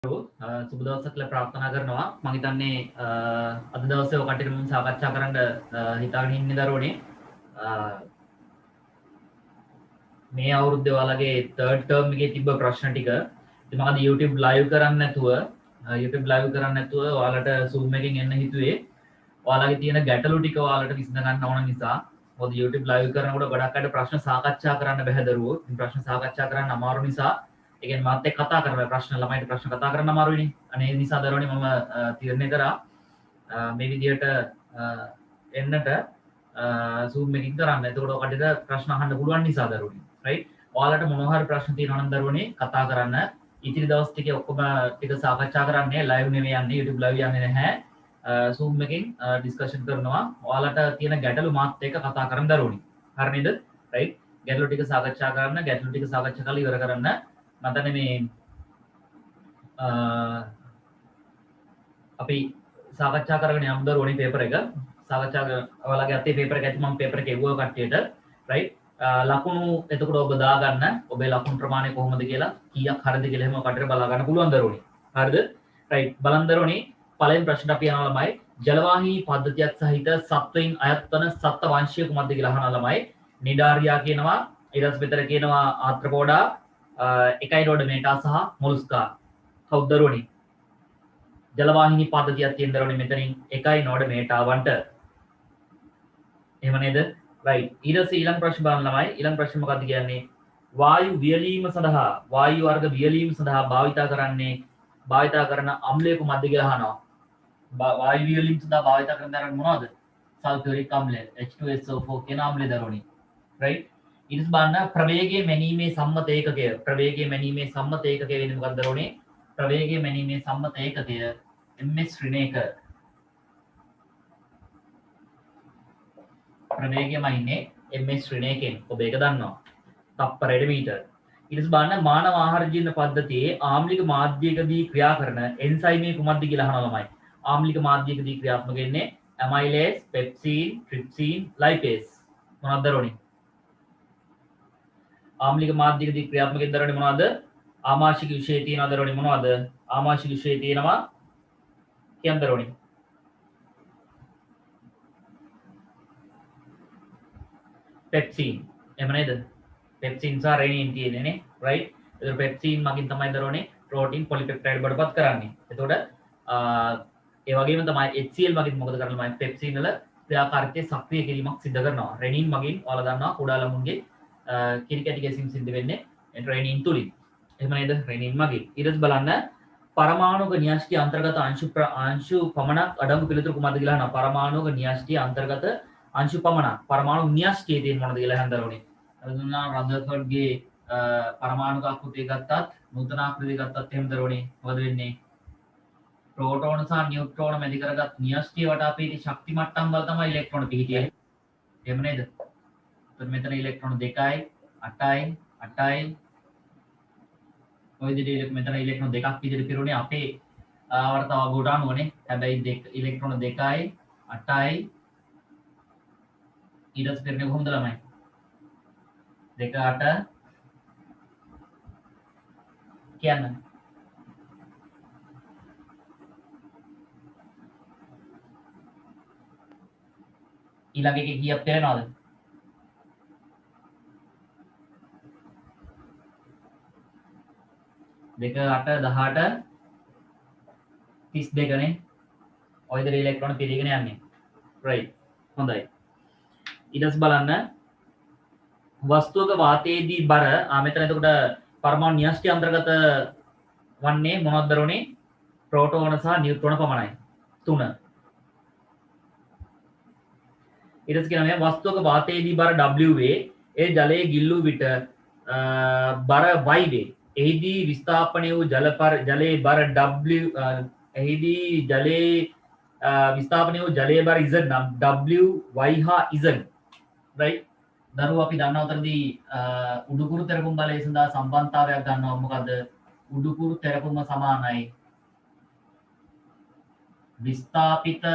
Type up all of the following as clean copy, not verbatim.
සුබ දවසක් කියලා ප්‍රාර්ථනා කරනවා. මම හිතන්නේ අද දවසේ ඔය කට්ටියට මම සාකච්ඡා කරන්න හිතාගෙන ඉන්නේ දරුවනේ. මේ අවුරුද්දේ ඔයාලගේ 3rd term එකේ තිබ්බ ප්‍රශ්න ටික ඉතින් මම අද YouTube live කරන්නේ නැතුව ඔයාලට Zoom එකෙන් එන්න හිතුවේ. ඔයාලගේ තියෙන ගැටලු ටික ඔයාලට විසඳ ගන්න ඕන නිසා. මොකද YouTube live කරනකොට ගොඩක් අයට ප්‍රශ්න සාකච්ඡා කරන්න බැහැ දරුවෝ. ඉතින් ප්‍රශ්න සාකච්ඡා කරන්න අමාරු නිසා ඒ කියන්නේ මාත් එක්ක කතා කරන ප්‍රශ්න ළමයිට ප්‍රශ්න කතා කරන්න අමාරුයිනේ. අනේ ඒ නිසා දරුවනේ මම තීරණය කරා මේ විදියට එන්නට Zoom එකකින් කරන්න. එතකොට ඔකට ප්‍රශ්න අහන්න පුළුවන් නිසා දරුවනේ. right? ඔයාලට මොනවා හරි ප්‍රශ්න තියෙනවා නම් දරුවනේ කතා කරන්න. ඉතිරි දවස් ටිකේ ඔක්කොම ටික සාකච්ඡා කරන්නේ live නෙමෙයි යන්නේ YouTube live යන්නේ නැහැ. Zoom එකෙන් ඩිස්කෂන් කරනවා. ඔයාලට තියෙන ගැටලු මාත් එක්ක කතා කරන්න දරුවනේ. හරි නේද? right? ගැටලු ටික සාකච්ඡා කරන්න. ගැටලු ටික සාකච්ඡා කරලා ඉවර කරන්න. මතන්නේ මේ අපි සාකච්ඡා කරගෙන යමු දරුවනේ පේපර් එක සාකච්ඡා ඔයාලගේ අතේ පේපර් එක ඇති මම පේපර් එක එවුවා කට්ටියට රයිට් ලකුණු එතකොට ඔබ දාගන්න ඔබේ ලකුණු ප්‍රමාණය කොහොමද කියලා කීයක් හරිද කියලා එහෙම කටට බලා ගන්න පුළුවන් දරුවනේ හරිද රයිට් බලන්න දරුවනේ පළවෙනි ප්‍රශ්නට අපි යනවා ළමයි ජලවාහිනී පද්ධතියක් සහිත සත්වයින් අයත් වන සත්ත්ව වංශය කුමක්ද කියලා අහනවා ළමයි නිඩාරියා කියනවා ඊට පස්සේ මෙතන කියනවා ආත්‍රපෝඩා එකයි නෝඩ මේටා සහ මොලුස්කා කවුද දරුවනේ ජලවාහිනී පද්ධතියක් තියෙන දරුවනේ මෙතනින් එකයි නෝඩ මේටාවන්ට එහෙම නේද right ඊට පස්සේ ඊළඟ ප්‍රශ්න බලන්න ළමයි ඊළඟ ප්‍රශ්න මොකක්ද කියන්නේ වායු වියලීම සඳහා වායු වර්ග වියලීම සඳහා භාවිතා කරන අම්ලය කුමක්ද කියලා අහනවා වායු වියලීම සඳහා භාවිතා කරන දරන මොනවද සල්ෆියුරික් අම්ලය H2SO4 කියන අම්ලය දරුවනේ right ඊට බලන්න ප්‍රවේගයේ මැනීමේ සම්මත ඒකකය ප්‍රවේගයේ මැනීමේ සම්මත ඒකකය වෙන්නේ මොකක්ද දරුවනේ ප්‍රවේගයේ මැනීමේ සම්මත ඒකකය ms ඍණයක ප්‍රවේගයම ඉන්නේ ms ඍණයකින් ඔබ ඒක දන්නවා තප්පරයට මීටර ඊට පස්සේ බලන්න මානව ආහාර ජීවන පද්ධතියේ ආම්ලික මාධ්‍යයකදී ක්‍රියා කරන එන්සයිමේ කුමක්ද කියලා අහනවා ළමයි ආම්ලික මාධ්‍යයකදී ක්‍රියාත්මක වෙන්නේ ඇමයිලේස් පෙප්සින් ට්‍රිප්සින් ලයිපේස් මොනවද දරුවනේ ආම්ලික මාධ්‍යයකදී ක්‍රියාත්මක වෙන දරුවනේ මොනවද ආමාශික විශේෂය තියෙනවා දරුවනේ මොනවද ආමාශික විශේෂය තියෙනවා කියන්න දරුවනේ පෙප්සින් එහෙම නේද පෙප්සින් සහ රෙනින් තියෙන්නේ නේ රයිට් ඒතර පෙප්සින් මගින් තමයි දරුවනේ ප්‍රෝටීන් පොලිපෙප්ටයිඩ් බඩපත් කරන්නේ එතකොට ඒ වගේම තමයි HCl මගින් මොකද කරන්නේ මම පෙප්සින් වල ක්‍රියාකාරීත්වය සක්‍රිය කිරීමක් සිදු කරනවා රෙනින් මගින් ඔයාලා දන්නවා කුඩා ළමුන්ගේ කිරි කැටි ගැසීම් සිද්ධ වෙන්නේ රෙනින් තුලින් එහෙම නේද රෙනින් මගින් ඊට පස්සේ බලන්න පරමාණුක න්‍යෂ්ටි අන්තර්ගත අංශු පමණක් අඩංගු පිළිතුරු කුමක්ද කියලා අහනවා පරමාණුක න්‍යෂ්ටි අන්තර්ගත අංශු පමණක් පරමාණු න්‍යෂ්ටියේ තියෙන මොනවද කියලා අහන්න දරුවනේ අර දුන්නා රදර්ෆර්ඩ්ගේ පරමාණුක ආකෘතිය ගත්තත් නූතන ආකෘතිය ගත්තත් එහෙම දරුවනේ මොකද වෙන්නේ ප්‍රෝටෝන සහ නියුට්‍රෝන මැදි කරගත් න්‍යෂ්ටිය වටා පිහිටි ශක්ති මට්ටම් වල තමයි ඉලෙක්ට්‍රෝන පිහිටියේ එහෙම නේද එතකොට මෙතන ඉලෙක්ට්‍රෝන 2යි 8යි 8යි ඔය විදිහට මෙතන ඉලෙක්ට්‍රෝන දෙකක් විදිහට පිරුණේ අපේ ආවර්තව ගොඩ අණුවනේ හැබැයි ඉලෙක්ට්‍රෝන 2යි 8යි ඊට පස්සේ පිරුණේ කොහොමද ළමයි 2 8 කියන්න ඊළඟ එකේ කීයක් තේරෙනවද 2 8 18 32 නේ ඔය විදිහට ඉලෙක්ට්‍රෝන පිරීගෙන යන්නේ right හොඳයි ඊට පස්සේ බලන්න වස්තුවක වාතයේදී බර මෙතන එතකොට පරමාණු න්‍යෂ්ටි අන්තර්ගත වන්නේ මොනවද දරුවනේ ප්‍රෝටෝන සහ නියුට්‍රෝන පමණයි 3 ඊට පස්සේ කියනවා මේ වස්තුවක වාතයේදී බර W වේ ඒ ජලයේ ගිල්ලූ විට බර Y වේ එහිදී විස්ථාපනය වූ ජලයේ බර W එහිදී ජලයේ විස්ථාපනය වූ ජලයේ බර Z නම් W Y හා Z right දරුවෝ අපි දන්නා උතරදී උඩුකුරු තෙරපුම් බලය සඳහා සම්බන්ධතාවයක් ගන්නවා මොකද උඩුකුරු තෙරපුම සමානයි විස්ථාපිත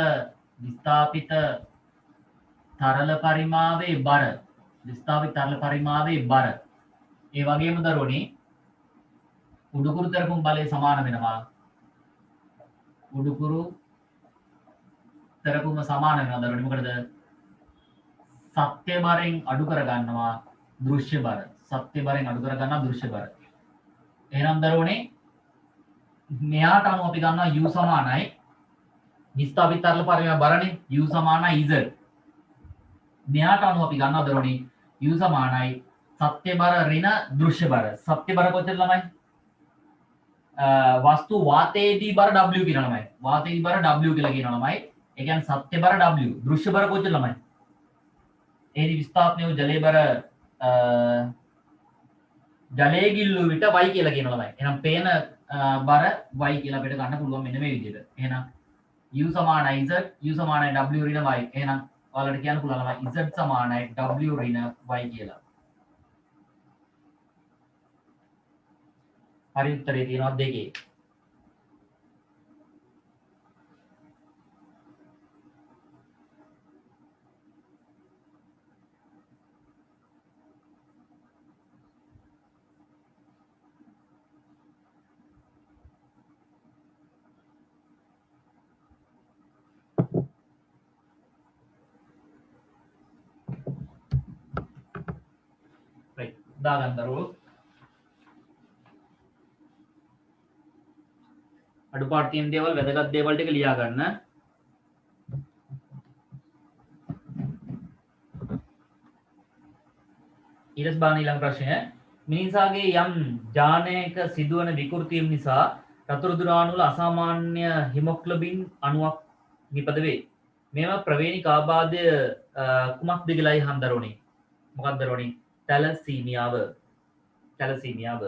තරල පරිමාවේ බර විස්ථාපිත තරල පරිමාවේ බර ඒ වගේම දරුවනේ උඩුකුරු තෙරපුම් බලය සමාන වෙනවා උඩුකුරු තරකුම සමාන වෙනවා දරුවනේ. මොකටද? සත්‍ය බරෙන් අඩු කරගන්නවා දෘශ්‍ය බර. සත්‍ය බරෙන් අඩු කරගන්නවා දෘශ්‍ය බර. එහෙනම් දරුවනේ මෙයාට අනුව අපි ගන්නවා u සමානයි විස්ථාපිත තරල පරිමාණ බරනේ u සමානයි z. මෙයාට අනුව අපි ගන්නවා දරුවනේ u සමානයි සත්‍ය බර ඍණ දෘශ්‍ය බර. සත්‍ය බර කොච්චර ළමයි? වස්තු වාතයේදී බර w කියන ළමයි. වාතයේදී බර w කියලා කියන ළමයි. ඒ කියන්නේ සත්‍ය බර w. දෘශ්‍ය බර කොච්චර ළමයි? එහිදී විස්ථාපනය වූ ජලයේ බර ජලයේ ගිල්ලු විට y කියලා කියන ළමයි. එහෙනම් පේන බර y කියලා අපිට ගන්න පුළුවන් මෙන්න මේ විදිහට. එහෙනම් u සමානයි z, u සමානයි w ඍණ y. එහෙනම් ඔයාලට කියන්න පුළුවන් ළමයි z සමානයි w ඍණ y කියලා. හරි උත්තරේ තියෙනවා දෙකේ. right දාගන්න දරුවෝ. අඩුපාඩු තියෙන දේවල් වැදගත් දේවල් ටික ලියා ගන්න. ඊළඟ බලන්න ඊළඟ ප්‍රශ්නය. මිනිසාගේ යම් ජානයක සිදුවන විකෘතියම් නිසා රතුරුදුරාණු වල අසාමාන්‍ය හිමොග්ලොබින් අණුවක් නිපද වේ. මේව ප්‍රවේණික ආබාධය කුමක්ද කියලායි හන්දරෝනේ. මොකක්ද දරෝනේ? තැලසීමියාව. තැලසීමියාව.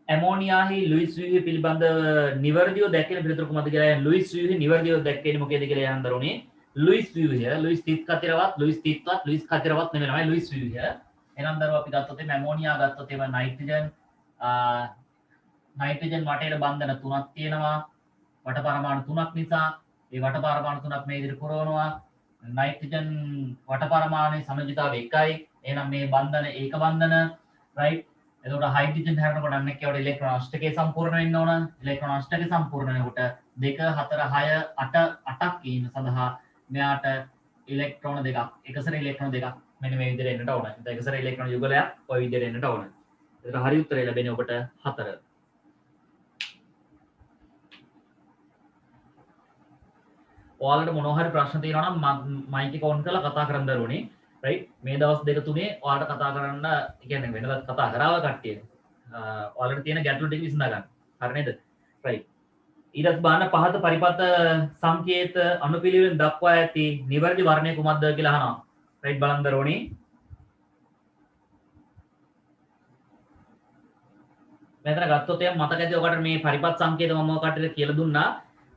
ඇමෝනියාහි ලුයිස් ව්‍යුහ පිළිබඳව නිවැරදිව දැක්කේ පිළිතුරු කුමක්ද කියලා. ලුයිස් ව්‍යුහ නිවැරදිව දැක්කේ මොකේද කියලා හන්දරෝනේ. ලුයිස් ව්‍යුහ, ලුයිස් තිත් කතරවත්, ලුයිස් තිත්වත්, ලුයිස් කතරවත් නෙමෙයි ලුයිස් ව්‍යුහ. එහෙනම් දරුවෝ අපි ගත්තොත් මේ ඇමෝනියා ගත්තොත් ඒව නයිට්‍රජන් වටේට බන්ධන තුනක් තියෙනවා. වට පරමාණු තුනක් නිසා ඒ වට පරමාණු තුනක් මේ විදිහට පුරවනවා. නයිට්‍රජන් වට පරමාණුවේ සමජිතාව එකයි. එහෙනම් මේ බන්ධන ඒක බන්ධන right. එතකොට හයිඩ්‍රජන් හැරෙනකොට අන්න කියවට ඉලෙක්ට්‍රෝන අෂ්ටකය සම්පූර්ණ වෙන්න ඕන. ඉලෙක්ට්‍රෝන අෂ්ටකය සම්පූර්ණ වෙනකොට 2 4 6 8 8ක් කියන සඳහා මෙයාට ඉලෙක්ට්‍රෝන දෙකක් එකසර ඉලෙක්ට්‍රෝන දෙකක් මෙන්න මේ විදිහට එන්නට ඕන. එතකොට එකසර ඉලෙක්ට්‍රෝන යුගලයක් ওই විදිහට එන්නට ඕන. එතකොට හරි උත්තරය ලැබෙන්නේ ඔබට 4. ඔයාලට මොනවා හරි ප්‍රශ්න තියෙනවා නම් මයික් එක ඔන් කරලා කතා කරන්න දරුවනේ. right මේ දවස් දෙක තුනේ ඔයාලට කතා කරන්න කියන්නේ වෙනදත් කතා කරාව කට්ටිය. ඔයාලට තියෙන ගැටලු ටික විසඳා ගන්න. හරි නේද? right ඊට බලන්න පහත පරිපත සංකේත අනුපිළිවෙලින් දක්වා ඇති නිවැරදි වර්ණය කුමක්ද කියලා අහනවා. right බලන්න දරුවනේ. මෙතන ගත්තොත් එයා මතක ඇති ඔකට මේ පරිපත් සංකේත මම ඔකට කියලා දුන්නා.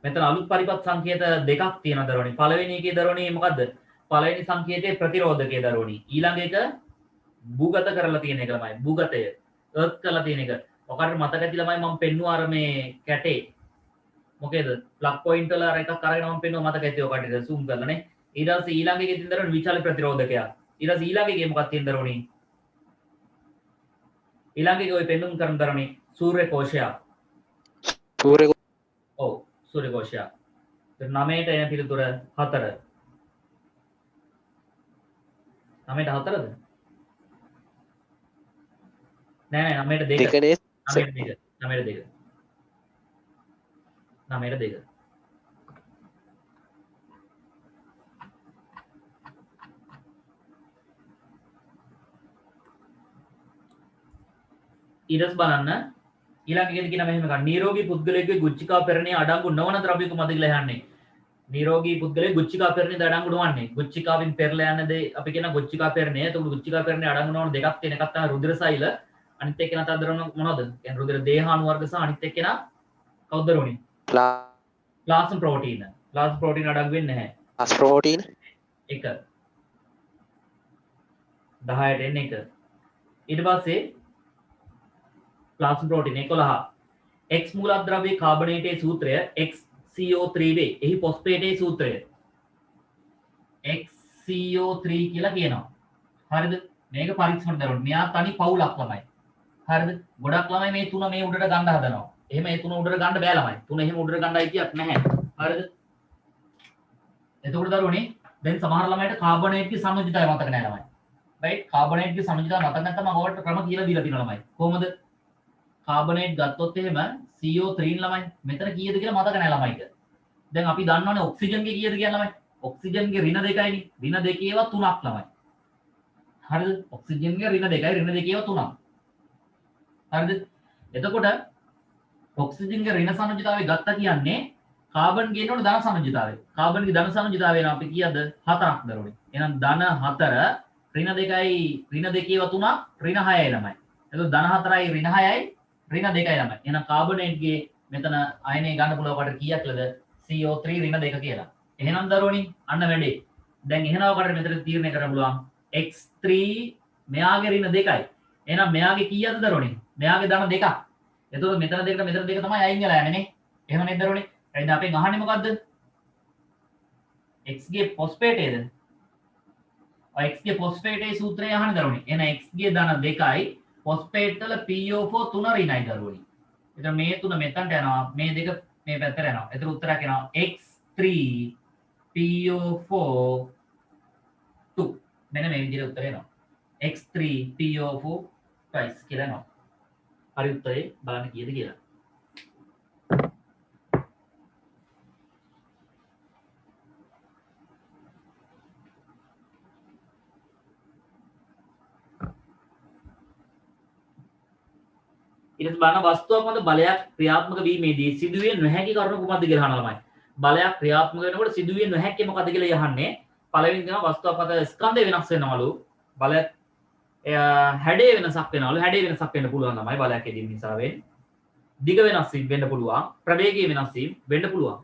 මෙතන අලුත් පරිපත් සංකේත දෙකක් තියෙනවා දරුවනේ. පළවෙනි එකේ දරුවනේ මොකද්ද? පළවෙනි සංකේතයේ ප්‍රතිරෝධකයේ දරුවනේ. ඊළඟ එක භූගත කරලා තියෙන එක ළමයි. භූගතය එර්ත් කරලා තියෙන එක. ඔකට මතක ඇති ළමයි මම පෙන්නුවා අර මේ කැටේ. මොකේද? ප්ලග් පොයින්ට් වල අර එකක් අරගෙන මම පෙන්නුවා මතක ඇති ඔකට zoom කරලා නේ. ඊට පස්සේ ඊළඟ එකේ තියෙන දරුවනේ විචාල ප්‍රතිරෝධකය. ඊට පස්සේ ඊළඟ එකේ මොකක්ද තියෙන දරුවනේ? ඊළඟ එකේ ඔය පෙන්නුම් කරන දරුවනේ සූර්ය කෝෂය. ඔව් සූර්ය කෝෂය. 9ට එන පිළිතුර 4. 9ට 4ද? නෑ 9ට 2. 9ට 2. 9ට 2. 9ට 2. ඊටස් බලන්න ඊළඟ එකේදී කියන මෙහෙම ගන්න. නිරෝගී පුද්ගලයෙකුගේ ගුච්චිකා පෙරණිය අඩංගු නොවන ද්‍රව්‍ය කුමක්ද කියලා අහන්නේ. නිරෝගී පුද්ගලයෙක් ගුච්චිකා පෙරණිය අඩංගු නොවන්නේ. ගුච්චිකාවෙන් පෙරලා යන දේ අපි කියන ගුච්චිකා පෙරණිය. ඒක ගුච්චිකා පෙරණිය අඩංගු නොවන දෙකක් තියෙන එකක් තමයි රුධිර සෛල. අනිත් එක්කෙනා තදරන මොනවද? කියන්නේ රුධිර දේහාණු වර්ග සහ අනිත් එක්කෙනා කවුද දරුවනේ? ප්ලාස්ම ප්‍රෝටීන. ප්ලාස්ම ප්‍රෝටීන අඩංගු වෙන්නේ නැහැ. ප්ලාස්ම ප්‍රෝටීන 1 10ට එන්නේ 1. ඊට පස්සේ ප්ලාස්ම ප්‍රෝටීන 11. X මූලද්‍රව්‍ය කාබනේටයේ සූත්‍රය XCO3 වේ. එහි ෆොස්ෆේටයේ සූත්‍රය XCO3 කියලා කියනවා. හරිද? මේක පරීක්ෂණ කරනවා. මෙයා තනි පවුලක් ළමයි. හරිද? ගොඩක් ළමයි මේ තුන මේ උඩට ගන්න හදනවා. එහෙම ඒ 3 උඩට ගන්න බෑ ළමයි. 3 එහෙම උඩට ගන්න අයිතියක් නැහැ. හරිද? එතකොට දරුවනේ දැන් සමහර ළමයිට කාබනේට්ගේ සංයුජිතය මතක නැහැ ළමයි. රයිට්? කාබනේට්ගේ සංයුජිතය මතක නැත්නම් මම ඔයාලට ක්‍රම කියලා දීලා තියෙනවා ළමයි. කොහොමද? කාබනේට් ගත්තොත් එහෙම CO3 ළමයි මෙතන කීයද කියලා මතක නැහැ ළමයිට. දැන් අපි දන්නවනේ ඔක්සිජන්ගේ කීයද කියලා ළමයි. ඔක්සිජන්ගේ ඍණ 2යිනේ. ඍණ 2 ඒවා 3ක් ළමයි. හරිද? ඔක්සිජන්ගේ ඍණ 2යි ඍණ 2 ඒවා 3ක්. හරිද? එතකොට ඔක්සිජන්ගේ ඍණ සංයුජිතාවය ගත්තා කියන්නේ කාබන් ගේනවනේ ධන සංයුජිතාවය. කාබන්ගේ ධන සංයුජිතාවය නම් අපි කීයද? 4ක් දරුවනේ. එහෙනම් ධන 4 ඍණ 2යි ඍණ 2 ඒවා 3ක් ඍණ 6යි ළමයි. එතකොට ධන 4යි ඍණ 6යි ඍණ 2යි ළමයි. එහෙනම් කාබනේට්ගේ මෙතන අයනේ ගන්න පුළුවන් කොට කීයක් කියලාද? CO3 ඍණ 2 කියලා. එහෙනම් දරුවනේ අන්න වැඩේ. දැන් එහෙනම් ඔකට මෙතන තීරණය කරන්න පුළුවන් x3 මෙයාගේ ඍණ 2යි. එහෙනම් මෙයාගේ කීයද දරුවනේ? මෙයාගේ ධන 2ක්. එතකොට මෙතන 2ට මෙතන 2 තමයි අයින් වෙලා යන්නේ නේ. එහෙම නේද දරුවනේ? එහෙනම් අපෙන් අහන්නේ මොකද්ද? x ගේ ෆොස්ෆේටේද? ඔය x ගේ ෆොස්ෆේටේ සූත්‍රය අහන්නේ දරුවනේ. එහෙනම් x ගේ ධන 2යි ෆොස්ෆේට් වල PO4 3 ඍණයි දරුවනේ. එතන මේ තුන මෙතනට යනවා. මේ දෙක මේ පැත්තට යනවා. එතන උත්තරයක් එනවා x3 PO4 2. මෙන්න මේ විදිහට උත්තරය එනවා. x3 PO4 twice කියලා එනවා. හරි උත්තරේ බලන්න කීයද කියලා. ඊට බලන වස්තුවක් මත බලයක් ක්‍රියාත්මක වීමේදී සිදුවිය නොහැකි කරුණු කුමක්ද කියලා අහනවා ළමයි. බලයක් ක්‍රියාත්මක වෙනකොට සිදුවිය නොහැකි මොකද්ද කියලා යහන්නේ. පළවෙනි දෙනවා වස්තුවක් මත ස්කන්ධය වෙනස් වෙනවලු. බලයක් හැඩේ වෙනසක් වෙනවලු. හැඩේ වෙනසක් වෙන්න පුළුවන් ළමයි බලයක් එදීම නිසා වෙන්නේ. දිග වෙනස් වෙන්න පුළුවන්. ප්‍රවේගය වෙනස් වෙන්න පුළුවන්.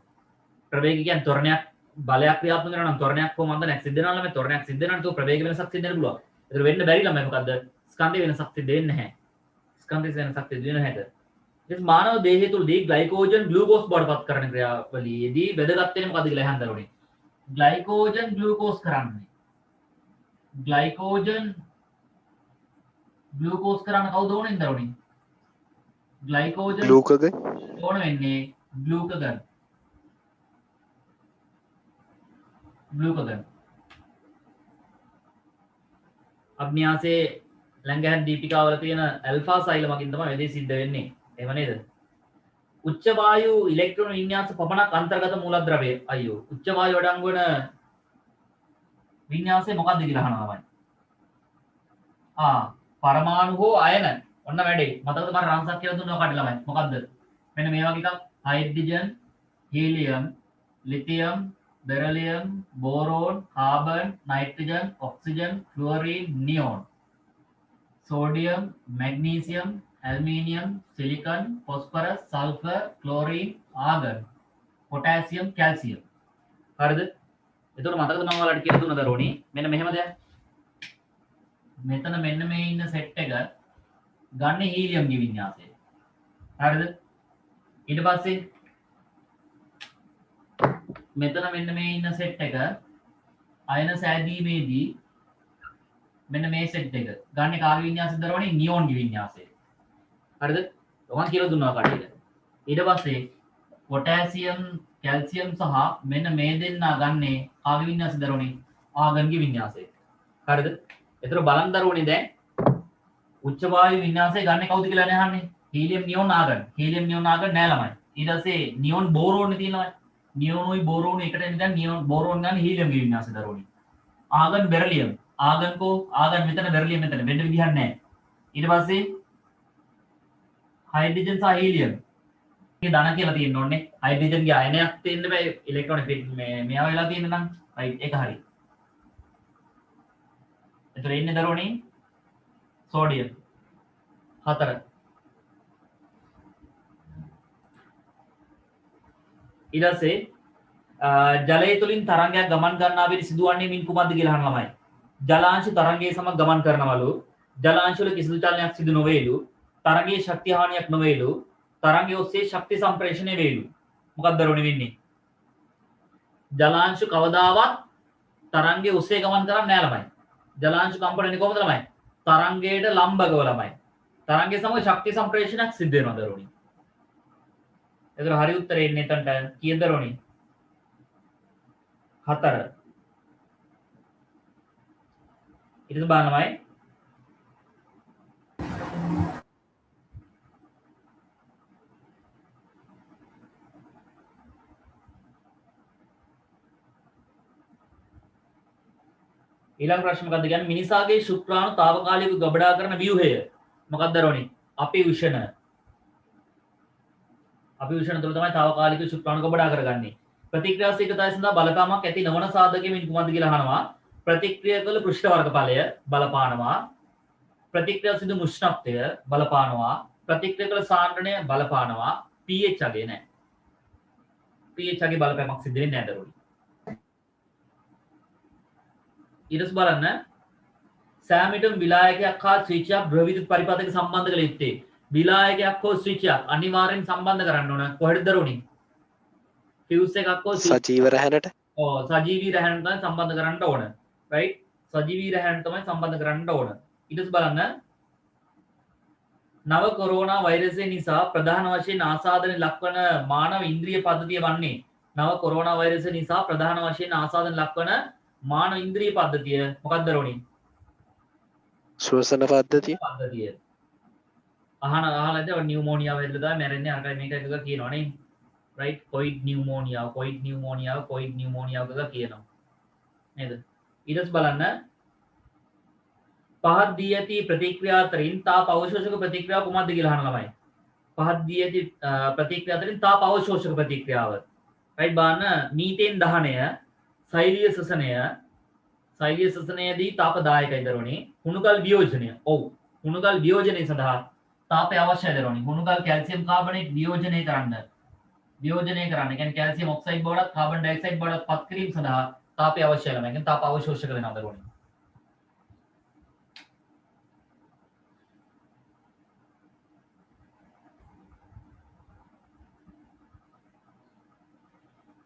ප්‍රවේගය කියන්නේ ත්වරණයක් බලයක් ක්‍රියාත්මක වෙනවා නම් ත්වරණයක් කොහොමද නැක් සිද්ධ වෙනවා ළමයි. ත්වරණයක් සිද්ධ වෙනවා නම් તો ප්‍රවේග වෙනසක් සිද්ධ වෙන්න පුළුවන්. ඒතර වෙන්න බැරි ළමයි මොකද්ද? ස්කන්ධය වෙනසක් සිද්ධ වෙන්නේ නැහැ. ස්කන්ධය වෙනසක් සිද්ධ වෙන්නේ නැහැ. ඉතින් මානව දේහය තුළදී ග්ලයිකෝජන් ග්ලූකෝස් බවට පත් කරන ක්‍රියාවලියේදී වැදගත් වෙන්නේ මොකද්ද කියලා අහන්න දරුවනේ. ග්ලයිකෝජන් ග්ලූකෝස් කරන්නේ. ග්ලයිකෝජන් ග්ලූකෝස් කරන්න කවුද ඕනේ දරුවනේ? ග්ලයිකෝජන් ග්ලූකෝගන් ඕන වෙන්නේ ග්ලූකෝගන්. ග්ලූකෝගන්. අග්න්‍යාසයේ ලැංගහන් දීපිකාවල තියෙන ඇල්ෆා සෛලමකින් තමයි මේ දේ සිද්ධ වෙන්නේ. එහෙම නේද? උච්ච වායු ඉලෙක්ට්‍රෝන වින්‍යාස පමණක් අන්තර්ගත මූලද්‍රව්‍ය අයියෝ. උච්ච වායු අඩංගු වන වින්‍යාසය මොකක්ද කියලා අහනවා තමයි. පරමාණු හෝ අයන. ඔන්න වැඩේ. මතකද මම රංසක් කියලා දුන්නා ඔකට ළමයි. මොකද්ද? මෙන්න මේ වගේ එකක්. Hydrogen, helium, lithium, beryllium, boron, carbon, nitrogen, oxygen, fluorine, neon. sodium, magnesium, aluminium, silicon, phosphorus, sulfur, chlorine, argon, potassium, calcium. හරිද? එතකොට මතකද මම ඔයාලට කියලා දුන්නද රෝණි? මෙන්න මෙහෙම දෙයක්. මෙතන මෙන්න මේ ඉන්න සෙට් එක ගන්න හීලියම් ගේ වින්‍යාසය. හරිද? ඊට පස්සේ මෙතන මෙන්න මේ ඉන්න සෙට් එක අයන සෑදීමේදී මෙන්න මේ සෙට් එක ගන්න කාගේ වින්‍යාසද දරවනේ නියෝන් ගේ වින්‍යාසය. හරිද? ඔහොම කියලා දුන්නා කඩේට. ඊට පස්සේ පොටෑසියම්, කැල්සියම් සහ මෙන්න මේ දෙන්නා ගන්නේ කාගේ වින්‍යාසද දරවනේ ආගන් ගේ වින්‍යාසය. හරිද? ඒතර බලන් දරවනේ දැන් උච්ච වායු වින්‍යාසය ගන්න කවුද කියලා නේ අහන්නේ. Helium, neon, argon. Helium, neon, argon නෑ ළමයි. ඊට පස්සේ නියෝන් බෝරෝන් තියෙනවා. නියෝනුයි බෝරෝනුයි එකට එන්නේ දැන් නියෝන් බෝරෝන් ගන්න හීලියම් ගේ වින්‍යාසය දරවනේ. ආගන් බෙරිලියම් ආගන් කෝ ආගන් මෙතන බෙරිලියම් මෙතන වෙන්න විදිහක් නැහැ. ඊට පස්සේ හයිඩ්‍රජන් සහ හීලියම් මේ ධන කියලා තියෙන්න ඕනේ. හයිඩ්‍රජන් ගේ අයනයක් තියෙන්න බෑ ඉලෙක්ට්‍රෝන මේවා වෙලා තියෙන නම් රයිට් ඒක හරි. එතන ඉන්නේ දරුවනේ සෝඩියම් 4. ඊට පස්සේ ජලය තුලින් තරංගයක් ගමන් ගන්නා විට සිදුවන්නේ මින් කුමක්ද කියලා අහන ළමයි. ජලාංශ තරංගයේ සමග ගමන් කරනවලු. ජලාංශ වල කිසිදු චලනයක් සිදු නොවේලු. තරංගයේ ශක්තිය හානියක් නොවේලු. තරංගය ඔස්සේ ශක්ති සම්ප්‍රේෂණය වේලු. මොකක්ද දරුවනේ වෙන්නේ? ජලාංශ කවදාවත් තරංගයේ ඔස්සේ ගමන් කරන්නේ නැහැ ළමයි. ජලාංශ කම්පන වෙන්නේ කොහොමද ළමයි? තරංගයට ලම්බකව ළමයි. තරංගයේ සමග ශක්ති සම්ප්‍රේෂණයක් සිද්ධ වෙනවා දරුවනේ. එතකොට හරි උත්තරේ එන්නේ එතනට කීයද දරුවනේ? 4. ඊට බලන්නමයි ඊළඟ ප්‍රශ්න මොකක්ද කියන්නේ මිනිසාගේ ශුක්‍රාණු తాවකාලිකව ගබඩා කරන ව්‍යුහය මොකක්ද දරුවනේ? අපිවිෂණ. අපිවිෂණ තුළ තමයි తాවකාලික ශුක්‍රාණු ගබඩා කරගන්නේ. ප්‍රතික්‍රියාශීලතාවය සඳහා බලපෑමක් ඇති නොවන සාධකයෙන් කුමක්ද කියලා අහනවා. ප්‍රතික්‍රියා කළ පෘෂ්ඨ වර්ගඵලය බලපානවා. ප්‍රතික්‍රියා සිදු මුෂ්ණත්වය බලපානවා. ප්‍රතික්‍රියා කළ සාන්ද්‍රණය බලපානවා. pH අගේ නැහැ. pH අගේ බලපෑමක් සිදු වෙන්නේ නැහැ දරුවනේ. ඊටස් බලන්න සෑමිටම් විලායකයක් හා ස්විච්යක් ද්‍රවවිද්‍යුත් පරිපථයක සම්බන්ධ කළ යුත්තේ. විලායකයක් හෝ ස්විච්යක් අනිවාර්යෙන් සම්බන්ධ කරන්න ඕන. කොහෙද දරුවනේ? ෆියුස් එකක් හෝ සජීව රැහැනට. ඔව් සජීවී රැහැනට තමයි සම්බන්ධ කරන්න ඕන. රයිට්? සජීවී රැහැනට තමයි සම්බන්ධ කරන්න ඕන. ඊටස් බලන්න නව කොරෝනා වෛරසය නිසා ප්‍රධාන වශයෙන් ආසාදනය ලක්වන මානව ඉන්ද්‍රිය පද්ධතිය වන්නේ නව කොරෝනා වෛරසය නිසා ප්‍රධාන වශයෙන් ආසාදනය ලක්වන මානව ඉන්ද්‍රිය පද්ධතිය මොකක්ද දරුවනේ? ශ්වසන පද්ධතිය. අහලද නියුමෝනියාව වෙද්දී තමයි මැරෙන්නේ අරකයි මේකයි කියලා කියනවනේ. රයිට්? කොයිඩ් නියුමෝනියාව කියලා කියනවා. නේද? ඊටස් බලන්න පහත් දී ඇති ප්‍රතික්‍රියා අතරින් තාප අවශෝෂක ප්‍රතික්‍රියාව කුමක්ද කියලා අහන ළමයි. පහත් දී ඇති ප්‍රතික්‍රියා අතරින් තාප අවශෝෂක ප්‍රතික්‍රියාව. රයිට් බලන්න මීතේන් දහනය, සෛලීය ශ්වසනයේදී තාපදායකයි දරුවනේ. හුණුගල් වියෝජනය. ඔව්. හුණුගල් වියෝජනය සඳහා තාපය අවශ්‍යයි දරුවනේ. හුණුගල් කැල්සියම් කාබනේට් වියෝජනය කරන්න. කියන්නේ කැල්සියම් ඔක්සයිඩ් බවටත් කාබන් ඩයොක්සයිඩ් බවටත් පත් කිරීම සඳහා තාපය අවශ්‍යයි ළමයි. කියන්නේ තාප අවශෝෂක වෙනවා දරුවනේ.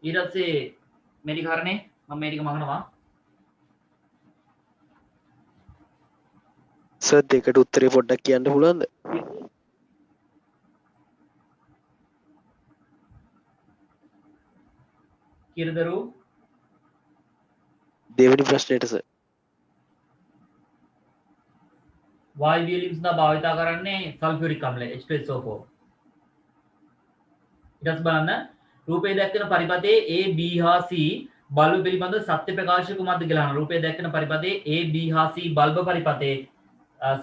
ඊට පස්සේ මේ ටික හරනේ මම මේ ටික මහනවා. සර් දෙකට උත්තරේ පොඩ්ඩක් කියන්න පුළුවන්ද? කිරදරු දෙවෙනි ප්‍රශ්නෙට සර්. වායු වියලීම් සඳහා භාවිතා කරන්නේ සල්ෆියුරික් අම්ලය H2SO4. ඊට බලන්න රූපේ දැක්වෙන පරිපථයේ A B හා C බල්බ පිළිබඳ සත්‍ය ප්‍රකාශය කුමක්ද කියලා අහනවා. රූපේ දැක්වෙන පරිපථයේ A B හා C බල්බ පරිපථයේ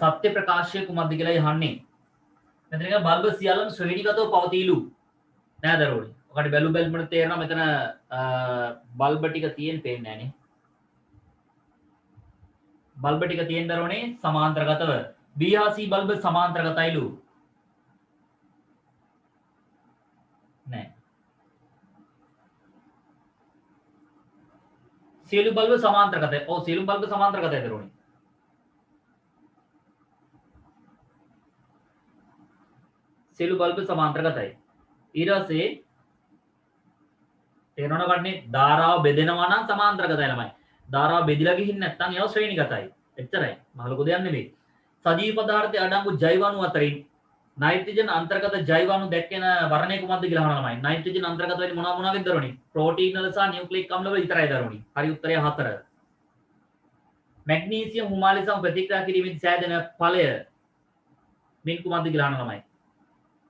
සත්‍ය ප්‍රකාශය කුමක්ද කියලා අහන්නේ. මෙතන එක බල්බ සියල්ලම ශ්‍රේණිගතව පවතිලු. නෑ දරුවනේ. ඔකට බැලුමට තේරෙනවා මෙතන බල්බ ටික තියෙන පේන්නේ නෑනේ. බල්බ ටික තියෙන දරුවනේ සමාන්තරගතව. B හා C බල්බ සමාන්තරගතයිලු. නෑ. සියලු බල්බ සමාන්තරගතයි. ඔව් සියලු බල්බ සමාන්තරගතයි දරුවනේ. සියලු බල්බ සමාන්තරගතයි. ඊට පස්සේ තේරෙනවද කන්නේ ධාරාව බෙදෙනවා නම් සමාන්තරගතයි ළමයි. ධාරාව බෙදිලා ගිහින් නැත්නම් ඒවා ශ්‍රේණිගතයි. එච්චරයි. මහ ලොකු දෙයක් නෙවෙයි. සජීව පදාර්ථයේ අඩංගු ජෛවාණු අතරින් නයිට්‍රජන් අන්තර්ගත ජෛවාණු දැක්වෙන වර්ණය කුමක්ද කියලා අහනවා ළමයි. නයිට්‍රජන් අන්තර්ගත වෙන්නේ මොනවා වගේද දරුවනේ? ප්‍රෝටීන් වල සහ නියුක්ලික් අම්ල වල විතරයි දරුවනේ. හරි උත්තරය 4. මැග්නීසියම් හුමාලි සම ප්‍රතික්‍රියා කිරීමෙන් සෑදෙන ඵලය මෙන් කුමක්ද කියලා අහනවා ළමයි.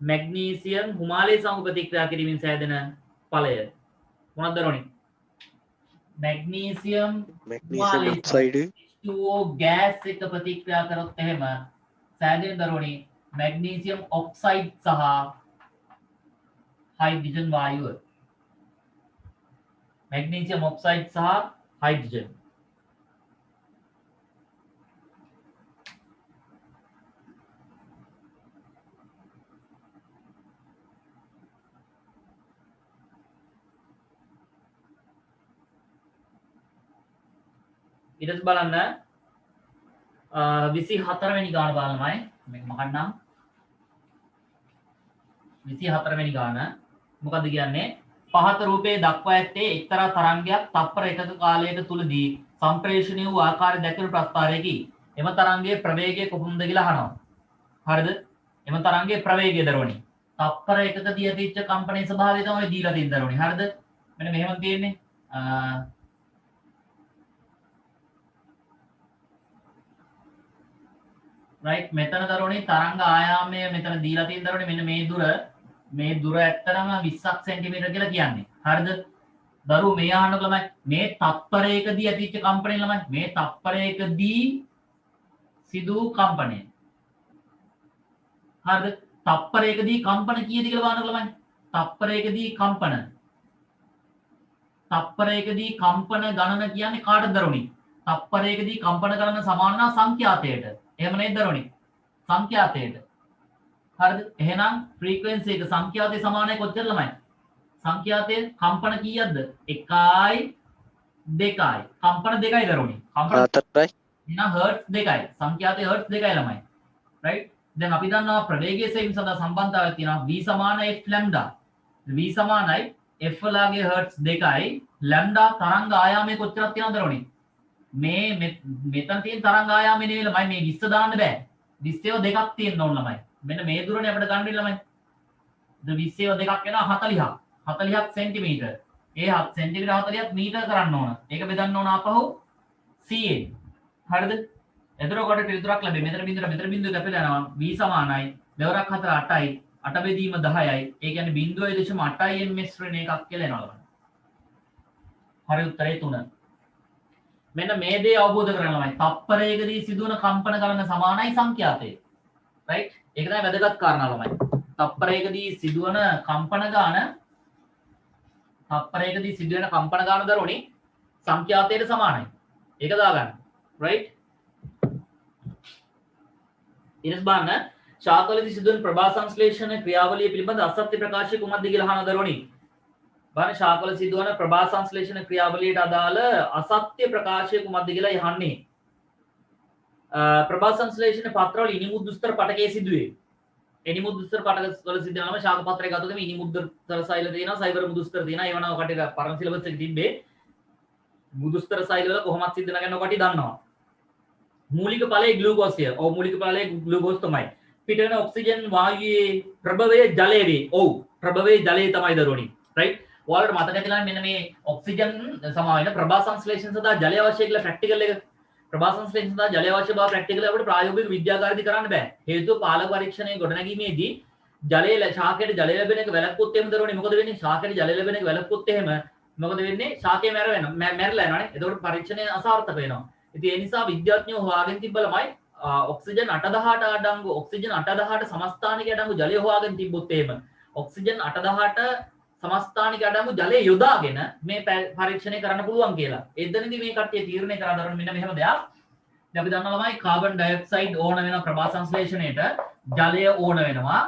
මැග්නීසියම් හුමාලි සම ප්‍රතික්‍රියා කිරීමෙන් සෑදෙන ඵලය මොනවද දරුවනේ? මැග්නීසියම් ඔක්සයිඩ් H2O ගෑස් එක ප්‍රතික්‍රියා කරොත් එහෙම සෑදෙන දරුවනේ මැග්නීසියම් ඔක්සයිඩ් සහ හයිඩ්‍රජන් වායුව. මැග්නීසියම් ඔක්සයිඩ් සහ හයිඩ්‍රජන්. ඊට බලන්න 24 වෙනි ගාන බලන්නමයි මේක මකන්නම්. 24 වෙනි ගාන මොකද්ද කියන්නේ? පහත රූපයේ දක්වා ඇත්තේ එක්තරා තරංගයක් තප්පර එකක කාලයක තුලදී සම්ප්‍රේෂණය වූ ආකාරය දැක්වෙන ප්‍රස්ථාරයකි. එම තරංගයේ ප්‍රවේගය කොපමණද කියලා අහනවා. හරිද? එම තරංගයේ ප්‍රවේගය දරුවනි. තප්පර එකකදී ඇතිච්ච කම්පනයේ ස්වභාවය තමයි දීලා තියෙන දරුවනේ. හරිද? මෙන්න මෙහෙම තියෙන්නේ. right මෙතන දරුවනේ තරංග ආයාමය මෙතන දීලා තියෙන දරුවනේ මෙන්න මේ දුර ඇත්තටම 20ක් සෙන්ටිමීටර කියලා කියන්නේ. හරිද? දරුවෝ මේ අහන්න ළමයි මේ තප්පරයකදී ඇතිච්ච කම්පනය ළමයි මේ තප්පරයකදී සිදු කම්පනය. හරිද? තප්පරයකදී කම්පන කීයද කියලා බලන්න ළමයි. තප්පරයකදී කම්පන ගණන කියන්නේ කාටද දරුවනේ? තප්පරයකදී කම්පන ගණන සමාන නම් සංඛ්‍යාතයට. එහෙම නේද දරුවනේ? සංඛ්‍යාතයට. හරිද? එහෙනම් ෆ්‍රීකවෙන්සි එක සංඛ්‍යාතය සමානයි කොච්චර ළමයි? සංඛ්‍යාතයේ කම්පන කීයක්ද? 1යි 2යි. කම්පන 2යි දරුවනේ. කම්පන 4යි. එහෙනම් හර්ට්ස් 2යි. සංඛ්‍යාතයේ හර්ට්ස් 2යි ළමයි. right? දැන් අපි දන්නවා ප්‍රවේගයේ සෙවීම සඳහා සම්බන්ධතාවයක් තියෙනවා v සමාන f lambda. v සමානයි f ලාගේ හර්ට්ස් 2යි lambda තරංග ආයාමය කොච්චරක් තියෙනවද දරුවනේ? මේ මෙතන තියෙන තරංග ආයාමය නෙවෙයි ළමයි මේ 20 දාන්න බෑ. 20 දෙකක් තියෙන්න ඕන ළමයි. මෙන්න මේ දුරනේ අපිට ගන්න වෙන්නේ ළමයි. 20 දෙකක් වෙනවා 40ක්. 40ක් සෙන්ටිමීටර. ඒ සෙන්ටිමීටර 40ක් මීටර කරන්න ඕන. ඒක බෙදන්න ඕන ආපහු 100ෙන්. හරිද? එතකොට පිළිතුරක් ලැබෙයි. මෙතන බිඳුව කැපිලා යනවා. v සමානයි 2 4 8යි. 8 බෙදීම 10යි. ඒ කියන්නේ 0.8 ms ශ්‍රේණි එකක් කියලා එනවා. හරි උත්තරේ 3. මෙන්න මේ දේ අවබෝධ කරගන්න ළමයි. තප්පරයකදී සිදුවන කම්පන ගණන සමානයි සංඛ්‍යාතය. right? ඒක තමයි වැදගත් කාරණා ළමයි. තප්පරයකදී සිදුවන කම්පන ගාන දරුවනේ සංඛ්‍යාතයට සමානයි. ඒක දාගන්න. right? ඊළඟ බලන්න ශාකවලදී සිදුවන ප්‍රභා සංශ්ලේෂණ ක්‍රියාවලිය පිළිබඳ අසත්‍ය ප්‍රකාශය කුමක්ද කියලා අහන දරුවනේ. බලන්න ශාකවල සිදුවන ප්‍රභා සංශ්ලේෂණ ක්‍රියාවලියට අදාළ අසත්‍ය ප්‍රකාශය කුමක්ද කියලා යහන්නේ. ප්‍රභා සංශ්ලේෂණ පත්‍රවල ඉනිමුත් දුස්තර පටකයේ සිදුවේ. ඉනිමුත් දුස්තර පටකවල සිදුවනම ශාක පත්‍රය ගත්තොත් මේ ඉනිමුත් දුස්තර සෛල තියෙනවා, සයිබර් මුදුස්තර තියෙනවා. ඒවනම් ඔකට පරණ සිලබස් එකේ තිබ්බේ. මුදුස්තර සෛල වල කොහොමද සිද්ධ වෙනවද ඔකට දන්නවා. මූලික ඵලයේ ග්ලූකෝස්ය. ඔව් මූලික ඵලයේ ග්ලූකෝස් තමයි. පිට වෙන ඔක්සිජන් වායුවේ ප්‍රභවයේ ජලය වේ. ඔව් ප්‍රභවයේ ජලය තමයි දරුවනි. right? ඔයාලට මතක ඇතිලා මෙන්න මේ ඔක්සිජන් සමාවෙන ප්‍රභා සංශ්ලේෂණ සඳහා ජලය අවශ්‍ය කියලා ප්‍රැක්ටිකල් එක. ප්‍රභා සංශ්ලේෂණ සඳහා ජලය අවශ්‍ය බව ප්‍රැක්ටිකල් අපිට ප්‍රායෝගික විද්‍යාගාරයේදී කරන්න බෑ. හේතුව පාලක පරීක්ෂණයේ ගොඩනැගීමේදී ශාකයට ජලය ලැබෙන එක වැළක්වුවොත් එහෙම දරුවනි මොකද වෙන්නේ? ශාකයට ජලය ලැබෙන එක වැළක්වුවොත් එහෙම මොකද වෙන්නේ? ශාකය මැරලා යනවානේ. එතකොට පරීක්ෂණය අසාර්ථක වෙනවා. ඉතින් ඒ නිසා විද්‍යාඥයෝ හොයාගෙන තිබ්බලමයි ඔක්සිජන් 818 අඩංගු ඔක්සිජන් 818 සමස්ථානික අඩංගු ජලය හොයාගෙන තිබ්බොත් එහෙම ඔක්සිජන් 818 සමස්ථානික අඩංගු ජලය යොදාගෙන මේ පරීක්ෂණය කරන්න පුළුවන් කියලා. එතනදී මේ කට්ටිය තීරණය කරා දරන මෙන්න මෙහෙම දෙයක්. දැන් අපි දන්නවා ළමයි කාබන් ඩයොක්සයිඩ් ඕන වෙන ප්‍රභා සංශ්ලේෂණයට ජලය ඕන වෙනවා.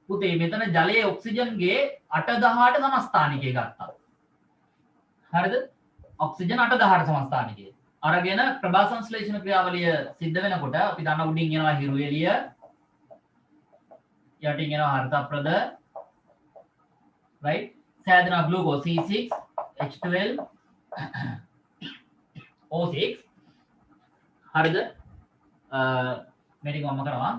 පුතේ මෙතන ජලයේ ඔක්සිජන්ගේ 818 සමස්ථානිකය ගත්තා. හරිද? ඔක්සිජන් 818 සමස්ථානිකය අරගෙන ප්‍රභා සංශ්ලේෂණ ක්‍රියාවලිය සිද්ධ වෙනකොට අපි දන්න උඩින් එනවා හිරු එළිය යටින් එනවා හරිත ප්‍රද right සෑදෙනවා glucose C6 H12 O6 හරිද මේ ටික මම කරනවා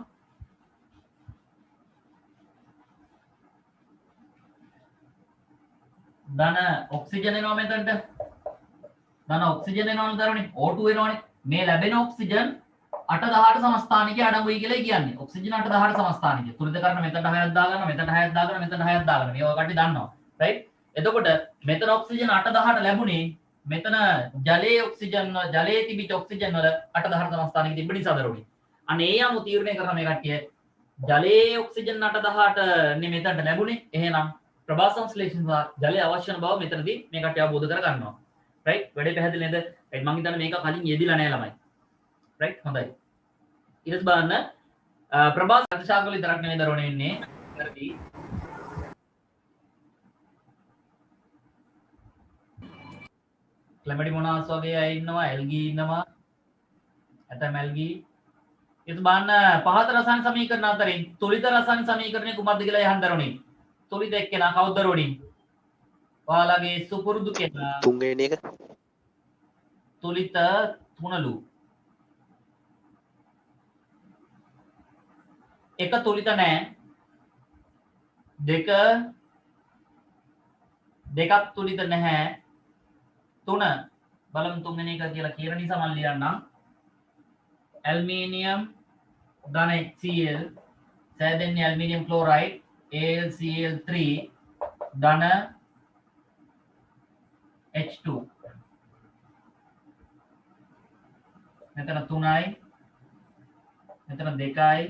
ධන ඔක්සිජන් එනවා මෙතනට ධන ඔක්සිජන් එනවනේ දරුවනේ O2 එනවනේ මේ ලැබෙන ඔක්සිජන් 818 සමස්ථානිකය අඩංගුයි කියලා කියන්නේ ඔක්සිජන් 818 සමස්ථානිකය තුලිතකරණ මෙතනට 6ක් දාගන්න මෙතනට 6ක් දාගන්න මෙතනට 6ක් දාගන්න මේවා කට්ටිය දන්නවා right එතකොට මෙතන ඔක්සිජන් 818 ලැබුණේ මෙතන ජලයේ ඔක්සිජන් ජලයේ තිබිච්ච ඔක්සිජන් වල 818 සමස්ථානික තිබෙන නිසා දරුවනේ අන්න ඒ අනුව තීරණය කරන මේ කට්ටිය ජලයේ ඔක්සිජන් 818 නේ මෙතනට ලැබුණේ එහෙනම් ප්‍රභා සංශ්ලේෂණ ජලය අවශ්‍ය වෙන බව මෙතනදී මේ කට්ටිය අවබෝධ කර ගන්නවා right වැඩේ පැහැදිලි නේද right මම හිතන්නේ මේක කලින් යෙදිලා නැහැ ළමයි right හොඳයි ඊට බලන්න ප්‍රභා සංශ්ලේෂණ විතරක් නෙවෙයි දරුවනේ ඉන්නේ හරිද ක්ලැමඩි මොනාස් වගේ අය ඉන්නවා ඇල්ගී ඉන්නවා ඇතැම් ඇල්ගී ඊට බලන්න පහත රසායන සමීකරණ අතරින් තුලිත රසායන සමීකරණය කුමක්ද කියලා යහන් දරුවනේ තුලිත එක්කෙනා කවුද දරුවනේ ඔයාලගේ සුපුරුදු කෙනා තුන්වෙනි එක තුලිත තුනලු එක තුලිත නැහැ දෙක දෙකක් තුලිත නැහැ 3 බලමු තුන්වෙනි එක කියලා කියන නිසා මම ලියන්නම් ඇල්මීනියම් ධන HCl සෑදෙන්නේ ඇල්මීනියම් ක්ලෝරයිඩ් AlCl3 ධන H2 මෙතන 3යි මෙතන 2යි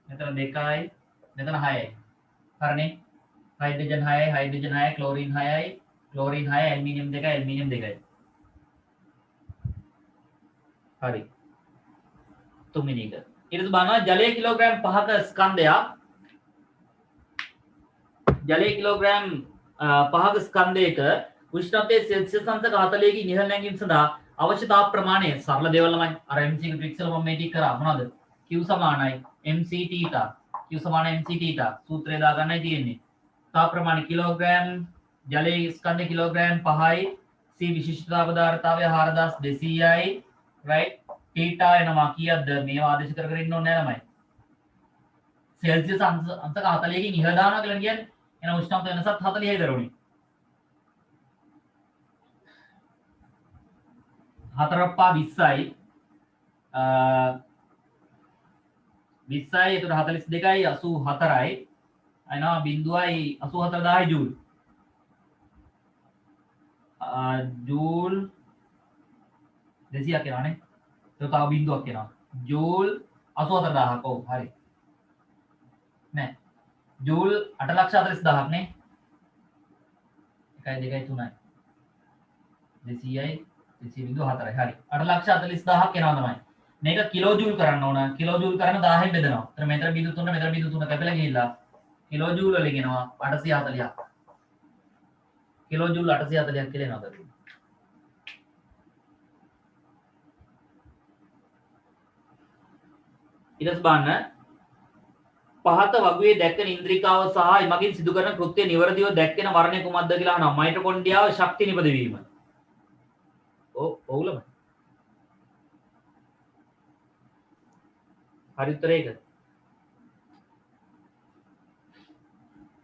මෙතන 2යි මෙතන 6යි හරිනේ हाइड्रोजन 6 क्लोरीन 6 एल्युमिनियम 2 හරි තුන්වෙනි එක ඊට පස්සේ බලනවා ජලයේ කිලෝග්‍රෑම් 5ක ස්කන්ධයක් ජලයේ කිලෝග්‍රෑම් 5ක ස්කන්ධයක උෂ්ණත්වයේ සෙල්සියස් අංශක 40කින් ඉහළ නැගීම සඳහා අවශ්‍ය තාප ප්‍රමාණය සරල දේවල් ළමයි අර mc එක ට්‍රික්ස් වල මම මේ ටික කරා මොනවද q සමානයි mc θ q සමාන mc θ සූත්‍රය දාගන්නයි තියෙන්නේ තාප ප්‍රමාණය කිලෝග්‍රෑම් ජලයේ ස්කන්ධ කිලෝග්‍රෑම් 5යි c විශිෂ්ටතා පදාර්ථතාවය 4200යි right θ එනවා කීයක්ද මේවා ආදේශ කර ඉන්න ඕනේ නෑ ළමයි සෙල්සියස් අංශක 40කින් ඉහළ දානවා කියලා කියන්නේ එන උෂ්ණත්ව වෙනසත් 40යි දරුවනේ 4 පා 20යි 20යි එතකොට 42යි 84යි එනවා බිඳුවයි 84000 ජූල් ජූල් 200ක් එනවානේ ඒක තව බිඳුවක් එනවා ජූල් 84000ක් ඔව් හරි නෑ ජූල් 840000ක් නේ 1 2 3යි 200යි 204යි හරි 840000ක් එනවා තමයි මේක කිලෝ ජූල් කරන්න ඕන කිලෝ ජූල් කරන 1000න් බෙදනවා එතන මෙතන බිඳු 3 මෙතන බිඳු 3 කැපිලා ගිහිල්ලා කිලෝ ජූල් වලින් එනවා 840ක් කිලෝ ජූල් 840ක් කියලා එනවා ඊට පස්සේ බලන්න පහත වගුවේ දැක්කෙන ඉන්ද්‍රිකාව සහ එමගින් සිදු කරන කෘත්‍ය නිවැරදිව දැක්කෙන වර්ණය කුමක්ද කියලා අහනවා මයිටොකොන්ඩ්‍රියාව ශක්ති නිපදවීම ඔව්ලම හරි උත්තරේ ඒක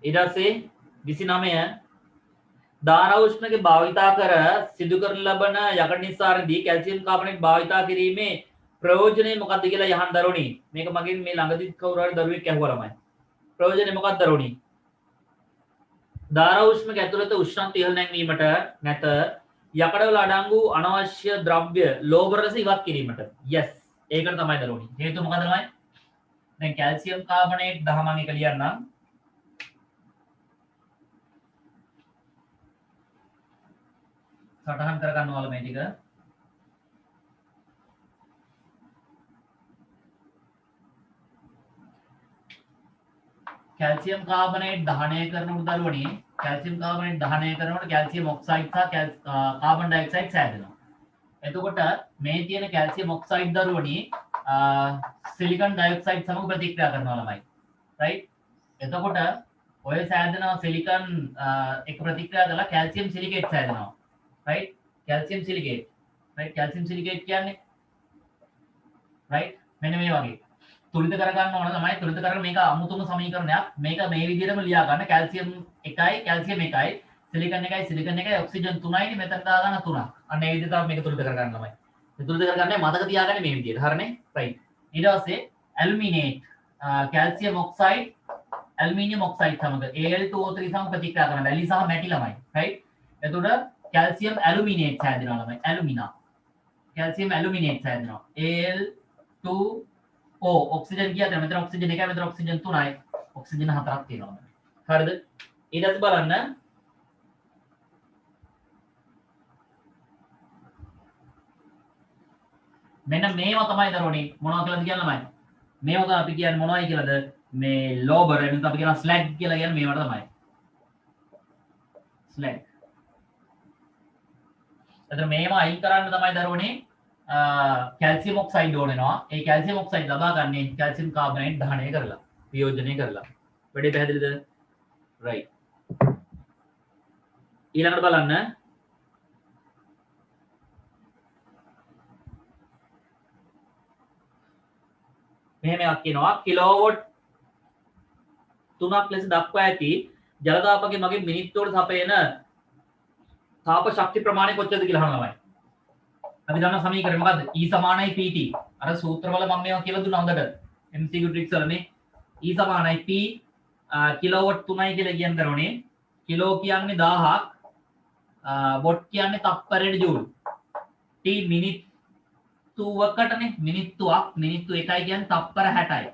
ඊට පස්සේ 29 දාරෞෂ්ණක භාවිතා කර සිදු කරන ලබන යකඩ නිස්සාරණදී කැල්සියම් කාබනේට් භාවිතා කිරීමේ ප්‍රයෝජනය මොකක්ද කියලා යහන් දරුවනි මේක මගෙන් මේ ළඟදී කවුරු හරි දරුවෙක් ඇහුවා ළමයි ප්‍රයෝජනය මොකක්ද දරුවනි දාරෞෂ්ණක ඇතුළත උෂ්ණත්වය ඉහළ නැංවීමට නැත යකඩවල අඩංගු අනවශ්‍ය ද්‍රව්‍ය ලෝභ රස ඉවත් කිරීමට yes ඒකට තමයි දරුවනි හේතුව මොකක්ද ළමයි දැන් කැල්සියම් කාබනේට් 10 මම එක ලියන්නම් සටහන් කර ගන්න ඕල මේ ටික කැල්සියම් කාබනේට් දහනය කරනකොට දරුවනි කැල්සියම් කාබනේට් දහනය කරනකොට කැල්සියම් ඔක්සයිඩ් සහ කාබන් ඩයොක්සයිඩ් සෑදෙනවා එතකොට මේ තියෙන කැල්සියම් ඔක්සයිඩ් දරුවනි සිලිකන් ඩයොක්සයිඩ් සමග ප්‍රතික්‍රියා කරනවා ළමයි right එතකොට ඔය සෑදෙන සිලිකන් එක ප්‍රතික්‍රියා කරලා calcium සිලිකේට් සෑදෙනවා right calcium silicate right calcium silicate කියන්නේ right මෙන්න මේ වගේ තුලිත කරගන්න ඕන තමයි තුලිත කරගෙන මේක අමුතුම සමීකරණයක් මේක මේ විදිහටම ලියා ගන්න calcium 1යි calcium 1යි silicon 1යි silicon 1යි oxygen 3යි මෙතන දාගන්න 3ක් අන්න ඒ විදිහට තමයි මේක තුලිත කරගන්න ළමයි මේ තුලිත කරගන්නේ මතක තියාගන්න මේ විදිහට හරිනේ right ඊට පස්සේ aluminate calcium oxide aluminium oxide සමග Al2O3 සමග ප්‍රතික්‍රියා කරනවා වැලි සහ මැටි ළමයි right එතකොට calcium aluminate සෑදෙනවා ළමයි alumina calcium aluminate සෑදෙනවා Al2O oxygen කියද මෙතන oxygen 1යි මෙතන oxygen 3යි oxygen 4ක් තියෙනවා හරිද ඊට පස්සේ බලන්න මෙන්න මේවා තමයි දරුවනි මොනවද කියලාද කියන්නේ ළමයි මේවා තමයි අපි කියන්නේ මොනවයි කියලාද මේ ලෝබර් එන්නත් අපි කියන ස්ලැග් කියලා කියන්නේ මේවට තමයි ස්ලැග් එතන මේවා අයින් කරන්න තමයි දරුවනේ කැල්සියම් ඔක්සයිඩ් ඕන වෙනවා. ඒ කැල්සියම් ඔක්සයිඩ් ලබා ගන්නේ කැල්සියම් කාබනේට් දහනය කරලා, වියෝජනය කරලා. වැඩේ පැහැදිලිද? right. ඊළඟට බලන්න මෙහෙම එකක් කියනවා කිලෝවොට් 3ක් ලෙස දක්වා ඇති ජල දාපකේ මගේ මිනිත්තුවට සපයන තාප ශක්ති ප්‍රමාණය කොච්චරද කියලා අහන ළමයි. අපි දන්න සමීකරණය මොකද්ද? E සමානයි PT. අර සූත්‍රවල මම මේවා කියලා දුන්නා හොඳට. MCQ tricks වලනේ. E සමානයි P කිලෝවොට් 3යි කියලා කියන්න දරෝනේ. කිලෝ කියන්නේ 1000ක්. වොට් කියන්නේ තප්පරයට ජූල්. T මිනිත්තුවකටනේ. මිනිත්තුවක්. මිනිත්තු 1යි කියන්නේ තප්පර 60යි.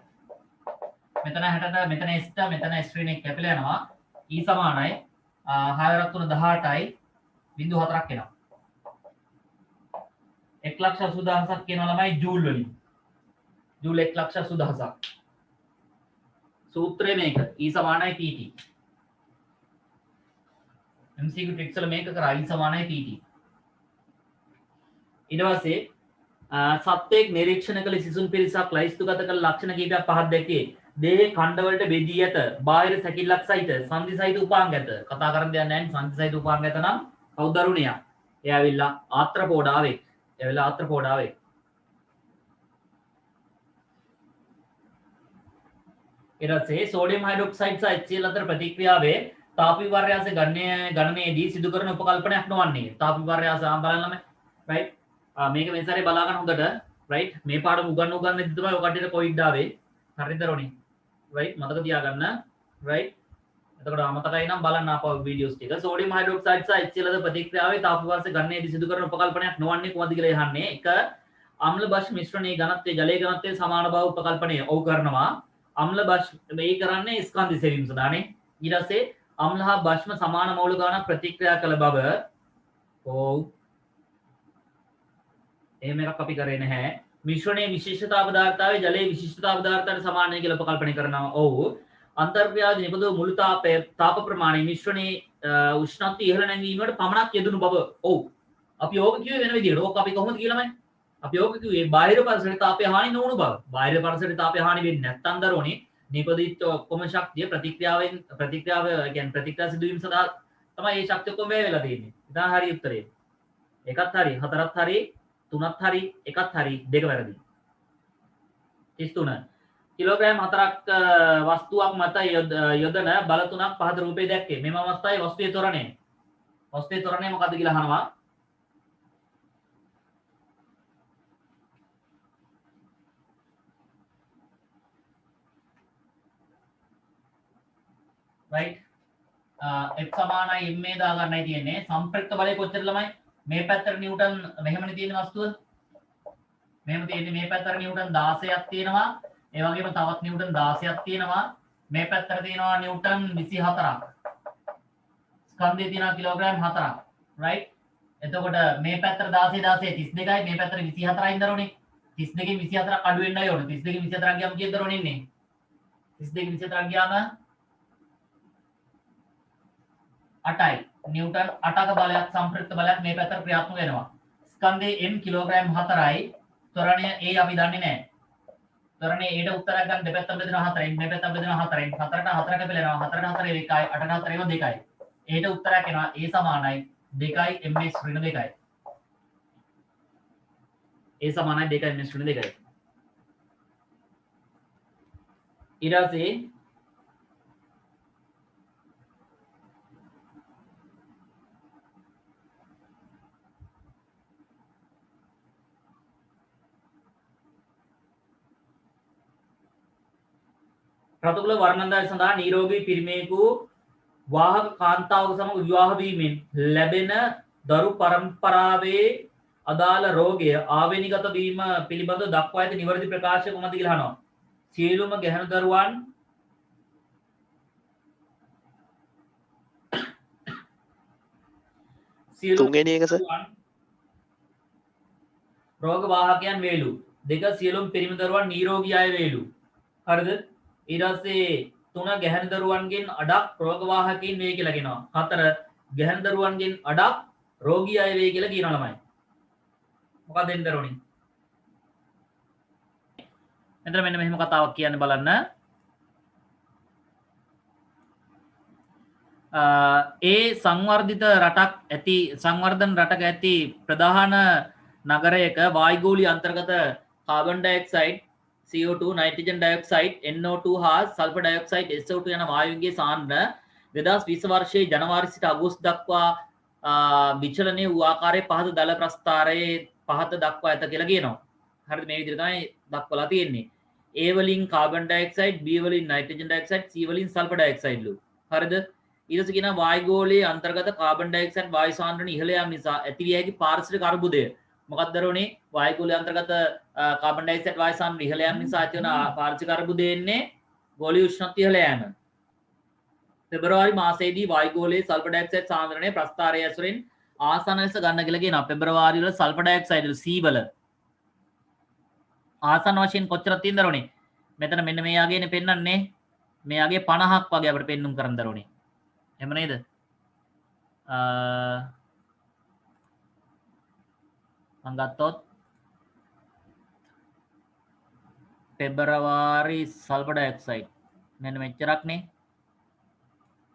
මෙතන 60ට මෙතන S ට මෙතන S ශ්‍රේණියක් කැපිලා යනවා. E සමානයි 6 × 3 18යි 0.4ක් එනවා. 1,80,000ක් කියනවා ළමයි ජූල් වලින්. ජූල් 1,80,000ක්. සූත්‍රය මේක. E සමානයි PT. MCQ tricks වල මේක කරා E සමානයි PT. ඊට පස්සේ සත්‍යයක් නිරීක්ෂණ කළ සිසුන් පිරිසක් ලයිස්තුගත කළ ලක්ෂණ කීපයක් පහක් දැක්කේ. දේහේ ඛණ්ඩවලට බෙදී ඇත. බාහිර සැකිල්ලක් සහිත සංදි සහිත උපාංග ඇත. කතා කරන්න දෙයක් නැහැ. සංදි සහිත උපාංග ඇත නම් කවුද දරුණියා? එයා ඇවිල්ලා ආත්‍රපෝඩාවෙක්. එයාවිල්ලා ආත්‍රපෝඩාවෙක්. ඊට පස්සේ සෝඩියම් හයිඩ්‍රොක්සයිඩ් සහ HCl අතර ප්‍රතික්‍රියාවේ තාප විපර්යාස ගණනයේදී සිදු කරන උපකල්පනයක් නොවන්නේ. තාප විපර්යාස බලන්න ළමයි. රයිට්. මේක මේ සැරේ බලා ගන්න හොඳට. රයිට්. මේ පාඩම උගන්වද්දී තමයි ඔය කට්ටියට කොවිඩ් ආවේ. හරිද රොනි? රයිට්. මතක තියාගන්න. රයිට්. එතකොට අමතකයි නම් බලන්න ආපහු වීඩියෝස් ටික. සෝඩියම් හයිඩ්‍රොක්සයිඩ් සහ HCl අතර ප්‍රතික්‍රියාවේ තාප විපර්යාස ගණනයේදී සිදු කරන උපකල්පනයක් නොවන්නේ කොහොමද කියලා අහන්නේ. එක අම්ල බෂ් මිශ්‍රණයේ ඝනත්වයේ ජලයේ ඝනත්වයේ සමාන බව උපකල්පනය ඔව් කරනවා. අම්ල බෂ් මේ කරන්නේ ස්කන්ධි සෙවීම සදානේ. ඊට පස්සේ අම්ල හා බෂ්ම සමාන මෝල ගානක් ප්‍රතික්‍රියා කළ බව ඔව් එහෙම එකක් අපි කරේ නැහැ. මිශ්‍රණයේ විශිෂ්ටතා පදාර්ථාවේ ජලයේ විශිෂ්ටතා පදාර්ථයට සමානයි කියලා උපකල්පනය කරනවා. ඔව් අන්තර්ක්‍රියාදී නිපදව මුළු තාප ප්‍රමාණය මිශ්‍රණයේ උෂ්ණත්වය ඉහළ නැංවීමට පමණක් යෙදුණු බව. ඔව් අපි ඕක කිව්වේ වෙන විදිහට. ඕක අපි කොහොමද කියලාමයි? අපි ඕක කිව්වේ බාහිර පරිසරයට තාපය හානි නොවුණු බව. බාහිර පරිසරයට තාපය හානි වෙන්නේ නැත්නම් දරෝනේ නිපදිත ඔක්කොම ශක්තිය ප්‍රතික්‍රියාව කියන්නේ ප්‍රතික්‍රියා සිදුවීම සඳහා තමයි මේ ශක්තිය ඔක්කොම වැය වෙලා තියෙන්නේ. ඉතින් හරි උත්තරේ. එකත් හරි, හතරත් හරි, තුනත් හරි, එකත් හරි, දෙක වැරදි. 33 කිලෝග්‍රෑම් 4ක් වස්තුවක් මත යොදන බල තුනක් පහත රූපේ දැක්කේ. මෙම අවස්ථාවේ වස්තුවේ ත්වරණය. වස්තුවේ ත්වරණය මොකද්ද කියලා අහනවා. right F සමානයි m දා ගන්නයි තියෙන්නේ. සම්ප්‍රයුක්ත බලය කොච්චර ළමයි? මේ පැත්තට නිව්ටන් මෙහෙමනේ තියෙන වස්තුව. මෙහෙම තියෙන්නේ මේ පැත්තට නිව්ටන් 16ක් තියෙනවා. ඒ වගේම තවත් නිව්ටන් 16ක් තියෙනවා. මේ පැත්තට තියෙනවා නිව්ටන් 24ක්. ස්කන්ධයේ තියෙනවා කිලෝග්‍රෑම් 4ක්. right එතකොට මේ පැත්තට 16 32යි මේ පැත්තට 24යි දරෝනේ. 32කින් 24ක් අඩු වෙන්නයි ඕනේ. 32කින් 24ක් ගියාම කීයද දරෝනේ ඉන්නේ? 32කින් 24ක් ගියාම 8යි. නිව්ටන් 8ක බලයක් සම්ප්‍රයුක්ත බලයක් මේ පැත්තට ක්‍රියාත්මක වෙනවා. ස්කන්ධයේ m කිලෝග්‍රෑම් 4යි. ත්වරණය a අපි දන්නේ නැහැ. ත්වරණය a ට උත්තරයක් ගන්න දෙපැත්තම බෙදෙනවා 4යි. මේ පැත්තම බෙදෙනවා 4යි. 4ට 4ක බෙදෙනවා. 4ට 4 1යි. 8ට 4 2යි. a ට උත්තරයක් එනවා a සමානයි 2යි ms ඍණ 2යි. a සමානයි 2යි ms ඍණ 2යි. ඊට පස්සේ රතුකුල වර්ණන්දාය සඳහා නිරෝගී පිරිමියෙකු වාහක කාන්තාවක සමග විවාහ වීමෙන් ලැබෙන දරු පරම්පරාවේ අදාළ රෝගය ආවේනිගත වීම පිළිබඳව දක්වා ඇති නිවැරදි ප්‍රකාශය කොහොමද කියලා අහනවා. සියලුම ගැහැණු දරුවන් තුන්වෙනි එක සර් රෝග වාහකයන් වේලු. දෙක සියලුම පිරිමි දරුවන් නිරෝගී අය වේලු. හරිද? ඊට පස්සේ 3 ගැහැණු දරුවන්ගෙන් අඩක් රෝග වාහකයින් වේ කියලා කියනවා. 4 ගැහැණු දරුවන්ගෙන් අඩක් රෝගී අය වේ කියලා කියනවා ළමයි. මොකක්ද දෙන්න දරුවනේ? මෙතන මෙන්න මෙහෙම කතාවක් කියන්න බලන්න. ඒ සංවර්ධිත රටක් ඇති සංවර්ධන රටක ඇති ප්‍රධාන නගරයක වායුගෝලීය අන්තර්ගත carbon dioxide CO2 nitrogen dioxide NO2 හා සල්ෆර් ඩයොක්සයිඩ් SO2 යන වායුන්ගේ සාන්ද්‍රණ 2020 වර්ෂයේ ජනවාරි සිට අගෝස්තු දක්වා විචලනය වූ ආකාරයේ පහත දල ප්‍රස්ථාරයේ පහත දක්වා ඇත කියලා කියනවා. හරිද? මේ විදිහට තමයි දක්වලා තියෙන්නේ. A වලින් කාබන් ඩයොක්සයිඩ්, B වලින් නයිට්‍රජන් ඩයොක්සයිඩ්, C වලින් සල්ෆර් ඩයොක්සයිඩ් ලු. හරිද? ඊට පස්සේ කියනවා වායුගෝලයේ අන්තර්ගත කාබන් ඩයොක්සයිඩ් වායු සාන්ද්‍රණ ඉහළ යාම නිසා ඇතිවිය හැකි පාරිසරික අර්බුදය. මොකක්ද දරුවනේ? වායුගෝලයේ අන්තර්ගත කාබන් ඩයොක්සයිඩ් වායු සාන්ද්‍රණ ඉහළ යාම නිසා ඇතිවන පාරිසරික අර්බුදය එන්නේ ගෝලීය උෂ්ණත්වය ඉහළ යෑම. පෙබරවාරි මාසයේදී වායුගෝලයේ සල්ෆර් ඩයොක්සයිඩ් සාන්ද්‍රණය ප්‍රස්ථාරය ඇසුරින් ආසන්න ලෙස ගන්න කියලා කියනවා. පෙබරවාරි වල සල්ෆර් ඩයොක්සයිඩ් C වල ආසන්න වශයෙන් කොච්චරක් තියෙනද දරුවනේ? මෙතන මෙන්න මේ යගේනේ පෙන්වන්නේ. මේ යගේ 50ක් වගේ අපිට පෙන්눔 කරන්න දරුවනේ. එහෙම නේද? මම ගත්තොත් පෙබරවාරි සල්ෆර් ඩයොක්සයිඩ් මෙන්න මෙච්චරක්නේ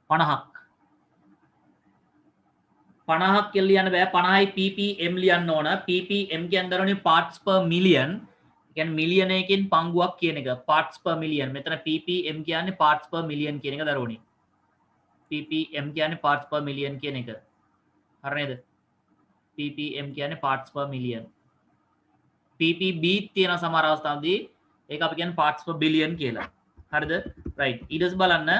50ක් කියලා ලියන්න බෑ 50යි ppm ලියන්න ඕන ppm කියන්නේ දරුවනේ parts per million කියන්නේ මිලියන එකකින් පංගුවක් කියන එක parts per million මෙතන ppm කියන්නේ parts per million කියන එක දරුවනේ ppm කියන්නේ parts per million කියන එක හරි නේද ppm කියන්නේ parts per million ppb තියෙන සමහර අවස්ථාවලදී ඒක අපි කියන්නේ parts per billion කියලා හරිද right ඊට පස්සේ බලන්න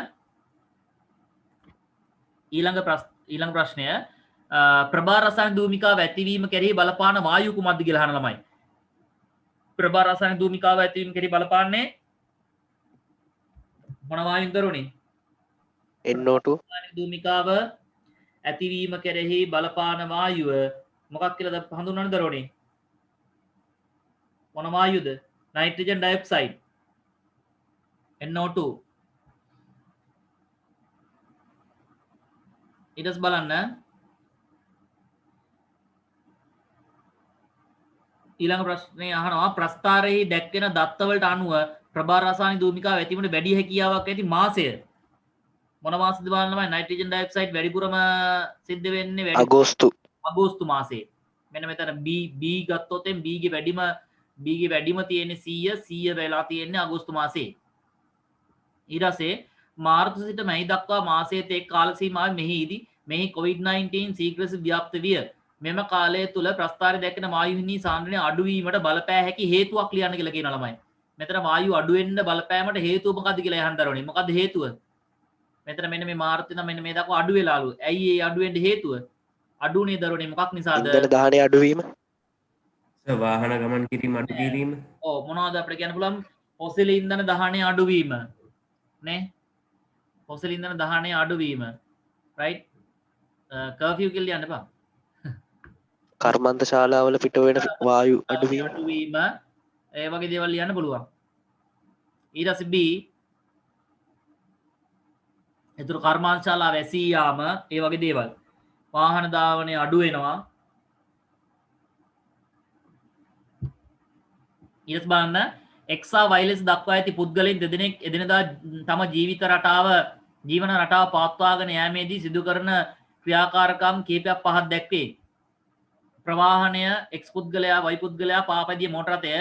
ඊළඟ ප්‍රශ්නය ප්‍රභා රසායන ධූමිකාව ඇතිවීම කෙරෙහි බලපාන වායු කුමක්ද කියලා අහන ළමයි ප්‍රභා රසායන ධූමිකාව ඇතිවීම කෙරෙහි බලපාන්නේ මොන වායුන් දරුවනේ NO2 ධූමිකාව ඇතිවීම කෙරෙහි බලපාන වායුව මොකක් කියලාද හඳුන්වන්නේ දරුවනේ මොන වායුද නයිට්‍රජන් ඩයොක්සයිඩ් NO2 ඊටස් බලන්න ඊළඟ ප්‍රශ්නේ අහනවා ප්‍රස්ථාරයේ දැක්වෙන දත්තවලට අනුව ප්‍රභා රසායනික ධූමිකාව ඇතිවීමට වැඩි හැකියාවක් ඇති මාසය මොන මාසෙද බලන්න ළමයි නයිට්‍රජන් ඩයොක්සයිඩ් වැඩිපුරම සිද්ධ වෙන්නේ අගෝස්තු මාසයේ මෙන්න මෙතන B ගත්තොත් B ගේ වැඩිම තියෙන්නේ 100 වෙලා තියෙන්නේ අගෝස්තු මාසයේ ඊට පස්සේ මාර්තු සිට මැයි දක්වා මාසයේ තෙක් කාල සීමාවේ මෙහි COVID-19 ශීඝ්‍ර ව්‍යාප්ත විය මෙම කාලය තුල ප්‍රස්ථාරයේ දැක්වෙන වායුහිනී සාන්ද්‍රණය අඩු වීමට බලපෑ හැකි හේතුවක් ලියන්න කියලා කියනවා ළමයි. මෙතන වායු අඩු වෙන්න බලපෑමට හේතුව මොකක්ද කියලා අහන්න දරුවනේ. මොකක්ද හේතුව? මෙතන මෙන්න මේ මාර්තු ඉඳන් මෙන්න මේ දක්වා අඩු වෙලාලු. ඇයි ඒ අඩු වෙන්න හේතුව? අඩුනේ දරුවනේ මොකක් නිසාද? ඉන්ධන දහනය අඩු වීම. වාහන ගමන් කිරීම අඩු කිරීම. ඔව් මොනවද අපිට කියන්න පුළුවන්? ෆොසිල් ඉන්ධන දහනය අඩු වීම. නේ? ෆොසිල් ඉන්ධන දහනය අඩු වීම. right? කර්ෆියු කියලා ලියන්න බා. කර්මාන්ත ශාලාවල පිට වෙන වායු අඩුවීම ඒ වගේ දේවල් ලියන්න පුළුවන් ඊට පස්සේ B ඒතර කර්මාන්ත ශාලාව වැසී යාම ඒ වගේ දේවල් වාහන ධාවනය අඩු වෙනවා ඊට බලන්න X හා Y ලෙස දක්වා ඇති පුද්ගලයන් දෙදෙනෙක් එදිනදා තම ජීවන රටාව පවත්වාගෙන යෑමේදී සිදු කරන ක්‍රියාකාරකම් කීපයක් පහක් දැක්වේ ප්‍රවාහනය X පුද්ගලයා Y පුද්ගලයා පාපැදිය මෝටර රථය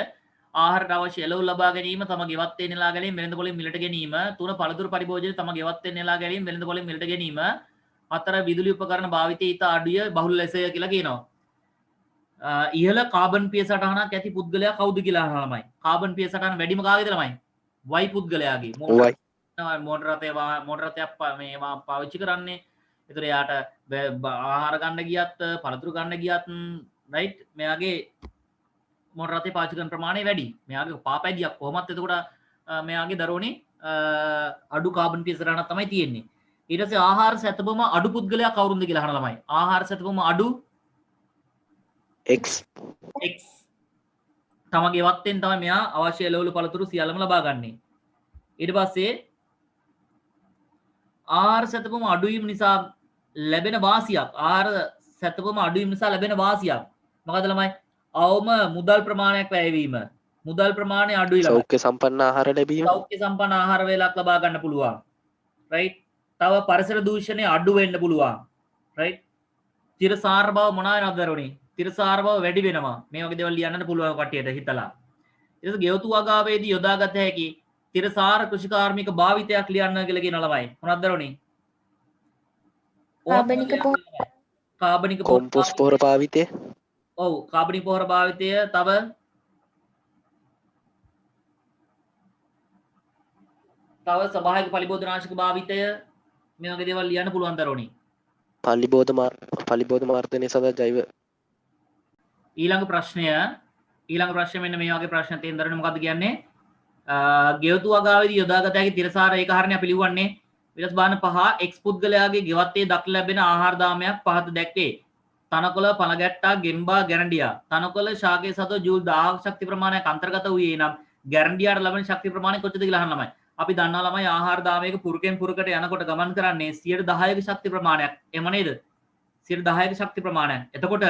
ආහාරට අවශ්‍ය එළවලු ලබා ගැනීම තම ගෙවත්තේ නෙලා ගැනීම වෙළඳ පොලින් මිලට ගැනීම තුන පළතුරු පරිභෝජනය තම ගෙවත්තේ නෙලා ගැනීම වෙළඳ පොලින් මිලට ගැනීම හතර විදුලි උපකරණ භාවිතය ඊට අඩුය බහුල ලෙසය කියලා කියනවා ඉහළ කාබන් පිය සටහනක් ඇති පුද්ගලයා කවුද කියලා අහනවා ළමයි කාබන් පිය සටහන වැඩිම කාගේද ළමයි Y පුද්ගලයාගේ මෝටර රථයක් මේවා පාවිච්චි කරන්නේ ඒතර යාට ආහාර ගන්න ගියත් පළතුරු ගන්න ගියත් රයිට් මෙයාගේ මොටර රථේ පාවිච්චි කරන ප්‍රමාණය වැඩි. මෙයාගේ පාපැදියක් කොහොමත් එතකොට මෙයාගේ දරුවනේ අඩු කාබන් පියසරණක් තමයි තියෙන්නේ. ඊට පස්සේ ආහාර සැතපුම අඩු පුද්ගලයා කවුරුන්ද කියලා අහන ළමයි. ආහාර සැතපුම අඩු X තමගේ වත්තෙන් තමයි මෙයා අවශ්‍ය එළවලු පළතුරු සියල්ලම ලබා ගන්නේ. ඊට පස්සේ ආහාර සැතපුම අඩු වීම නිසා ලැබෙන වාසියක් ආහාර සැතපුම අඩු වීම නිසා ලැබෙන වාසියක් මොකද ළමයි අවම මුදල් ප්‍රමාණයක් වැයවීම මුදල් ප්‍රමාණය අඩුයි ළමයි සෞඛ්‍ය සම්පන්න ආහාර ලැබීම සෞඛ්‍ය සම්පන්න ආහාර වේලක් ලබා ගන්න පුළුවන් right තව පරිසර දූෂණය අඩු වෙන්න පුළුවන් right තිරසාර බව මොනවා වෙනවද දරුවනේ තිරසාර බව වැඩි වෙනවා මේ වගේ දේවල් ලියන්නත් පුළුවන් කට්ටියට හිතලා ඊට පස්සේ ගෙවතු වගාවේදී යොදාගත හැකි තිරසාර කෘෂිකාර්මික භාවිතයක් ලියන්න කියලා කියන ළමයි. මොනවද දරුවනේ? කාබනික පොහොර. කාබනික පොහොර. කොම්පොස් පොහොර භාවිතය ඔව් කාබනික පොහොර භාවිතය තව ස්වභාවික පලිබෝධනාශක භාවිතය මේ වගේ දේවල් ලියන්න පුළුවන් දරුවනේ. පලිබෝධ මාර්ධනය සඳහා ජෛව ඊළඟ ප්‍රශ්නය මෙන්න මේ වගේ ප්‍රශ්න තියෙන දරුවනේ මොකද්ද කියන්නේ? ගෙවතු වගාවේදී යොදාගත හැකි තිරසාර ඒකහරණය අපි ලිව්වන්නේ. ඊට බාන 5 එක්ස් පුද්ගලයාගේ ගෙවත්තේ දක්න ලැබෙන ආහාර දාමයක් පහත දැක්වේ. තනකොළ පළගැට්ටා ගෙම්බා ගැරන්ඩියා. තනකොළ ශාකයේ සතු ජූල් 1000ක ශක්ති ප්‍රමාණයක් අන්තර්ගත වූයේ නම් ගැරන්ඩියාට ලැබෙන ශක්ති ප්‍රමාණය කොච්චරද කියලා අහන ළමයි. අපි දන්නවා ළමයි ආහාර දාමයක පුරුකෙන් පුරුකට යනකොට ගමන් කරන්නේ 10%ක ශක්ති ප්‍රමාණයක්. එම නේද? 10%ක ශක්ති ප්‍රමාණයක්. එතකොට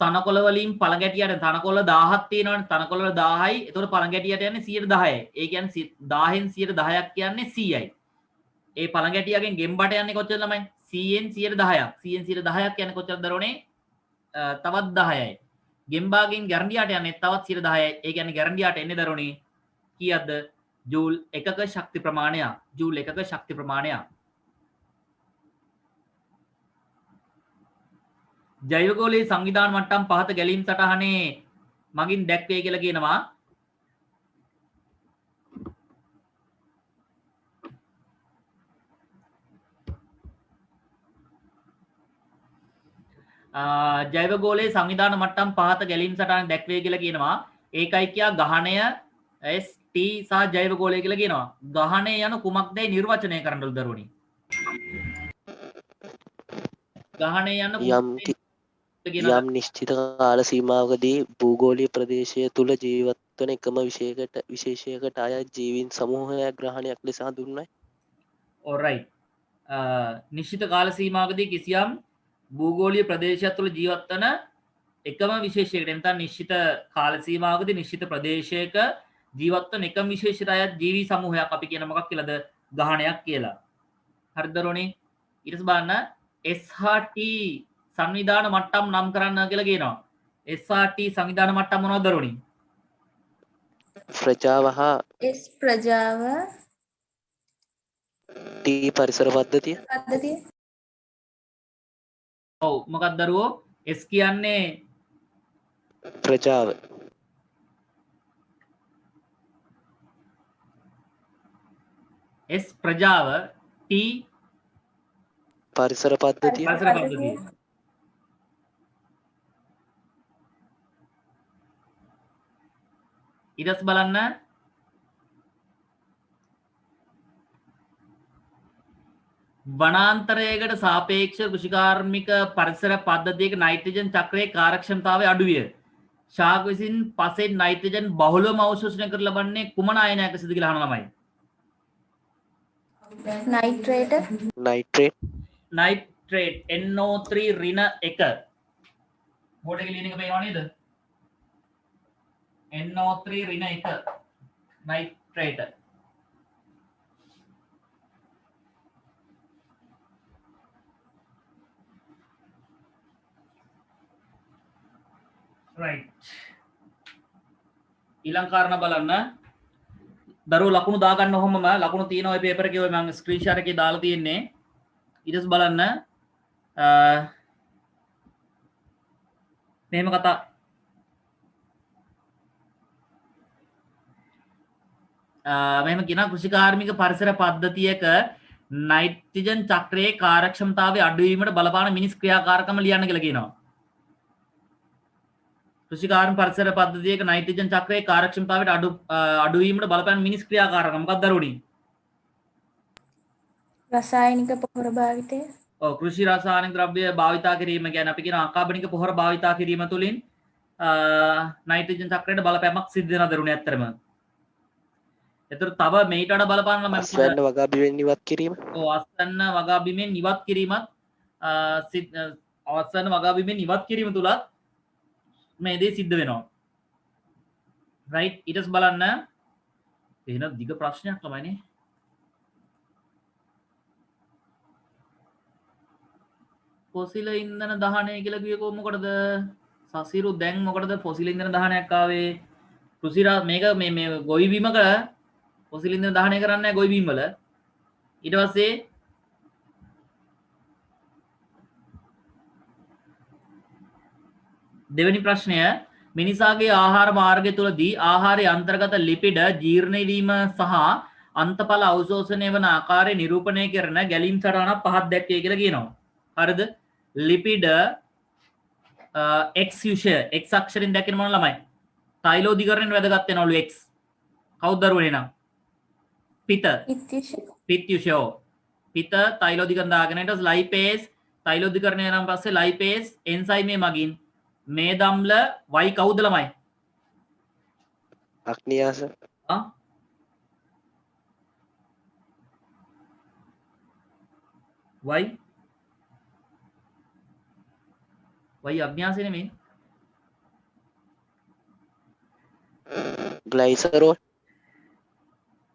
තනකොළ වලින් පළගැටියට තනකොළ 1000ක් තියෙනවනේ. තනකොළ වල 1000යි. එතකොට පළගැටියට යන්නේ 10%යි. ඒ කියන්නේ 1000න් 10%ක් කියන්නේ 100යි. ඒ පළගැටියගෙන් ගෙම්බට යන්නේ කොච්චරද ළමයි? 100න් 10%ක්. 100න් 10%ක් කියන්නේ කොච්චරද දරුවනේ? තවත් 10යි. ගෙම්බාගෙන් ගැරන්ඩියාට යන්නේ තවත් 10%යි. ඒ කියන්නේ ගැරන්ඩියාට එන්නේ දරුවනේ කීයක්ද? ජූල් එකක ශක්ති ප්‍රමාණයක්. ජූල් එකක ශක්ති ප්‍රමාණයක්. ජෛවගෝලීය සංවිධාන මට්ටම් පහත ගැලීම් සටහනේ මගින් දැක්වේ කියලා කියනවා. ජෛවගෝලීය සංවිධාන මට්ටම් පහත ගැලීම් සටහන දැක්වේ කියලා කියනවා. ඒකයි කියා ගහණය ST සහ ජෛවගෝලය කියලා කියනවා. ගහණය යන කුමක්දයි නිර්වචනය කරන්නලු දරුවනි. ගහණය යන යම් නිශ්චිත කාල සීමාවකදී භූගෝලීය ප්‍රදේශය තුළ ජීවත් වන එකම විශේෂයකට අයත් ජීවීන් සමූහයක් ග්‍රහණයක් ලෙස හඳුන්වයි. alright. නිශ්චිත කාල සීමාවකදී කිසියම් භූගෝලීය ප්‍රදේශයක් තුළ ජීවත් වන එකම විශේෂයකට නැත්නම් නිශ්චිත කාල සීමාවකදී නිශ්චිත ප්‍රදේශයක ජීවත් වන එකම විශේෂයට අයත් ජීවී සමූහයක් අපි කියන මොකක් කියලාද? ගහණයක් කියලා. හරිද දරුවනේ? ඊට පස්සේ බලන්න SHT සංවිධාන මට්ටම් නම් කරන්න කියලා කියනවා. SRT සංවිධාන මට්ටම් මොනවද දරුවනි? ප්‍රජාව හා S ප්‍රජාව T පරිසර පද්ධතිය පද්ධතිය. ඔව් මොකක්ද දරුවෝ? S කියන්නේ ප්‍රජාව S ප්‍රජාව T පරිසර පද්ධතිය පරිසර පද්ධතිය. ඊටස් බලන්න වනාන්තරයකට සාපේක්ෂ කෘෂිකාර්මික පරිසර පද්ධතියක නයිට්‍රජන් චක්‍රයේ කාර්යක්ෂමතාවය අඩු විය. ශාක විසින් පසෙන් නයිට්‍රජන් බහුලවම අවශෝෂණය කර ලබන්නේ කුමන ආයනයක සිද කියලා අහන ළමයි. නයිට්‍රේට් නයිට්‍රේට් NO3 ඍණ 1 බෝඩ් එකේ ලියන එක පේනව නේද? NO3 ඍණ 1 නයිට්‍රේට්. right. ඊළඟ කාරණා බලන්න. දරුවෝ ලකුණු දාගන්න ඔහොමම ලකුණු තියෙනවා ඔය පේපර් එකේ ඔය මම ස්ක්‍රීන්ෂොට් එකේ දාලා තියෙන්නේ. ඊටස් බලන්න මෙහෙම කතා මෙහෙම කියන කෘෂිකාර්මික පරිසර පද්ධතියක නයිට්‍රජන් චක්‍රයේ කාර්යක්ෂමතාවය අඩු වීමට බලපාන මිනිස් ක්‍රියාකාරකම ලියන්න කියලා කියනවා. කෘෂිකාර්මික පරිසර පද්ධතියක නයිට්‍රජන් චක්‍රයේ කාර්යක්ෂමතාවයට අඩු වීමට බලපාන මිනිස් ක්‍රියාකාරකම මොකක්ද දරුවනි? රසායනික පොහොර භාවිතය. ඔව් කෘෂි රසායනික ද්‍රව්‍ය භාවිතා කිරීම කියන්නේ අපි කියන අකාබනික පොහොර භාවිතා කිරීම තුළින් නයිට්‍රජන් චක්‍රයට බලපෑමක් සිද්ධ වෙනවා දරුවනේ ඇත්තටම. ඒතර තව මේට වඩා බලපාන නම් අස්වැන්න වගා බිමෙන් ඉවත් කිරීම. ඔව් අස්වැන්න වගා බිමෙන් ඉවත් කිරීමත් අවස්වැන්න වගා බිමෙන් ඉවත් කිරීම තුලත් මේ දේ සිද්ධ වෙනවා. right. ඊටස් බලන්න එහෙනම් දිග ප්‍රශ්නයක් ළමයිනේ. ෆොසිල ඉන්ධන දහනය කියලා කිව්වේ කොහොමකටද? සසිරු දැන් මොකටද ෆොසිල ඉන්ධන දහනයක් ආවේ? රුසිරා මේක මේ ගොවි බීමක පොසිලින්ද දහනය කරන්න නැහැ ගොවි බීම් වල. ඊට පස්සේ දෙවැනි ප්‍රශ්නය මිනිසාගේ ආහාර මාර්ගය තුළදී ආහාරයේ අන්තර්ගත ලිපිඩ ජීර්ණය වීම සහ අන්තඵල අවශෝෂණය වන ආකාරය නිරූපණය කරන ගැලීම් සටහනක් පහක් දැක්කේ කියලා කියනවා. හරිද? ලිපිඩ x යුෂය x අක්ෂරයෙන් දැක්කේ මොන ළමයි? තෛලෝදීකරණයෙන් වැදගත් වෙනවලු x. කවුද දරුවනේ නම්? පිත. පිත් යුෂය. පිත තෛලෝදීකරණ දාගෙන ඊට පස්සේ ලයිපේස් තෛලෝදීකරණය නම් පස්සේ ලයිපේස් එන්සයිමේ මගින් මේ දම්ල y කවුද ළමයි? අග්නියාස y අඥාසය නෙමෙයි. ග්ලයිසරෝල්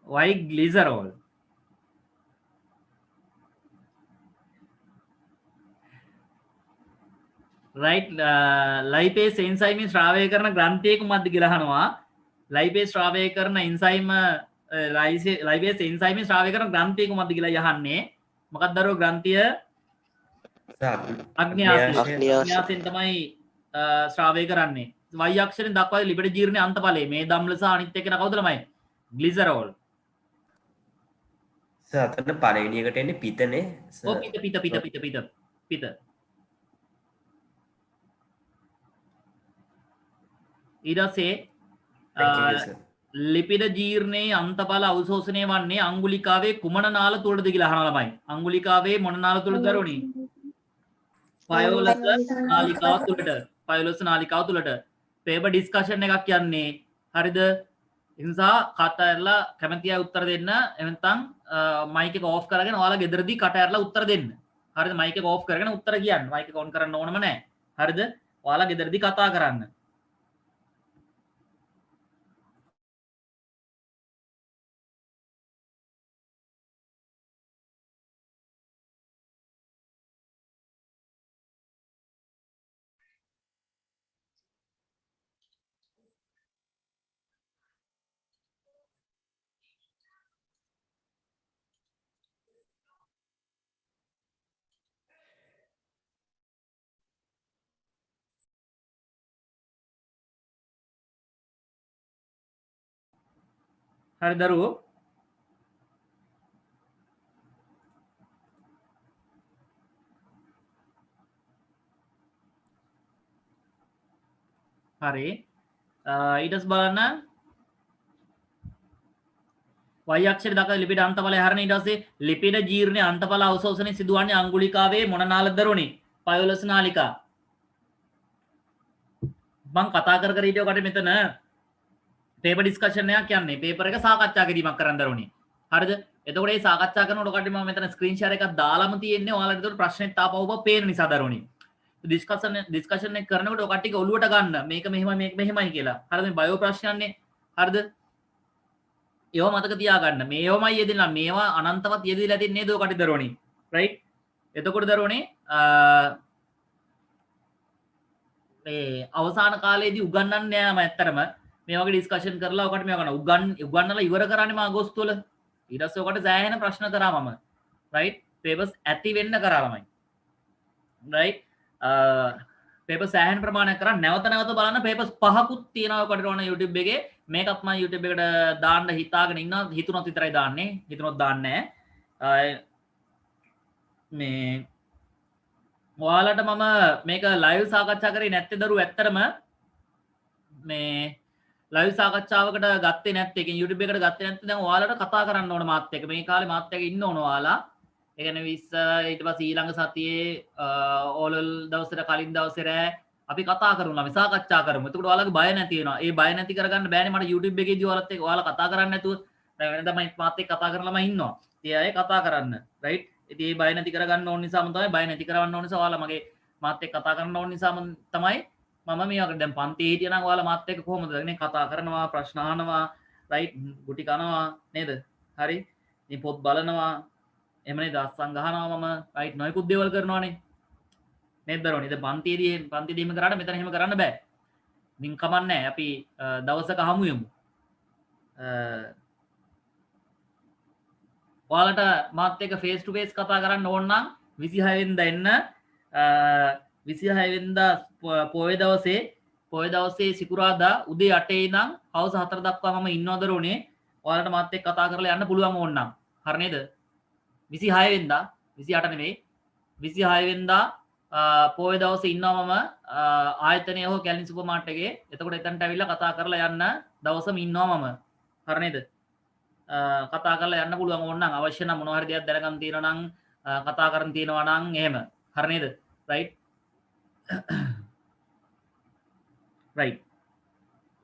y glycerol. right lipase enzyme ශ්‍රාවය කරන ග්‍රන්ථිය කුමක්ද කියලා අහනවා. lipase ශ්‍රාවය කරන enzyme lipase enzyme ශ්‍රාවය කරන ග්‍රන්ථිය කුමක්ද කියලා යහන්නේ. මොකක්ද දරුවෝ ග්‍රන්ථිය? අග්න්‍යාසයෙන් තමයි ශ්‍රාවය කරන්නේ. y අක්ෂරයෙන් දක්වා ලිපිඩ ජීර්ණයේ අන්තඵලය මේ දම්ල සහ අනිත් එක කවුද ළමයි? ග්ලිසරෝල්. අතන පළවෙනි එකට එන්නේ පිතනේ. ඔව් පිත. ඊට පස්සේ ලිපිඩ ජීර්ණයේ අන්තඵල අවශෝෂණය වන්නේ අංගුලිකාවේ කුමන නාල තුළද කියලා අහනවා ළමයි. අංගුලිකාවේ මොන නාල තුළද දරුවනි? පයෝලස් නාලිකාව තුළට. පයෝලස් නාලිකාව තුළට. පේපර් ඩිස්කෂන් එකක් යන්නේ. හරිද? ඒ නිසා කට ඇරලා කැමති අය උත්තර දෙන්න. එහෙනම් මයික් එක ඕෆ් කරගෙන ඔයාලා ගෙදරදී කට ඇරලා උත්තර දෙන්න. හරිද? මයික් එක ඕෆ් කරගෙන උත්තර කියන්න. මයික් එක ඔන් කරන්න ඕනම නැහැ. හරිද? ඔයාලා ගෙදරදී කතා කරන්න. හරි දරුවෝ හරි ඊටස් බලන්න y අක්ෂරය දක්වා ලිපිඩ අන්තඵලය හරන ඊට පස්සේ ලිපිඩ ජීර්ණයේ අන්තඵල අවශෝෂණය සිදුවන්නේ අංගුලිකාවේ මොන නාලද දරුවනේ? පයෝලස් නාලිකා. මම කතා කර හිටියෝ කට මෙතන පේපර් ඩිස්කෂන් එකක් යන්නේ. පේපර් එක සාකච්ඡා කිරීමක් කරන්න දරුවනේ. හරිද? එතකොට මේ සාකච්ඡා කරනකොට කට මම මෙතන ස්ක්‍රීන් ෂෙයාර් එකක් දාලාම තියෙන්නේ. ඔයාලට ඒකට ප්‍රශ්නෙත් ආපහු පේන නිසා දරුවනේ. ඩිස්කෂන් එක කරනකොට ඔය කට්ටියක ඔලුවට ගන්න මේක මෙහෙමයි කියලා. හරිද? මේ බයෝ ප්‍රශ්නයන්නේ. හරිද? ඒවා මතක තියාගන්න. මේවමයි යෙදෙනවා. මේවා අනන්තවත් යෙදিলা තින්නේ නේද ඔය කට්ටිය දරුවනේ. රයිට්? එතකොට දරුවනේ මේ අවසාන කාලේදී උගන්වන්නේ නෑ මම ඇත්තටම මේ වගේ ඩිස්කෂන් කරලා ඔකට මේවා කරනවා. උගන්වලා ඉවර කරන්නේ මම අගෝස්තු වල. ඊට පස්සේ ඔකට සෑහෙන ප්‍රශ්න කරා මම. රයිට්? පේපර්ස් ඇති වෙන්න කරා ළමයි. රයිට්? පේපර්ස් සෑහෙන ප්‍රමාණයක් කරා. නැවත බලන්න පේපර්ස් පහකුත් තියෙනවා ඔකට ඕන YouTube එකේ. මේකත් මම YouTube එකට දාන්න හිතාගෙන ඉන්නවා. හිතුනොත් විතරයි දාන්නේ. හිතුනොත් දාන්නේ නැහැ. මේ ඔයාලට මම මේක ලයිව් සාකච්ඡා කරේ නැත්තේ දරුවෝ ඇත්තටම මේ ලයිව් සාකච්ඡාවකට ගත්තේ නැත්තේ කියන්නේ YouTube එකට ගත්තේ නැත්නම් දැන් ඔයාලට කතා කරන්න ඕන මාත් එක්ක මේ කාලේ මාත් එක්ක ඉන්න ඕන ඔයාලා ඒ කියන්නේ 20 ඊට පස්සේ ඊළඟ සතියේ ඕලල් දවසට කලින් දවසේ රෑ අපි කතා කරමු ළමයි සාකච්ඡා කරමු. එතකොට ඔයාලගේ බය නැති වෙනවා. ඒ බය නැති කරගන්න බෑනේ මට YouTube එකේදී ඔයාලත් එක්ක ඔයාලා කතා කරන්නේ නැතුව දැන් වෙනදා මම මාත් එක්ක කතා කරන ළමයි ඉන්නවා. ඒ අය කතා කරන්න. රයිට්? ඉතින් ඒ බය නැති කරගන්න ඕන නිසාම තමයි බය නැති කරවන්න ඕන නිසා ඔයාලා මගේ මාත් එක්ක කතා කරන්න ඕන නිසාම තමයි මම මේ වගේ දැන් පන්තියේ හිටියනම් ඔයාලා මාත් එක්ක කොහොමද නේ කතා කරනවා ප්‍රශ්න අහනවා රයිට් ගුටි කනවා නේද හරි මේ පොත් බලනවා එහෙම නේද අස්සන් ගහනවා මම රයිට් නොයිකුත් දේවල් කරනවානේ නේද දරුවනේ දැන් පන්තියේදී එහෙම කරාට මෙතන එහෙම කරන්න බෑ මින් කමන්නේ අපි දවසක හමු යමු. ඔයාලට මාත් එක්ක ෆේස් ටු ෆේස් කතා කරන්න ඕන නම් 26 වෙනිදා එන්න. 26 වෙනිදා පොය දවසේ සිකුරාදා උදේ 8 ඉඳන් හවස 4 දක්වා මම ඉන්නවද රෝනේ. ඔයාලට මාත් එක්ක කතා කරලා යන්න පුළුවන් ඕන නම්. හරි නේද? 26 වෙනිදා 28 නෙවෙයි 26 වෙනිදා පොය දවසේ ඉන්නවා මම ආයතනයේ හෝ කැලින් සුපර් මාර්ට් එකේ. එතකොට එතනට ඇවිල්ලා කතා කරලා යන්න දවසම ඉන්නවා මම. හරි නේද? කතා කරලා යන්න පුළුවන් ඕන නම් අවශ්‍ය නම් මොනවා හරි දෙයක් දැනගන්න තියෙනවා නම් කතා කරන්න තියෙනවා නම් එහෙම. හරි නේද? රයිට්. රයිට්.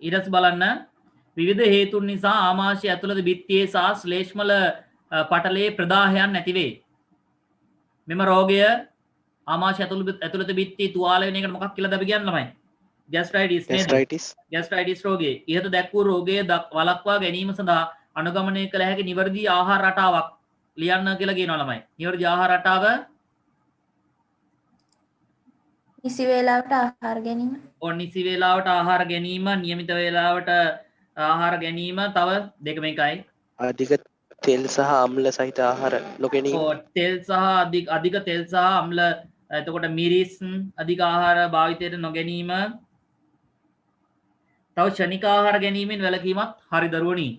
ඊටස් බලන්න විවිධ හේතුන් නිසා ආමාශය ඇතුළත බිත්තියේ සහ ශ්ලේෂ්මල පටලයේ ප්‍රදාහයන් නැතිවේ. මෙම රෝගය ආමාශය ඇතුළත බිත්ති තුවාල වෙන එකට මොකක් කියලාද අපි කියන්නේ ළමයි? ગેස්ට්‍රයිටිස් රෝගය. ඉහත දැක් වූ රෝගය වළක්වා ගැනීම සඳහා අනුගමනය කළ හැකි නිවැරදි ආහාර රටාවක් ලියන්න කියලා කියනවා ළමයි. නිවැරදි ආහාර රටාව නිසි වේලාවට ආහාර ගැනීම. නිසි වේලාවට ආහාර ගැනීම, නියමිත වේලාවට ආහාර ගැනීම, තව දෙක මේකයි. අධික තෙල් සහ අම්ල සහිත ආහාර නොගැනීම. තෙල් සහ අධික තෙල් සහ අම්ල, එතකොට මිරිස් අධික ආහාර භාවිතයට නොගැනීම. තව ක්ෂණික ආහාර ගැනීමෙන් වැළකීමත් හරි දරුවනි.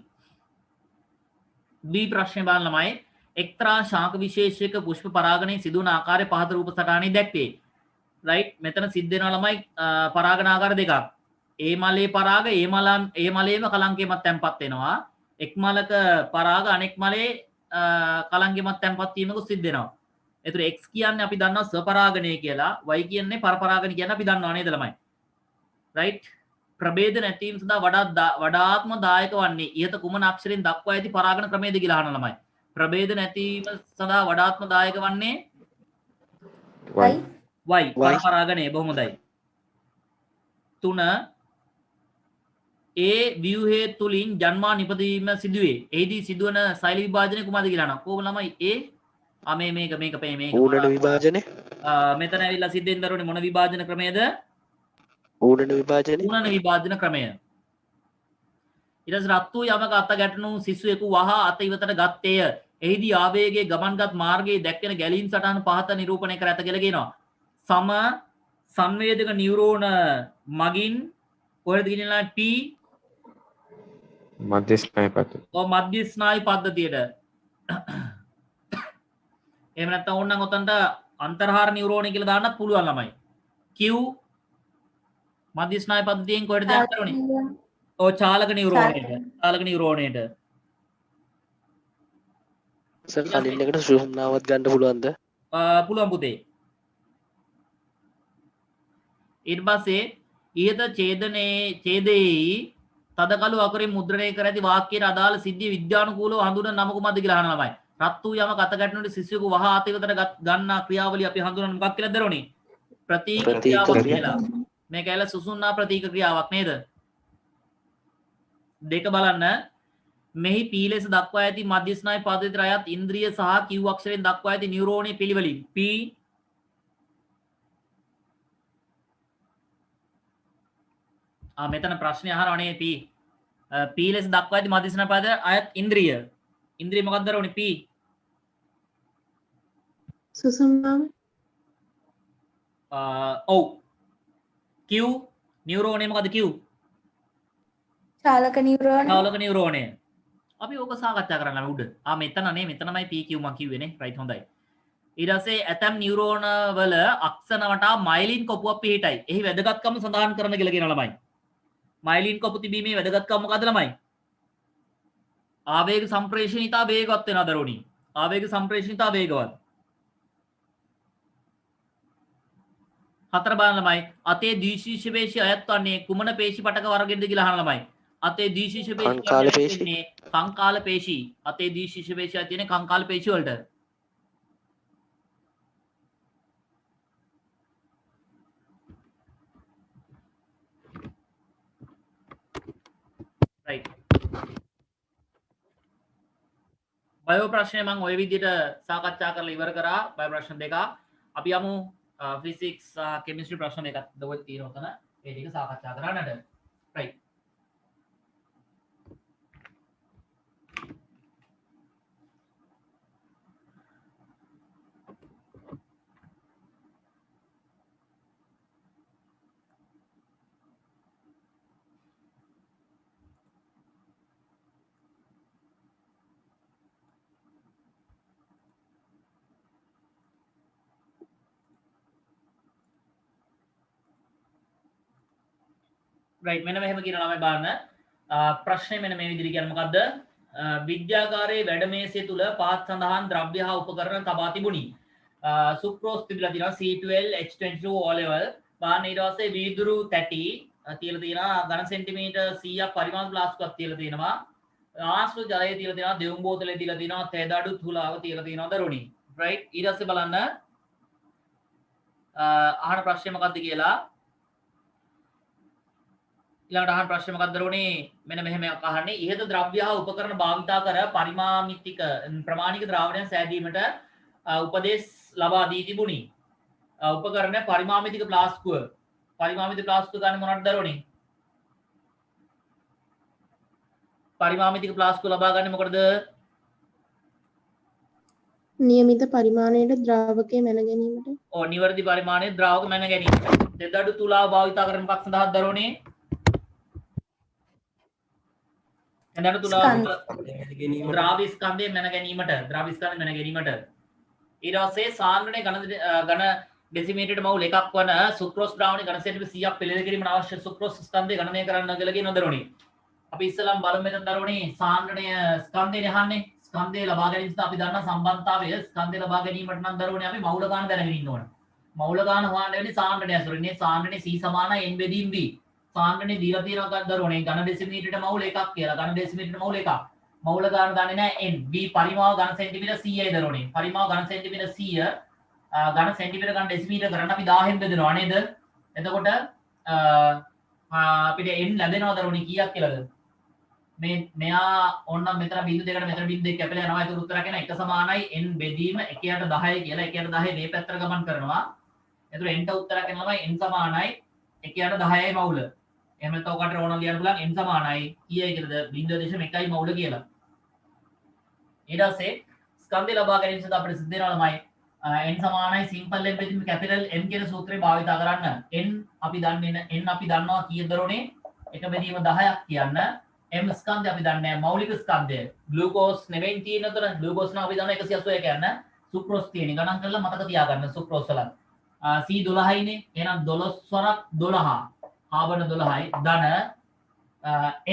දී ප්‍රශ්නේ බලන්න ළමයි. එක්තරා ශාක විශේෂයක පුෂ්ප පරාගණයේ සිදුවන ආකාරය පහත රූප සටහනේ දැක්වේ. රයිට්. මෙතන සිද්ධ වෙනවා ළමයි පරාගන ආකාර දෙකක්. ඒ මලේ පරාග ඒ මලේම කලංකෙමත් තැන්පත් වෙනවා. එක් මලක පරාග අනෙක් මලේ කලංකෙමත් තැන්පත් වීමකුත් සිද්ධ වෙනවා. ඒතර x කියන්නේ අපි දන්නවා ස්වපරාගණය කියලා, y කියන්නේ පරපරාගණ කියන්නේ අපි දන්නවා නේද ළමයි? රයිට්. ප්‍රභේද නැතිවීම සඳහා වඩාත්ම දායක වන්නේ ඉහත කුමන අක්ෂරයෙන් දක්වා ඇති පරාගණ ක්‍රමයේද කියලා අහන ළමයි. ප්‍රභේද නැතිවීම සඳහා වඩාත්ම දායක වන්නේ y පරපරාගණය. බොහොම හොඳයි. 3 ඒ ව්‍යුහය තුලින් ජන්මා නිපදවීම සිදුවේ. එහිදී සිදුවන සෛල විභාජනය කුමක්ද කියලා අහනවා. කොහොම ළමයි මේක ඌඩන විභාජනය. මෙතන ඇවිල්ලා සිද්ධ වෙන දරුවනේ මොන විභාජන ක්‍රමයේද? ඌඩන විභාජනය. ඌඩන විභාජන ක්‍රමය. ඊට පස්සේ රත් වූ යමක අත ගැටණු සිසුවෙකු වහ අත ඉවතට ගත්තේය. එහිදී ආවේගයේ ගමන්ගත් මාර්ගයේ දැක්වෙන ගැලීම් සටහන පහත නිරූපණය කර ඇත කියලා කියනවා. සම සංවේදක නියුරෝන මගින් කොහෙද ගෙනියලා T මධ්‍ය ස්නායු පද්ධතිය. මධ්‍ය ස්නායු පද්ධතියට. එහෙම නැත්නම් ඕනනම් ඔතනට අන්තර්හාර නියුරෝන කියලා දාන්නත් පුළුවන් ළමයි. Q මධ්‍ය ස්නායු පද්ධතියෙන් කොහෙද දාන්න ඕනේ? චාලක නියුරෝනයට. සර් කලින් එකට සුහම්නාවත් ගන්න පුළුවන්ද? පුළුවන් පුතේ. ඊට පස්සේ ඉහත ඡේදයේ තදකලු අකුරින් මුද්‍රණය කර ඇති වාක්‍යයට අදාළ සිද්ධිය විද්‍යානුකූලව හඳුනන නම කුමක්ද කියලා අහන ළමයි. රත් වූ යමක අත ගැටුණු සිසුවෙකු වහ අත ඉවතට ගන්නා ක්‍රියාවලිය අපි හඳුනන මොකක් කියලාද දරෝනේ? ප්‍රතීක ක්‍රියාවක් කියලා. මේක ඇල සුසුන්නා ප්‍රතීක ක්‍රියාවක් නේද? දෙක බලන්න. මෙහි P ලෙස දක්වා ඇති මධ්‍ය ස්නායු පද්ධතියට අයත් ඉන්ද්‍රිය සහ Q අක්ෂරයෙන් දක්වා ඇති නියුරෝනයේ පිළිවෙලින් P මෙතන ප්‍රශ්නය අහනවනේ P ලෙස දක්වා ඇති මධ්‍ය ස්නායු පද්ධතියට අයත් ඉන්ද්‍රිය මොකක්ද දරෝනේ? P සුසුම්නාව. ඔව්. Q නියුරෝනේ මොකද්ද? Q චාලක නියුරෝනය. අපි ඕක සාකච්ඡා කරන්න උඩ. මෙතනනේ මෙතනමයි PQ මම කිව්වේනේ. රයිට් හොඳයි. ඊට පස්සේ ඇතම් නියුරෝන වල අක්ෂණ වටා මයිලින් කොපුවක් පිහිටයි. එහි වැදගත්කම සඳහන් කරන්න කියලා කියන ළමයි. මයිලින් කොපු තිබීමේ වැදගත්කම මොකද්ද ළමයි? ආවේග සම්ප්‍රේෂණීයතා වේගවත් වෙනවා දරුවනි. ආවේග සම්ප්‍රේෂණීයතා වේගවත්. 4 බලන්න ළමයි. අතේ ද්විශීර්ෂ පේශිය අයත් වන්නේ කුමන පේශි පටක වර්ගයකද කියලා අහන ළමයි. අතේ ද්විශීර්ෂ පේශි කංකාල පේශි. අතේ ද්විශීර්ෂ පේශිය තියෙන කංකාල පේශි වලට. රයිට්. බයෝ ප්‍රශ්නය මම ওই විදිහට සාකච්ඡා කරලා ඉවර කරා. බයෝ ප්‍රශ්න දෙක. අපි යමු ෆිසික්ස් කෙමිස්ට්‍රි ප්‍රශ්න දෙකක් දවල් තියෙනවා තන. ඒ ටික සාකච්ඡා කරන්නට. right. right මෙන්න මෙහෙම කියන ළමයි බලන්න ප්‍රශ්නේ මෙන්න මේ විදිහට කියන්නේ මොකද්ද විද්‍යාගාරයේ වැඩ මේසය තුල පහත් සඳහන් ද්‍රව්‍ය හා උපකරණ තබා තිබුණි සුක්‍රෝස් තිබිලා තියෙනවා C12 H22 O level බලන්න ඊට පස්සේ වීදුරු තැටි තියලා තියෙනවා ඝන සෙන්ටිමීටර් 100ක් පරිමාණ ප්ලාස්ටික්ක් තියලා තියෙනවා ආශ්‍ර ජලය තියලා තියෙනවා දෙවුම් බෝතලේ තියලා තියෙනවා තෙදඩු තුලාව තියලා තියෙනවා දරුණි right ඊට පස්සේ බලන්න අහන ප්‍රශ්නේ මොකක්ද කියලා ඊළඟට අහන ප්‍රශ්නේ මොකක්ද දරුණි මෙන්න මෙහෙම අහන්නේ ඉහත ද්‍රව්‍ය හා උපකරණ භාවිතා කර පරිමාමිතික ප්‍රමාණික ද්‍රාවණයන් සෑදීමට උපදෙස් ලබා දී තිබුණි උපකරණ පරිමාමිතික ප්ලාස්ටිකුව ගන්න මොනවද දරුණි පරිමාමිතික ප්ලාස්ටිකුව ලබා ගන්න මොකටද නියමිත පරිමාණයට ද්‍රාවකය මැන ගැනීමට නිවැරදි පරිමාණයේ ද්‍රාවක මැන ගැනීමට දෙදඩු තුලාව භාවිතා කරන මොකක් සඳහාද දරුණි එඳන තුලාව ද්‍රාව්‍ය ස්කන්ධය මැන ගැනීමට ඊට පස්සේ සාන්ද්‍රණයේ ඝන ඩෙසිමීටරයට මවුල් එකක් වන සුක්‍රෝස් ද්‍රාවණය ඝන සෙන්ටිමීටර 100ක් පිළිද කිරීමට අවශ්‍ය සුක්‍රෝස් ස්කන්ධය ගණනය කරන්න කියලා කියන දරුණි අපි ඉස්සෙල්ලාම බලමු මෙතන දරුණි සාන්ද්‍රණය ස්කන්ධය අහන්නේ ස්කන්ධය ලබා ගැනීම සඳහා අපි දන්නා සම්බන්ධතාවය ස්කන්ධය ලබා ගැනීමට නම් දරුවනේ අපි මූල ගාන දැනගෙන ඉන්න ඕන. මූල ගාන හොයන්න වෙන්නේ සාන්ද්‍රණය ඇසුරින්. මේ සාන්ද්‍රණය C සමානයි n බෙදීම v. සාන්ද්‍රණය දීලා තියෙනවා ගන්න දරුවනේ ඝන ඩෙසිමීටරයට මවුල එකක් කියලා. ඝන ඩෙසිමීටරයට මවුල එකක්. මූල ගාන දන්නේ නැහැ n. v පරිමාව ඝන සෙන්ටිමීටර 100යි දරුවනේ. පරිමාව ඝන සෙන්ටිමීටර 100 ඝන සෙන්ටිමීටර ඝන ඩෙසිමීටර කරන්න අපි 1000න් බෙදනවා නේද? එතකොට අපිට n ලැබෙනවා දරුවනේ කීයක් කියලාද? මෙයා ඔන්න මෙතන බිංදු දෙකට මෙතන බිංදු දෙක කැපිලා යනවා ඒක උත්තරයක් එන එක සමානයි n බෙදීම 1ට 10 කියලා 1ට 10 මේ පැත්තට ගමන් කරනවා එතකොට n ට උත්තරයක් එනවා n සමානයි 1ට 10යි මවුල එහෙම නැත්නම් ඔකට ඕන ලියන්න පුළුවන් n සමානයි කීයයි කියලාද 0.1යි මවුල කියලා ඊට පස්සේ ස්කන්ධය ලබා ගැනීම සඳහා අපිට සිද්ධ වෙනවා ළමයි n සමානයි සිම්පල් n බෙදීම කැපිටල් n කියන සූත්‍රය භාවිත කරන්න n අපි දන්නවා කීයද දරුවනේ එක බෙදීම 10ක් කියන්න M ස්කන්ධය අපි දන්නේ නැහැ මෞලික ස්කන්ධය ග්ලූකෝස් නෙවෙයි තියෙන උතන ග්ලූකෝස් නම් අපි දන්නවා 181 කියන්න සුක්‍රෝස් තියෙන ගණන් කරලා මතක තියාගන්න සුක්‍රෝස් වල C12යිනේ එහෙනම් 12 වරක් 12 කාබන 12යි ධන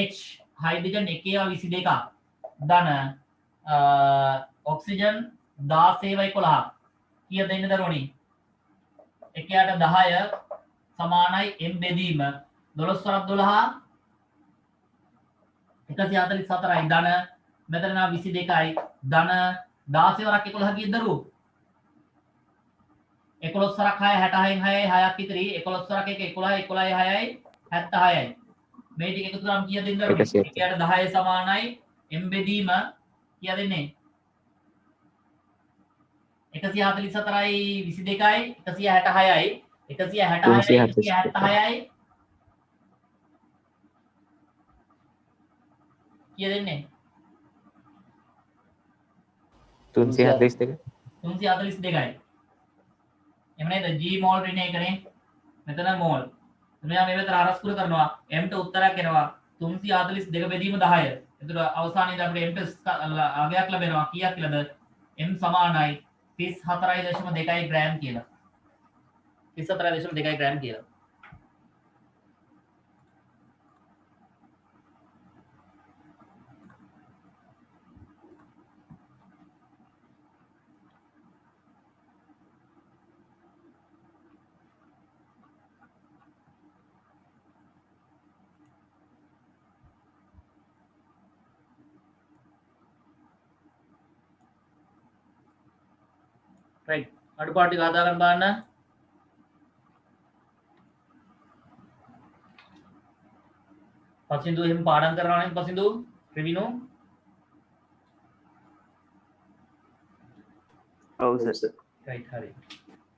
H හයිඩ්‍රජන් 122ක් ධන ඔක්සිජන් 16/11 කීයද දෙන්න දරුවනි 1ට 10 සමානයි m බෙදීම 12 වරක් 12 144යි ධන මෙතන නම් 22යි ධන 16 වරක් 11 කීයද දරුවෝ 11 වරක් 6 66න් 6යි 6ක් ඉතිරි 11 වරක් 1 11 11යි 6යි 76යි මේ ටික එකතු කරාම කීයද දෙන්නේ දරුවෝ 1ට 10 සමානයි m බෙදීම කීයද දෙන්නේ 144යි 22යි 166යි 166යි කිය දෙන්නේ 342යි එහෙම නේද g මෝල් ඍණ එකනේ මෙතන මෝල් මෙයා මේ විතර අරස්කුල කරනවා m ට උත්තරයක් එනවා 342 බෙදීම 10 එතකොට අවසානයේදී අපිට m ට අගයක් ලැබෙනවා කීයක් කියලාද m සමානයි 34.2 ග්‍රෑම් කියලා 34.2 ග්‍රෑම් කියලා right අඩුපාඩු ටික හදා ගන්න බලන්න පසින්දු එහෙම පාඩම් කරනවා නේද පසින්දු රිවිනු ඔව් සර් right හරි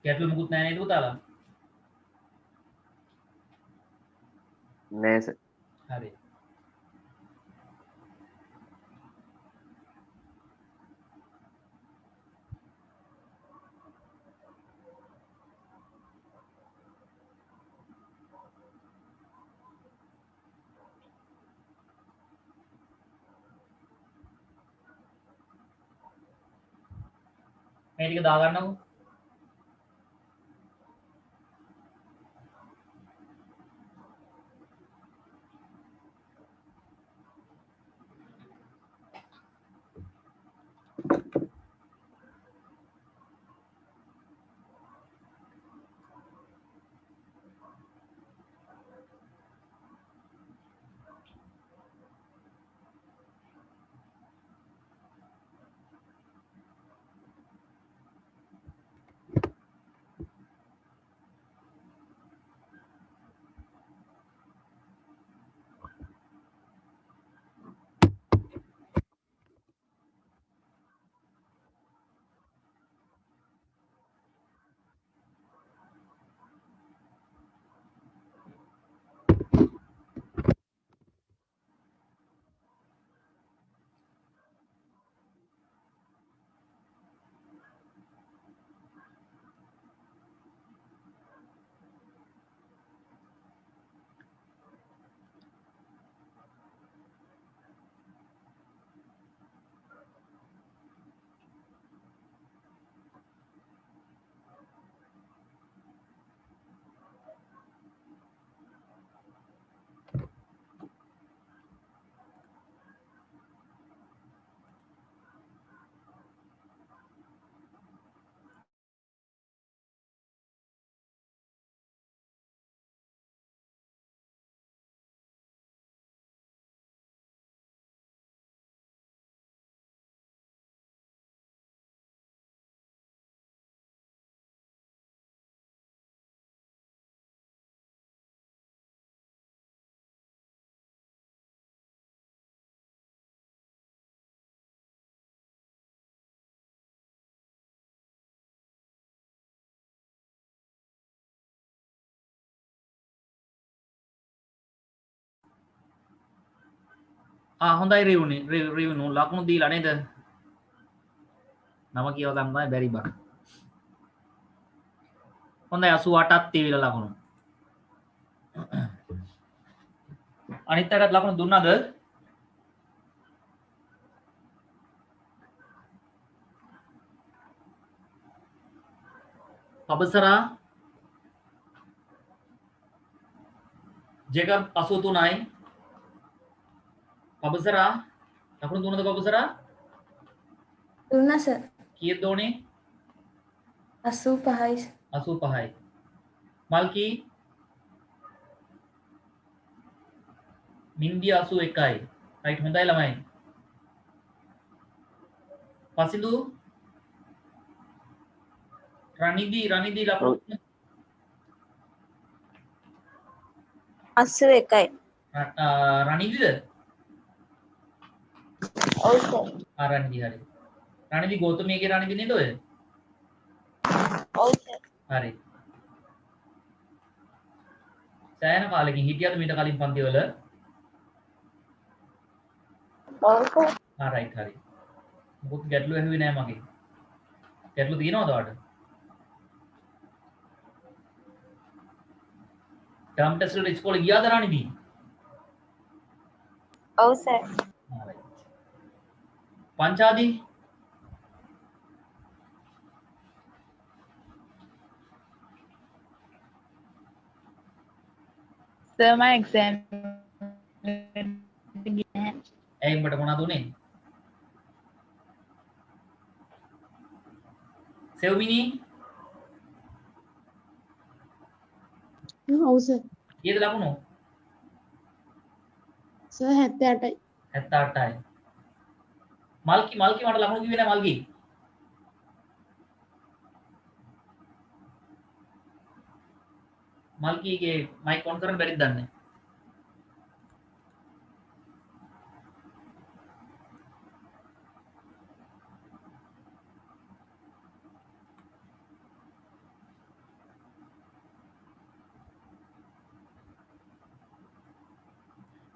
ගැටලු මුකුත් නැහැ නේද පුතාලා නෑ සර්. හරි. මේ ටික දාගන්නකෝ. හොඳයි රිව්නු ලකුණු දීලා නේද? නම කියව ගන්න තමයි බැරි බං. හොඳයි 88ක් තියවිලා ලකුණු. අනිත් අයටත් ලකුණු දුන්නාද? පබසරා ජේකබ් 83යි. පබසරා ලකුණු දුන්නද පබසරා? දුන්නා සර්. කීයද ඕනේ? 85යි. 85යි. මල්කී මින්දි 81යි. රයිට් හොඳයි ළමයි. පසිදු රනිදි ලකුණු 81යි. රනිදිද? ඔව් සර්. රනිදි හරි. රනිදි ගෞතමීගේ රනිදි නේද ඔය? ඔව් සර්. හරි. සෑහෙන කාලෙකින් හිටියද මීට කලින් පන්ති වල? ඔව් සර්. රයිට් හරි. මොකද ගැටලු ඇහුවේ නෑ මගේ. ගැටලු තියෙනවද ඔයාලට? ටර්ම් ටෙස්ට් වලට ඉස්කෝලේ ගියාද රනිදි? ඔව් සර්. right. පංචාදී සර් මම එක්සෑම් ඇයි උඹට මොනවද උනේ? සෙව්මිනි ඔව් සර්. කීයද ලකුණු? සර් 78යි. 78යි. මල්කි මට ලකුණු කිව්වේ නෑ මල්කි. මල්කීගේ මයික් ඔන් කරන්න බැරිද දන්නේ?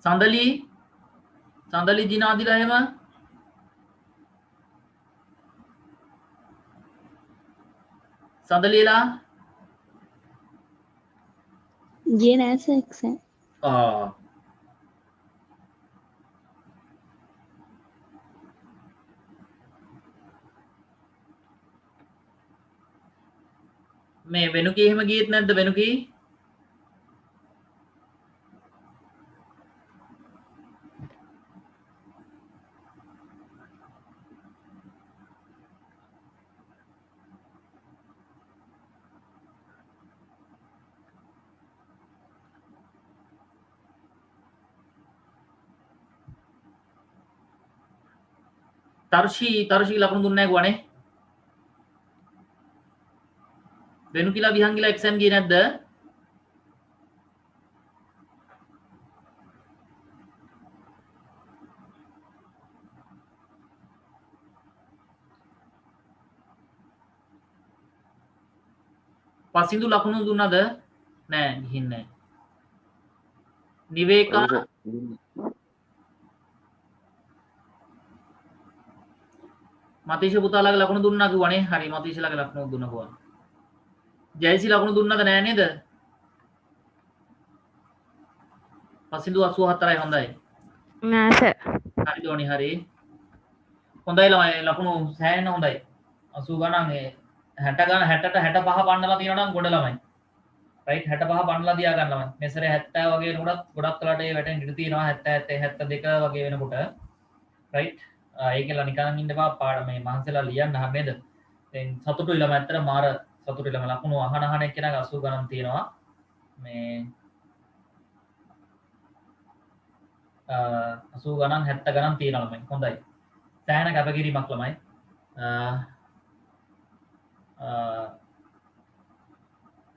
සඳලි ජිනාදිලා එහෙම සඳලිලා ගියේ නෑ සර් එක්සෑම්. මේ වෙනුකී එහෙම ගියෙත් නැද්ද වෙනුකී? තර්ෂී ලකුණු දුන්නේ නැහැ ගුවනේ. වෙනුකිලා විහංගිලා එක්සෑම් ගියේ නැද්ද? පසින්දු ලකුණු දුන්නද? නෑ ගිහින් නෑ. නිවේකා මතීෂ පුතාලාගේ ලකුණු දුන්නා කිව්වනේ. හරි මතීෂලාගේ ලකුණු දුන්නා කිව්වා. ජයසි ලකුණු දුන්නද නෑ නේද? පසින්දු 84යි හොඳයි. නෑ සර්. හරි දෝනි හරි. හොඳයි ළමයි ලකුණු සෑහෙන හොඳයි. 80 ගණන් 60 ගණන් 60ට 65 පන්නලා තියෙනවා නම් ගොඩ ළමයි. රයිට් 65 පන්නලා තියා ගන්න ළමයි. මෙසරේ 70 වගේ වෙනකොට ගොඩක් වෙලාට ඒ වැටෙන්න ඉඩ තියෙනවා 70 72 වගේ වෙනකොට. රයිට් ඒකලා නිකන් ඉන්න එපා පාඩම මේ මහන්සිලා ලියන්න අහන්න නේද? දැන් සතුටුයි ළමයි අතර මාර සතුටුයි ළමයි ලකුණු අහන එක්කෙනාගේ 80 ගණන් තියෙනවා. මේ 80 ගණන් 70 ගණන් තියෙනවා ළමයි. හොඳයි. සෑහෙන කැපකිරීමක් ළමයි.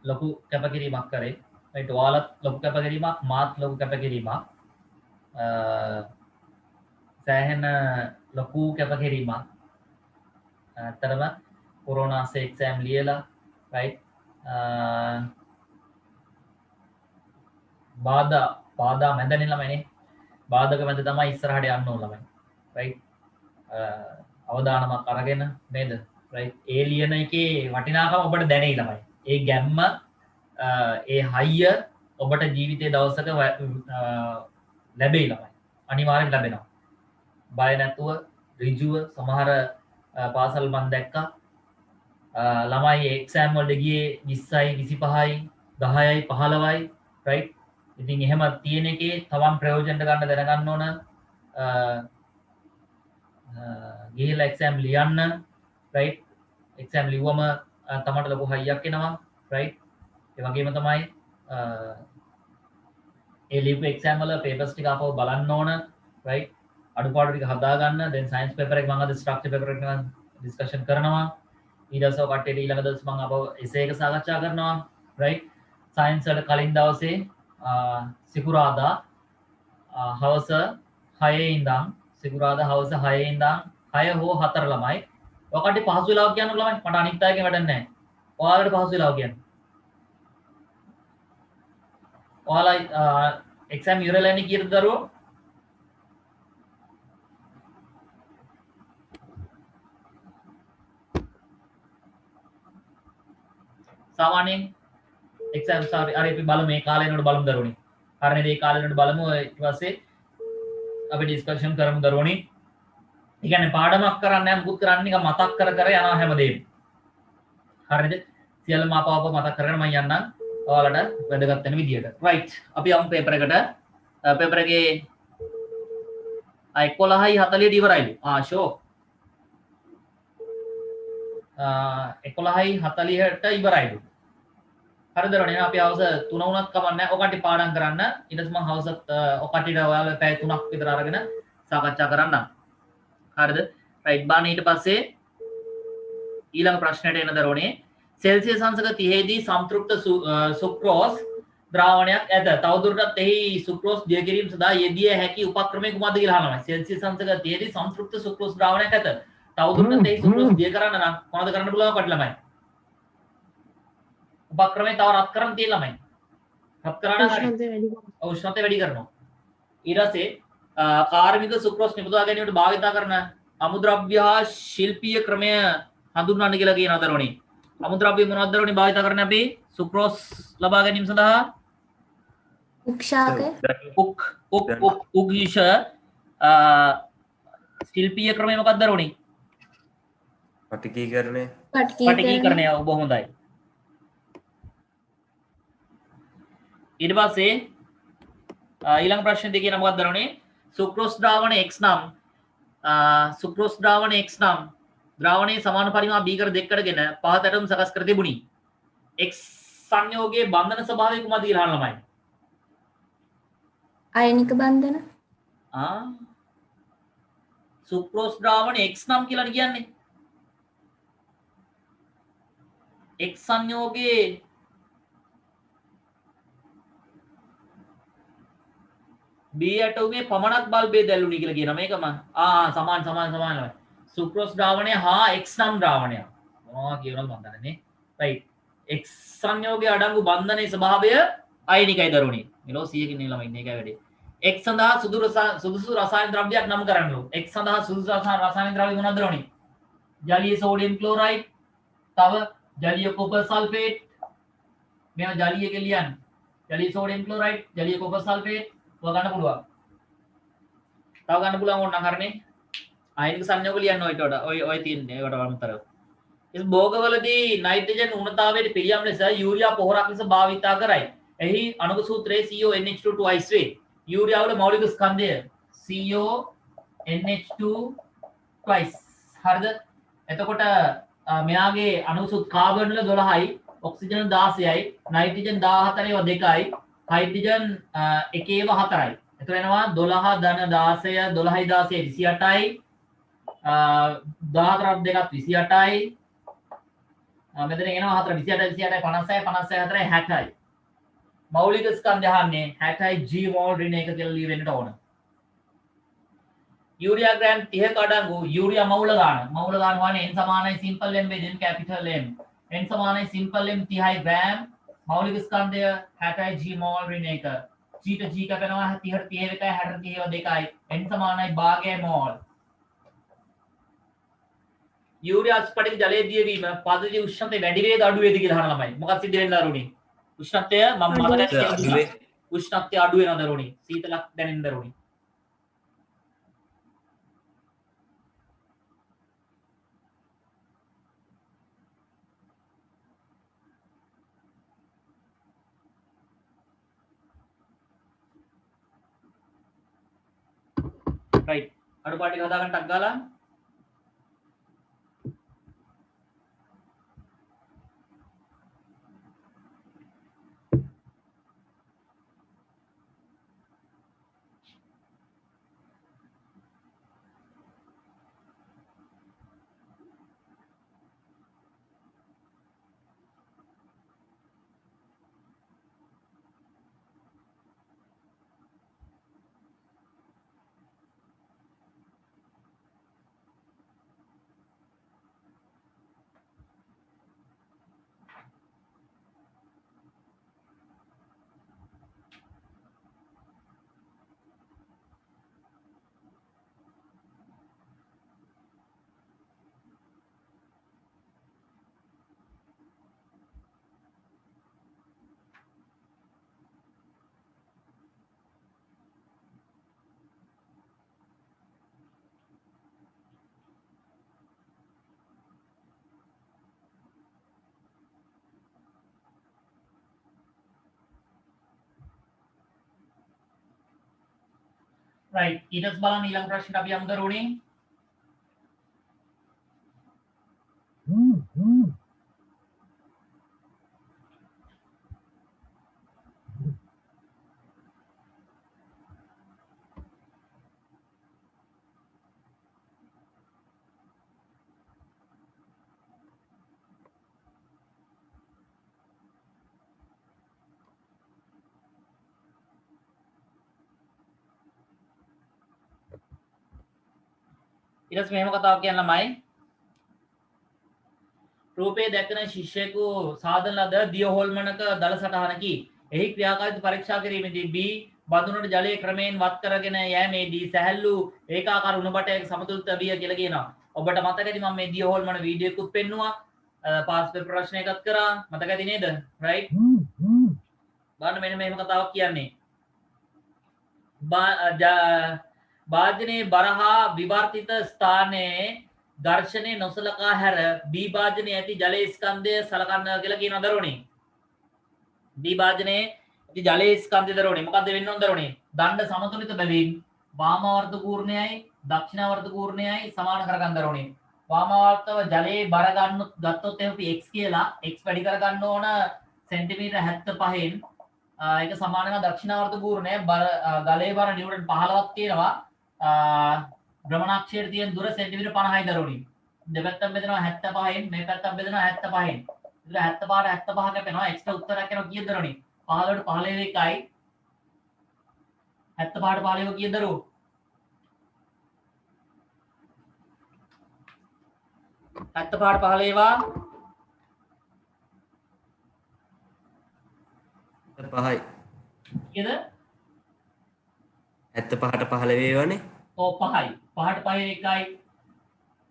ලොකු කැපකිරීමක් කරේ. රයිට් ඔයාලත් ලොකු කැපකිරීමක් මාත් ලොකු කැපකිරීමක්. සෑහෙන ලොකු කැපකිරීමක්. ඇත්තටම කොරෝනාස් එක්සෑම් ලියලා රයිට් බාධා මැදනේ ළමයිනේ. බාධක මැද තමයි ඉස්සරහට යන්න ඕන ළමයි. රයිට් අවදානමක් අරගෙන නේද? රයිට් ඒ ලියන එකේ වටිනාකම ඔබට දැනෙයි ළමයි. ඒ ගැම්ම ඒ හයිය ඔබට ජීවිතයේ දවසක ලැබෙයි ළමයි. අනිවාර්යෙන් ලැබෙනවා. බය නැතුව ඍජුව සමහර පාසල් මන් දැක්කා ළමයි එක්සෑම් වලට ගියේ 20යි 25යි 10යි 15යි රයිට්. ඉතින් එහෙම තියෙන එකේ තවම් ප්‍රයෝජනට ගන්න දැනගන්න ඕන. ගිහිල්ලා එක්සෑම් ලියන්න රයිට්. එක්සෑම් ලිව්වම තමට ලොකු හයියක් එනවා රයිට්. ඒ වගේම තමයි ඒ ලිව්ව එක්සෑම් වල පේපර්ස් ටික ආපහු බලන්න ඕන රයිට්. අඩුපාඩු ටික හදා ගන්න. දැන් සයන්ස් පේපර් එක මම අද ස්ට්‍රක්චර් පේපර් එක ගන්න ඩිස්කෂන් කරනවා. ඊදසෝ කට්ටියට ඊළඟ දවස් මම ආපහු එසේ එක සාකච්ඡා කරනවා රයිට්. සයන්ස් වල කලින් දවසේ සිකුරාදා හවස 6 ඉඳන් සිකුරාදා හවස 6 ඉඳන් 6 හෝ 4 ළමයි. ඔකට පහසු වෙලාවක් කියන්න ළමයි. මට අනිත් අයගෙන් වැඩක් නැහැ. ඔයාලට පහසු වෙලාවක් කියන්න. ඔයාලා එක්සෑම් ඉවරලා ඉන්නේ කීයද දරුවෝ? සාමාන්‍යයෙන් එක්සෑම් හරි අපි බලමු මේ කාලේ නෝඩ බලමු දරුවනේ. හරිනේ මේ කාලේ නෝඩ බලමු ඊට පස්සේ අපි ඩිස්කෂන් කරමු දරුවනේ. ඒ කියන්නේ පාඩමක් කරන්නේ නැහැ මුකුත් කරන්නේ නිකන් මතක් කර කර යනවා හැමදේම. හරිද? සියල්ලම ආපහු මතක් කරගෙන මම යන්නම් ඔයාලට වැදගත් වෙන විදියට. රයිට්. අපි යමු පේපර් එකට. පේපර් එකේ 11යි 40ට ඉවරයිලු. ෂෝ. 11යි 40ට ඉවරයිලු. හරිද රණේ? අපි හවස 3 වුණත් කමක් නැහැ. ඔකට පාඩම් කරන්න. ඊට පස්සේ මම හවසත් ඔකටට ඔයාලා පැය 3ක් විතර අරගෙන සාකච්ඡා කරන්නම්. හරිද? රයිට් බාන ඊට පස්සේ ඊළඟ ප්‍රශ්නයට එන දරුවනේ සෙල්සියස් අංශක 30 දී සම්තෘප්ත සුක්‍රෝස් ද්‍රාවණයක් ඇත. තවදුරටත් එහි සුක්‍රෝස් දිය කිරීම සඳහා යෙදිය හැකි උපක්‍රමය කුමක්ද කියලා අහනවා. සෙල්සියස් අංශක 30 දී සම්තෘප්ත සුක්‍රෝස් ද්‍රාවණයක් ඇත. තවදුරටත් එහි සුක්‍රෝස් දිය කරන්න නම් මොනවද කරන්න පුළුවන් කට ළමයි? උපක්‍රමය තව රත් කරන් තියෙන ළමයි. රත් කරාට හරි. උෂ්ණත්වය වැඩි කරනවා. ඊට පස්සේ කාර්මික සුක්‍රෝස් නිපදවා ගැනීමට භාවිත කරන අමුද්‍රව්‍ය හා ශිල්පීය ක්‍රමය හඳුන්වන්න කියලා කියනවා දරුවනි. අමුද්‍රව්‍ය මොනවද දරුවනි භාවිත කරන්නේ අපි සුක්‍රෝස් ලබා ගැනීම සඳහා? උක්ෂාකය. උග්ෂ ශිල්පීය ක්‍රමය මොකක්ද දරුවනි? පටිකීකරණය. පටිකීකරණය. ඔබ හොඳයි. ඊට පස්සේ ඊළඟ ප්‍රශ්න දෙකේ මොකක්ද දරුවනි? සුක්‍රෝස් ද්‍රාවණ X නම් සුක්‍රෝස් ද්‍රාවණ X නම් ද්‍රාවණයේ සමාන පරිමාණ බීකර දෙකකටගෙන පහත ඇටම් සකස් කර තිබුණි. X සංයෝගයේ බන්ධන ස්වභාවය කුමක්ද කියලා අහන ළමයි. අයනික බන්ධන. සුක්‍රෝස් ද්‍රාවණ X නම් කියලා කියන්නේ X සංයෝගයේ B ඇටෝමේ පමණක් බල්බේ දැල්ලුණි කියලා කියනවා මේකම. සමාන. සුක්‍රෝස් ද්‍රාවණය හා X නම් ද්‍රාවණය. මොනවා කියනවද මන් දන්නේ නේ. රයිට්. X සංයෝගයේ අඩංගු බන්ධනයේ ස්වභාවය අයනිකයි දරුවනි. මෙලෝ 100 කින් ළමයි ඉන්නේ ඒකයි වැඩේ. X සඳහා සුදුසු රසායන ද්‍රව්‍යයක් නම් කරන්න ඕන. X සඳහා සුදුසු රසායන ද්‍රව්‍ය මොනවද දරුවනි? ජලීය සෝඩියම් ක්ලෝරයිඩ්, තව ජලීය කොපර් සල්ෆේට්. මේවා ජලීය කියලා ලියන්න. ජලීය සෝඩියම් ක්ලෝරයිඩ්, ජලීය කොපර් සල්ෆේට් ගන්න පුළුවන්. තව ගන්න පුළුවන් ඕන කරන්නේ අයනික සංයෝග ලියන්න ඔය තියෙන්නේ ඒකට අමතරව. ඉතින් භෝගවලදී නයිට්‍රජන් උණතාවයට පිළියම් ලෙස යූරියා පොහොරක් ලෙස භාවිතා කරයි. එහි අණුක සූත්‍රයේ CONH2 twice වේ. යූරියා වල මෞලික ස්කන්ධය CONH2 twice. හරිද? එතකොට මෙයාගේ අණු සූත් කාබන් වල 12යි, ඔක්සිජන් 16යි, නයිට්‍රජන් 14 ඒවා 2යි, හයිඩ්‍රජන් 1 ඒවා 4යි. එතකොට එනවා 12 ධන 16 12යි 16 28යි 14ක් දෙකක් 28යි මෙතන එනවා 4 28 56 56 56 4යි 60යි මෞලික ස්කන්ධය අහන්නේ 60යි G මෝල් ඍණ එක කියලා ලියවෙන්නට ඕන. යූරියා ග්‍රෑම් 30ක අඩංගු යූරියා මවුල ගාන වන්නේ n සමානයි සිම්පල් m වේදෙන් කැපිටල් M. n සමානයි සිම්පල් M 30යි ග්‍රෑම් මෞලික ස්කන්ධය 60යි G මෝල් ඍණ එක. G ට G කැපෙනවා 30ට 30 එකයි 60ට 30 දෙකයි. n සමානයි භාගය මෝල්. යූරියා ස්පටික ජලයේ දියවීම පදදී උෂ්ණත්වය වැඩි වේද අඩු වේද කියලා අහන ළමයි. මොකක්ද සිද්ධ වෙන්නේ දරුවනි? උෂ්ණත්වය මම මතකයි කියන්නේ උෂ්ණත්වය අඩු වෙනවා දරුවනි. සීතලක් දැනෙන දරුවනි. right අඩු පාටික හදාගන්න ටක් ගාලා right ඊටස් බලන්න ඊළඟ ප්‍රශ්නට අපි යමු දරුවනේ. ඊට මෙහෙම කතාවක් කියන්න ළමයි. රූපයේ දැකන ශිෂ්‍යයෙකු සාදන ලද දිය හොල්මනක දල සටහනකි. එහි ක්‍රියාකාරීත්වය පරීක්ෂා කිරීමේදී B බඳුනට ජලය ක්‍රමයෙන් වත් කරගෙන යෑමේදී සැහැල්ලු ඒකාකාර උණු බටයක සමතුලිත විය කියලා කියනවා. ඔබට මතකද මම මේ දිය හෝල්මන වීඩියෝ එකක් පෙන්නුවා. පාස් පේපර් ප්‍රශ්න එකක් කරා. මතකද නේද? රයිට්. බලන්න මෙන්න මෙහෙම කතාවක් කියන්නේ. භාජනයේ බරහා විවර්තිත ස්ථානයේ දර්ශනයේ නොසලකා හැර B භාජනයේ ඇති ජලයේ ස්කන්ධය සලකන්න කියලා කියනවා දරුවනේ. B භාජනයේ ඇති ජලයේ ස්කන්ධය දරුවනේ මොකද්ද වෙන්න ඕන දරුවනේ? දණ්ඩ සමතුලිත බැවින් වාමාවර්ත කූර්ණයයි දක්ෂිණාවර්ත කූර්ණයයි සමාන කරගන්න දරුවනේ. වාමාවර්තව ජලයේ බර ගත්තොත් එහෙනම් x කියලා x වැඩි කරගන්න ඕන සෙන්ටිමීටර 75න් ඒක සමාන වෙනවා දක්ෂිණාවර්ත කූර්ණය ගලේ බර නිව්ටන් 15ක් තියෙනවා. භ්‍රමණාක්ෂයට තියෙන දුර සෙන්ටිමීටර 50යි දරුවනි. දෙපැත්තම බෙදෙනවා 75න් මේ පැත්තම බෙදෙනවා 75න්. ඒතර 75ට 75 කැපෙනවා x ට උත්තරයක් එනවා කීයද දරුවනි? 15ට 15 එකයි 75ට 15 කීයද දරුවෝ? 75ට 15 5යි කීයද? 75ට 15 වේවනේ. ඔව් 5යි. 5ට 5 එකයි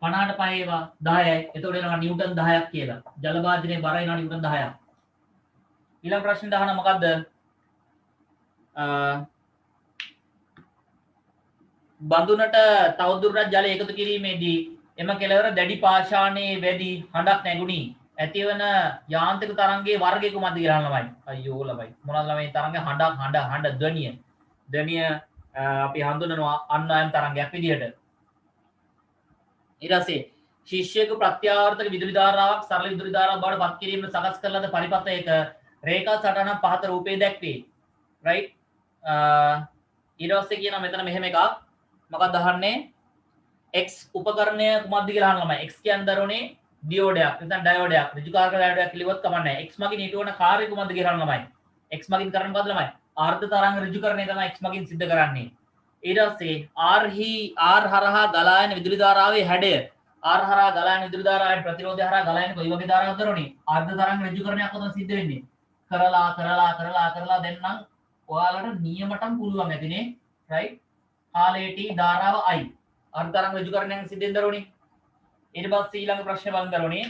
50ට 5 ඒවා 10යි. එතකොට එනවා නිව්ටන් 10ක් කියලා. ජල භාජනයේ බර එනවා නිව්ටන් 10ක්. ඊළඟ ප්‍රශ්නේ අහන මොකද්ද? බඳුනට තවදුරටත් ජලය එකතු කිරීමේදී එම කෙළවර දැඩි පාෂාණයේ වැඩි හඬක් නැගුණි. ඇතිවන යාන්ත්‍රික තරංගයේ වර්ගය කුමක්ද කියලා අහන ළමයි. අයියෝ ළමයි. මොනවද ළමයි තරංගේ හඬ ධ්වනිය. ධ්වනිය අපි හඳුනනවා අන්වයන් තරංගයක් විදිහට. ඊට පස්සේ ශිෂ්‍යයෙකු ප්‍රත්‍යාවර්තක විදුලි ධාරාවක් සරල විදුලි ධාරාවක් බවට පත් කිරීමට සකස් කළ ලද පරිපථයක රේඛා සටහනක් පහත රූපේ දැක්වේ. රයිට්. ඊට පස්සේ කියනවා මෙතන මෙහෙම එකක්. මොකක්ද අහන්නේ? X උපකරණය කුමක්ද කියලා අහන ළමයි. X කියන්නේ දරුවනේ ඩියෝඩයක්. නැත්නම් ඩයෝඩයක්. ඍජුකාරක ඩයෝඩයක් කිලිවත් කමක් නැහැ. X මගින් ඊට වන කාර්යය කුමක්ද කියලා අහන ළමයි. X මගින් කරන්නේ මොකද්ද ළමයි? ආර්ධ තරංග ඍජුකරණය තමයි X මගින් සිද්ධ කරන්නේ. ඊට පස්සේ R හරහා ගලා යන විදුලි ධාරාවේ හැඩය R හරහා ගලා යන විදුලි ධාරාවේ ප්‍රතිරෝධය හරහා ගලා යන කොයි වගේ ධාරාවක්ද දරුවනේ? ආර්ධ තරංග ඍජුකරණයක් උතන සිද්ධ වෙන්නේ. කරලා දෙන්නම් ඔයාලට නියමටම පුළුවන් ඇතිනේ. රයිට්. කාලේ T ධාරාව I. ආර්ධ තරංග ඍජුකරණයක් සිද්ධ වෙන දරුවනේ. ඊට පස්සේ ඊළඟ ප්‍රශ්නේ බලන්න දරුවනේ.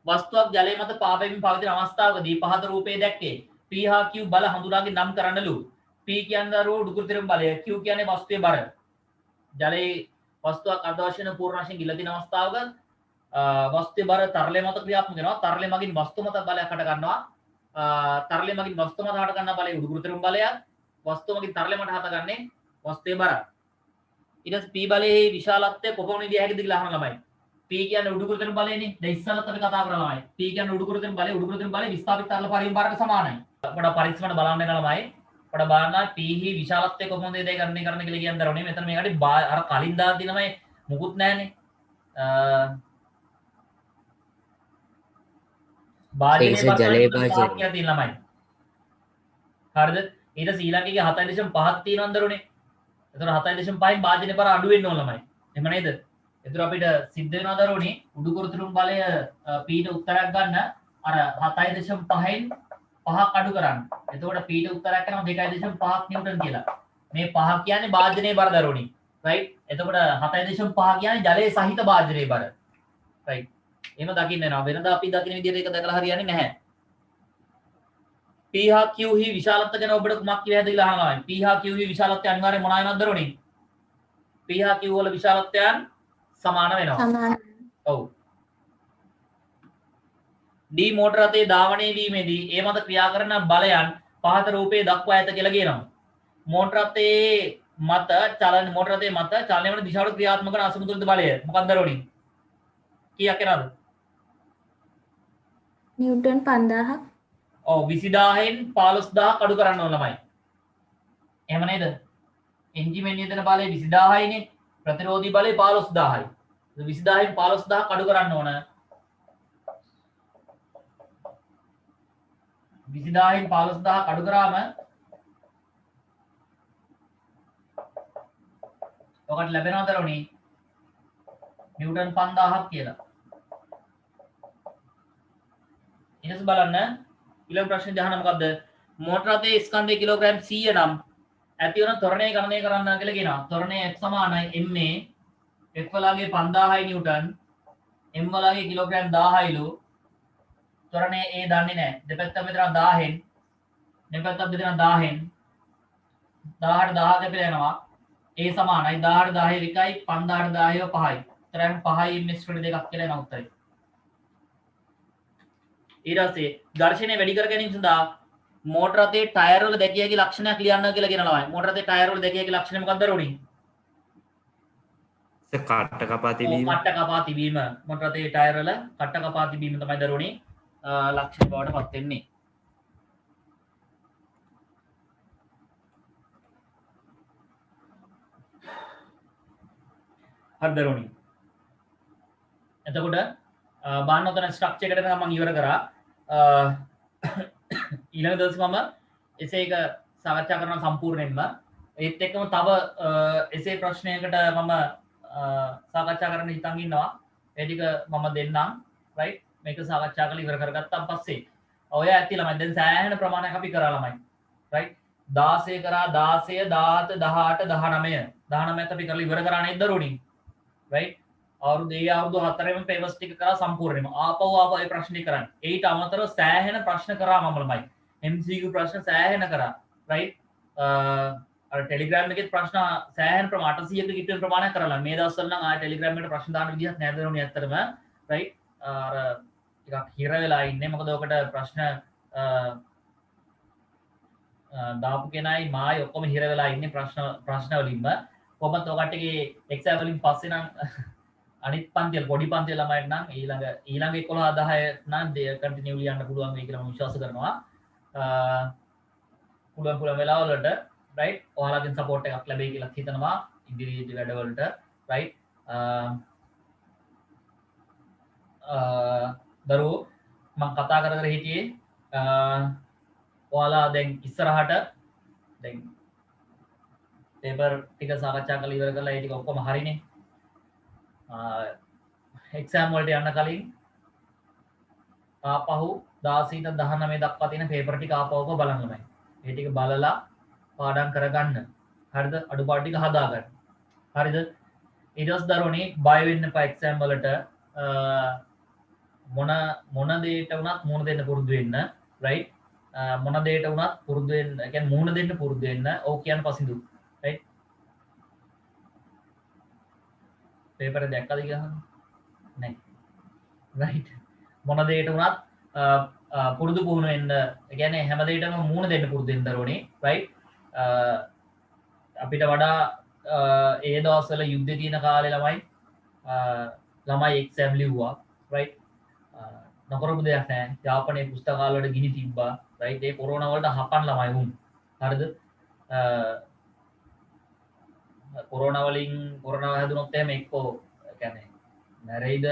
වස්තුවක් ජලය මත පාවෙමින් පවතින අවස්ථාවකදී පහත රූපයේ දැක්කේ P හා Q බල හඳුනාගෙන නම් කරන්නලු. P කියන්නේ දරුවෝ උඩුකුරුතරින් බලය, Q කියන්නේ වස්තුවේ බර. ජලයේ වස්තුවක් අර්ධවශයෙන් පූර්ණ වශයෙන් ගිල දින අවස්ථාවක වස්තුවේ බර තරලය මත ක්‍රියාත්මක වෙනවා. තරලය මගින් වස්තු මත බලයක් හට ගන්නවා. තරලය මගින් වස්තු මත හට ගන්නා බලය උඩුකුරුතරින් බලයක්. වස්තුව මගින් තරලය මත හටගන්නේ වස්තුවේ බර. ඊට පස්සේ P බලයේ විශාලත්වය කොපමණ විදිහ හැකිද කියලා අහන ළමයි. P කියන්නේ උඩුකුරුතරින් බලයනේ. දැන් ඉස්සලත් අපි කතා කරලා ළමයි. P කියන්නේ උඩුකුරුතරින් බලය විස්ථාපිත තරල පරිමාණයට සමානයි. අපිට පරීක්ෂණ බලන්න යන ළමයි අපිට බලන්න P හි විශාලත්වය කොහොමද දෙය ගණනය කරන්න කියලා කියන දරුවනේ. මෙතන මේකට අර කලින් දාලා දිනමයි මුකුත් නැහනේ. භාජනයේ ජලයේ භාජනය තියෙන ළමයි. හරිද? ඊට ශ්‍රීලංකේගේ 7.5ක් තියෙනවද දරුවනේ? එතකොට 7.5න් භාජනයේ බර අඩු වෙන්න ඕන ළමයි. එහෙම නේද? එතකොට අපිට සිද්ධ වෙනවා දරුවනේ උඩුකුරුතුරුම් බලය P ට උත්තරයක් ගන්න අර 7.5න් 5ක් අඩු කරන්න. එතකොට P ට උත්තරයක් එනවා 2.5ක් නිව්ටන් කියලා. මේ 5 කියන්නේ භාජනයේ බර දරුවනේ. රයිට්. එතකොට 7.5 කියන්නේ ජලයේ සහිත භාජනයේ බර. රයිට්. එහෙම දකින්න වෙනවා. වෙනදා අපි දකින්න විදිහට ඒක දැකලා හරියන්නේ නැහැ. P හා Q හි විශාලත්වය ගැන ඔබට කුමක් කිය හැද කියලා අහනවා. P හා Q හි විශාලත්වය අනිවාර්යයෙන් මොනවා වෙනවද දරුවනේ? P හා Q වල විශාලත්වයන් සමාන වෙනවා. සමාන. ඔව්. D මෝටර රථයේ ධාවනය වීමේදී ඒ මත ක්‍රියා කරන බලයන් පහත රූපයේ දක්වා ඇත කියලා කියනවා. මෝටර රථයේ මත චලනය වන දිශාවට ක්‍රියාත්මක වන අසමතුලිත බලය මොකක්ද දරුවනි? කීයක් එනවද? නිව්ටන් 5000ක්. ඔව් 20000න් 15000ක් අඩු කරන්න ඕන ළමයි. එහෙම නේද? එන්ජිමෙන් යෙදෙන බලය 20000යිනේ. ප්‍රතිරෝධී බලය 15000යි. 20000න් 15000ක් අඩු කරන්න ඕන. 20000න් 15000ක් අඩු කරාම ඔකට ලැබෙනවද දරුවනි? නිව්ටන් 5000ක් කියලා. ඊට බලන්න ඊළඟ ප්‍රශ්නේ අහන මොකද්ද? මෝටර රථයේ ස්කන්ධය කිලෝග්‍රෑම් 100 නම් ඇති වන ත්වරණය ගණනය කරන්න කියලා කියනවා. ත්වරණය F සමානයි ma F වලගේ 5000 නිව්ටන් m වලගේ කිලෝග්‍රෑම් 1000ලු. ත්වරණය A දන්නේ නැහැ. දෙපැත්තම බෙදලා 1000න් දෙපැත්තම බෙදලා 1000න් 1000ට 1000 කැපිලා යනවා. A සමානයි 1000ට 10 එකයි 5000ට 10 5යි. තරම් 5යි මිශ්‍ර දෙකක් කියලා එන උත්තරේ. ඊට පස්සේ ඝර්ෂණය වැඩි කර ගැනීම සඳහා මෝටර රථයේ ටයර් වල දැකිය හැකි ලක්ෂණයක් ලියන්න කියලා කියනවා. මෝටර රථයේ ටයර් වල දැකිය හැකි ලක්ෂණය මොකක්ද රෝණි? කට්ට කපා තිබීම. කට්ට කපා තිබීම. මෝටර රථයේ ටයර් වල කට්ට කපා තිබීම තමයි දරුවනේ ලක්ෂණ බවට පත් වෙන්නේ. හරිද රෝණි? එතකොට බාන්න ඔතන ස්ට්‍රක්චර් එකට මම ඉවර කරා. ඊළඟ දවස් මම එසේ එක සාකච්ඡා කරන සම්පූර්ණයෙන්ම ඒත් එක්කම තව එසේ ප්‍රශ්නයකට මම සාකච්ඡා කරන්න හිතන් ඉන්නවා. ඒ ටික මම දෙන්නම්. රයිට්? මේක සාකච්ඡා කරලා ඉවර කරගත්තාන් පස්සේ ඔය ඇති ළමයි දැන් සෑහෙන ප්‍රමාණයක් අපි කරා ළමයි. රයිට්? 16 කරා 16 17 18 19ත් අපි කරලා ඉවර කරා නේද දරුවනි? රයිට්? අවුරුදු 4ෙම පේපර්ස් ටික කරා සම්පූර්ණයෙන්ම. ආපහු ඒ ප්‍රශ්න ටික කරන්න. ඒට අමතරව සෑහෙන ප්‍රශ්න කරා මම ළමයි. MCQ ප්‍රශ්න සෑහෙන කරා. රයිට්? අර ටෙලිග්‍රෑම් එකේ ප්‍රශ්න සෑහෙන ප්‍රමාණ 800ක කිට්ටුවෙන් ප්‍රමාණයක් කරලා. මේ දවස්වල නම් ආය ටෙලිග්‍රෑම් එකට ප්‍රශ්න දාන්න විදිහක් නැහැ දරුවනි ඇත්තටම. රයිට්? අර ටිකක් හිර වෙලා ඉන්නේ. මොකද ඔකට ප්‍රශ්න දාපු කෙනයි මායි ඔක්කොම හිර වෙලා ඉන්නේ ප්‍රශ්න වලින්ම. කොහොමද ඔකටගේ එක්සෑම් වලින් පස්සේ නම් අනිත් පන්තිවල පොඩි පන්තිවල ළමයිට නම් ඊළඟ 11 10 නම් කන්ටිනියු ලියන්න පුළුවන් වෙයි කියලා මම විශ්වාස කරනවා. පුළුවන් වෙලාවල වලට රයිට් ඔයාලගෙන් සපෝට් එකක් ලැබෙයි කියලා හිතනවා ඉදිරියේදී වැඩවලට රයිට්. දරුවෝ මම කතා කර හිටියේ ඔයාලා දැන් ඉස්සරහට දැන් පේපර් ටික සාකච්ඡා කරලා ඉවර කරලා ඒ ටික ඔක්කොම හරිනේ. එක්සෑම් වලට යන්න කලින් ආපහු 16 ඉඳන් 19 දක්වා තියෙන පේපර් ටික ආපහු බලන්න ළමයි. ඒ ටික බලලා පාඩම් කරගන්න. හරිද? අඩුපාඩු ටික හදාගන්න. හරිද? ඊට පස්සේ දරුවනේ බය වෙන්න එපා එක්සෑම් වලට. මොන දෙයට වුණත් මුහුණ දෙන්න පුරුදු වෙන්න. රයිට්? මොන දෙයට වුණත් පුරුදු වෙන්න. ඒ කියන්නේ මුහුණ දෙන්න පුරුදු වෙන්න. ඔව් කියන පසින්දු. රයිට්? පේපර් එක දැක්කද කියලා නැහැ. රයිට්? මොන දෙයට වුණත් පුරුදු පුහුණු වෙන්න. ඒ කියන්නේ හැම දෙයකටම මුහුණ දෙන්න පුරුදු වෙන්න දරුවනේ. රයිට්? අපිට වඩා ඒ දවස්වල යුද්ධේ තියෙන කාලේ ළමයි එක්සෑම් ලිව්වා. රයිට්? නොකරපු දෙයක් නැහැ. යාපනයේ පුස්තකාල වල ගිනි තිබ්බා. රයිට්? ඒ කොරෝනා වලට හපන් ළමයි වුන්. හරිද? කොරෝනා හැදුනොත් එහෙම එක්කෝ කියන්නේ මැරෙයිද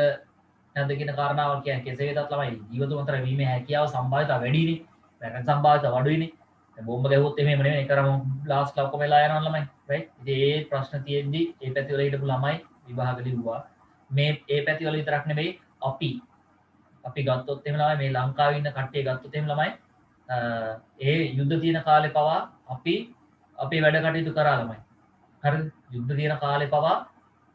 නැද්ද කියන කාරණාව කියන්නේ කෙසේ වෙතත් ළමයි ජීවිත උතර වීමේ හැකියාව සම්භාවිතව වැඩිනේ. මැරෙන සම්භාවිතව අඩුයිනේ. දැන් බෝම්බ ගැහුවොත් එහෙම නෙමෙයි කරම බ්ලාස්ට් ලා ඔක්කොම වෙලා යනවා ළමයි. රයිට්? ඉතින් ඒ ප්‍රශ්න තියෙද්දි ඒ පැති වල හිටපු ළමයි විභාග ලිව්වා. මේ ඒ පැති වල විතරක් නෙමෙයි අපි ගත්තොත් එහෙම ළමයි මේ ලංකාවේ ඉන්න කට්ටිය ගත්තොත් එහෙම ළමයි ඒ යුද්ධ තියෙන කාලේ පවා අපි අපේ වැඩ කටයුතු කරා ළමයි. හරිද? යුද්ධ තියෙන කාලේ පවා